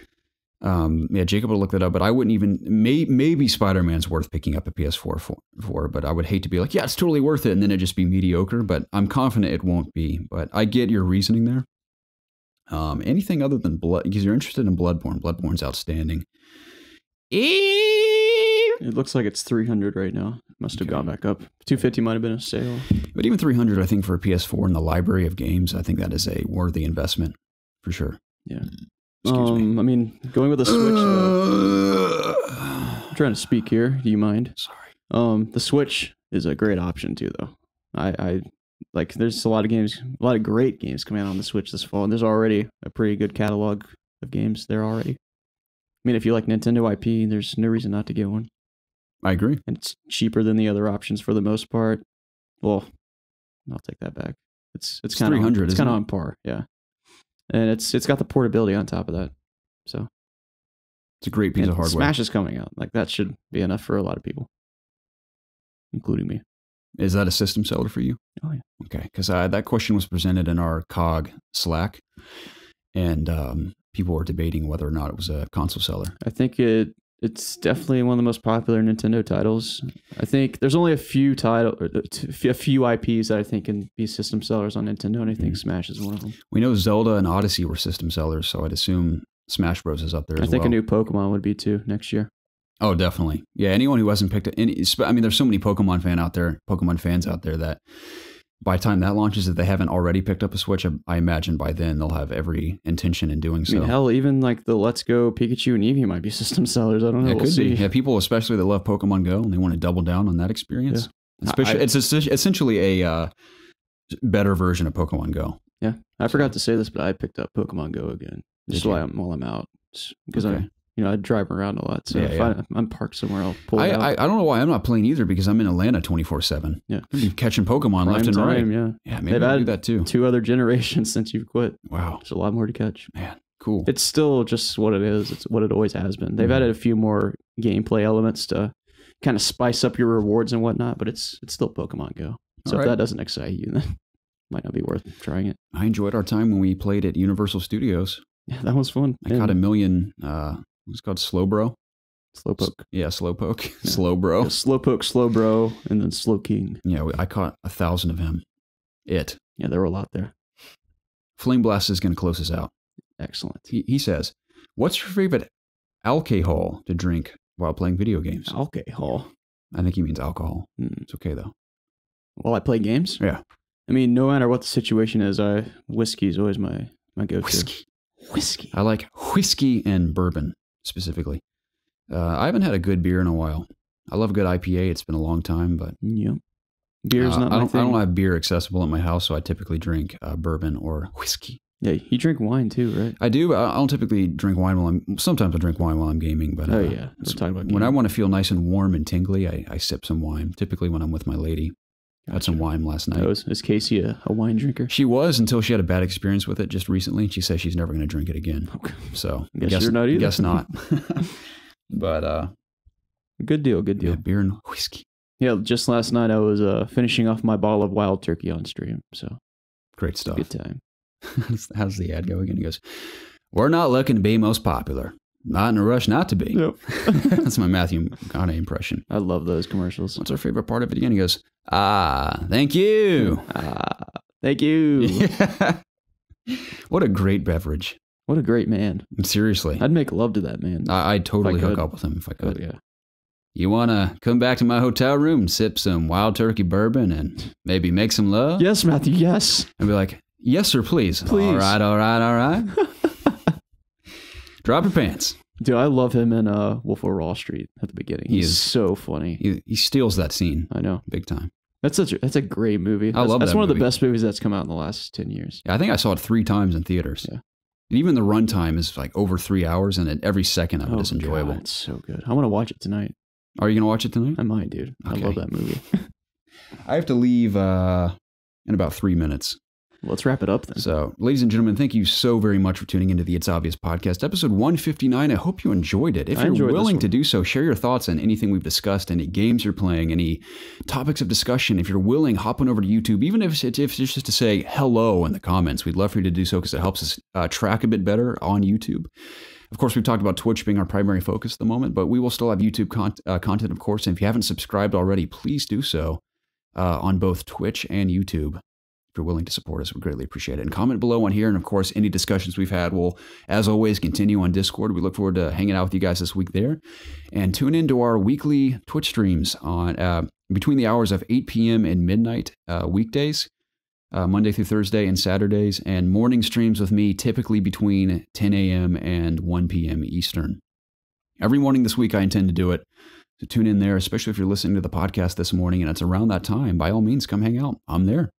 Speaker 1: Yeah, Jacob will look that up, but I wouldn't even. Maybe Spider-Man's worth picking up a PS4 for, but I would hate to be like, yeah, it's totally worth it, and then it just be mediocre. But I'm confident it won't be. But I get your reasoning there. Anything other than Blood, because you're interested in Bloodborne. Bloodborne's outstanding.
Speaker 2: It looks like it's 300 right now. Must have gone back up. 250 might have been a sale.
Speaker 1: But even 300, I think, for a PS4 in the library of games, I think that is a worthy investment for sure.
Speaker 2: Yeah.
Speaker 1: Excuse me.
Speaker 2: I mean, going with the Switch. I'm trying to speak here. Do you mind?
Speaker 1: Sorry.
Speaker 2: The Switch is a great option too, though. I like. There's a lot of great games coming out on the Switch this fall, and there's already a pretty good catalog of games there already. I mean, if you like Nintendo IP, there's no reason not to get one.
Speaker 1: I agree.
Speaker 2: And it's cheaper than the other options for the most part. Well, I'll take that back. It's kind of
Speaker 1: 300.
Speaker 2: It's kind of on par, yeah. And it's got the portability on top of that. So
Speaker 1: it's a great piece of hardware.
Speaker 2: Smash is coming out. Like that should be enough for a lot of people, including me.
Speaker 1: Is that a system seller for you?
Speaker 2: Oh yeah.
Speaker 1: Okay, because that question was presented in our COG Slack, and people were debating whether or not it was a console seller.
Speaker 2: I think it's definitely one of the most popular Nintendo titles. I think there's only a few IPs that I think can be system sellers on Nintendo, and I think Smash is one of them.
Speaker 1: We know Zelda and Odyssey were system sellers, so I'd assume Smash Bros. Is up there as well.
Speaker 2: I think a new Pokemon would be too next year.
Speaker 1: Oh, definitely. Yeah, anyone who hasn't picked it. I mean, there's so many Pokemon fans out there that by the time that launches, if they haven't already picked up a Switch, I imagine by then they'll have every intention in doing so.
Speaker 2: I mean, hell, even like the Let's Go Pikachu and Eevee might be system sellers. I don't know.
Speaker 1: It could be. Yeah, people especially that love Pokemon Go and they want to double down on that experience. Yeah. It's essentially a better version of Pokemon Go.
Speaker 2: Yeah, I forgot to say this, but I picked up Pokemon Go again just while I'm out because I drive around a lot. So if I'm parked somewhere, I'll pull it out.
Speaker 1: I don't know why I'm not playing either because I'm in Atlanta 24/7.
Speaker 2: Yeah,
Speaker 1: I'm catching Pokemon left and right. Yeah, maybe I'll do that too.
Speaker 2: 2 other generations since you've quit.
Speaker 1: Wow,
Speaker 2: there's a lot more to catch.
Speaker 1: Man, cool.
Speaker 2: It's still just what it is. It's what it always has been. They've added a few more gameplay elements to kind of spice up your rewards and whatnot, but it's still Pokemon Go. So if that doesn't excite you, then it might not be worth trying it.
Speaker 1: I enjoyed our time when we played at Universal Studios.
Speaker 2: Yeah, that was fun.
Speaker 1: I caught a million. It's called Slowbro.
Speaker 2: Slowpoke.
Speaker 1: Yeah, Slowpoke. Yeah. Slowbro.
Speaker 2: Yeah, Slowpoke, Slowbro, and then Slowking.
Speaker 1: Yeah, I caught 1,000 of him.
Speaker 2: Yeah, there were a lot there.
Speaker 1: Flame Blast is going to close us out.
Speaker 2: Excellent.
Speaker 1: He says, what's your favorite alcohol to drink while playing video games?
Speaker 2: Alcohol?
Speaker 1: I think he means alcohol. It's okay, though.
Speaker 2: While I play games?
Speaker 1: Yeah.
Speaker 2: I mean, no matter what the situation is, whiskey is always my go-to.
Speaker 1: Whiskey. I like whiskey and bourbon, specifically. I haven't had a good beer in a while. I love a good IPA. It's been a long time, but
Speaker 2: beer's not my thing.
Speaker 1: I don't have beer accessible at my house, so I typically drink bourbon or whiskey.
Speaker 2: Yeah, you drink wine too, right?
Speaker 1: I do. I don't typically drink wine sometimes I drink wine while I'm gaming, but
Speaker 2: we're talking about gaming.
Speaker 1: When I want to feel nice and warm and tingly, I sip some wine. Typically when I'm with my lady. Gotcha. Had some wine last night.
Speaker 2: Is Casey a wine drinker?
Speaker 1: She was until she had a bad experience with it just recently. She says she's never going to drink it again. Okay. So I guess
Speaker 2: you're not either.
Speaker 1: Guess not. But
Speaker 2: good deal.
Speaker 1: Yeah, beer and whiskey.
Speaker 2: Yeah, just last night I was finishing off my ball of wild turkey on stream. So
Speaker 1: great stuff.
Speaker 2: Good time.
Speaker 1: How's the ad go again? He goes, "We're not looking to be most popular. Not in a rush not to be."
Speaker 2: Yep.
Speaker 1: That's my Matthew McConaughey impression.
Speaker 2: I love those commercials.
Speaker 1: What's our favorite part of it again? He goes, thank you.
Speaker 2: Thank you.
Speaker 1: Yeah. What a great beverage.
Speaker 2: What a great man.
Speaker 1: Seriously.
Speaker 2: I'd make love to that man.
Speaker 1: I'd totally hook up with him if I could.
Speaker 2: Oh, yeah.
Speaker 1: You want to come back to my hotel room and sip some wild turkey bourbon and maybe make some love?
Speaker 2: Yes, Matthew, yes.
Speaker 1: I'd be like, yes, sir, please.
Speaker 2: Please.
Speaker 1: All right. Drop your pants.
Speaker 2: Dude, I love him in Wolf of Wall Street at the beginning. He's so funny.
Speaker 1: He steals that scene.
Speaker 2: I know.
Speaker 1: Big time.
Speaker 2: That's a great movie.
Speaker 1: I love that. That's
Speaker 2: one of the best movies that's come out in the last 10 years.
Speaker 1: Yeah, I think I saw it 3 times in theaters.
Speaker 2: Yeah.
Speaker 1: And even the runtime is like over 3 hours, and every second of it is enjoyable.
Speaker 2: God, it's so good. I want to watch it tonight.
Speaker 1: Are you going to watch it tonight?
Speaker 2: I might, dude. Okay. I love that movie.
Speaker 1: I have to leave in about 3 minutes.
Speaker 2: Let's wrap it up then.
Speaker 1: So, ladies and gentlemen, thank you so very much for tuning into the It's Obvious podcast, episode 159. I hope you enjoyed it. If you're willing to do so, share your thoughts on anything we've discussed, any games you're playing, any topics of discussion. If you're willing, hop on over to YouTube, even if it's just to say hello in the comments. We'd love for you to do so because it helps us track a bit better on YouTube. Of course, we've talked about Twitch being our primary focus at the moment, but we will still have YouTube content, of course. And if you haven't subscribed already, please do so on both Twitch and YouTube. If you're willing to support us, we greatly appreciate it. And comment below on here. And of course, any discussions we've had will, as always, continue on Discord. We look forward to hanging out with you guys this week there. And tune into our weekly Twitch streams on between the hours of 8 p.m. and midnight weekdays, Monday through Thursday and Saturdays, and morning streams with me typically between 10 a.m. and 1 p.m. Eastern. Every morning this week, I intend to do it. So tune in there, especially if you're listening to the podcast this morning and it's around that time. By all means, come hang out. I'm there.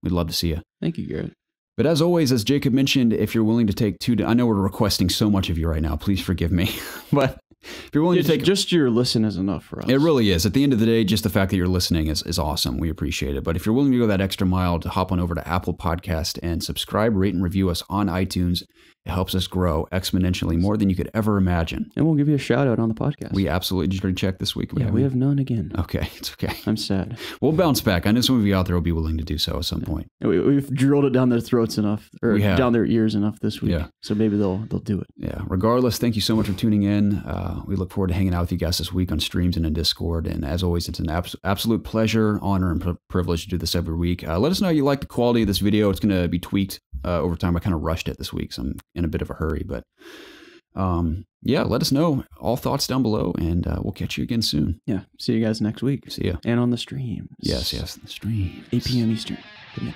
Speaker 1: We'd love to see you.
Speaker 2: Thank you, Garrett.
Speaker 1: But as always, as Jacob mentioned, if you're willing to take I know we're requesting so much of you right now. Please forgive me. But if you're willing to take...
Speaker 2: Just your listen is enough for us.
Speaker 1: It really is. At the end of the day, just the fact that you're listening is awesome. We appreciate it. But if you're willing to go that extra mile to hop on over to Apple Podcast and subscribe, rate, and review us on iTunes, it helps us grow exponentially more than you could ever imagine.
Speaker 2: And we'll give you a shout out on the podcast.
Speaker 1: We absolutely just already checked this week.
Speaker 2: We have none again.
Speaker 1: Okay, it's okay.
Speaker 2: I'm sad.
Speaker 1: We'll bounce back. I know some of you out there will be willing to do so at some point.
Speaker 2: We've drilled it down their throats enough, or down their ears enough this week. Yeah. So maybe they'll do it.
Speaker 1: Yeah. Regardless, thank you so much for tuning in. We look forward to hanging out with you guys this week on streams and in Discord. And as always, it's an absolute pleasure, honor, and privilege to do this every week. Let us know you like the quality of this video. It's going to be tweaked over time. I kind of rushed it this week, so I'm in a bit of a hurry. But yeah, let us know all thoughts down below, and we'll catch you again soon.
Speaker 2: Yeah. See you guys next week.
Speaker 1: See ya.
Speaker 2: And on the streams.
Speaker 1: Yes, the stream.
Speaker 2: 8 p.m. Eastern. Good night.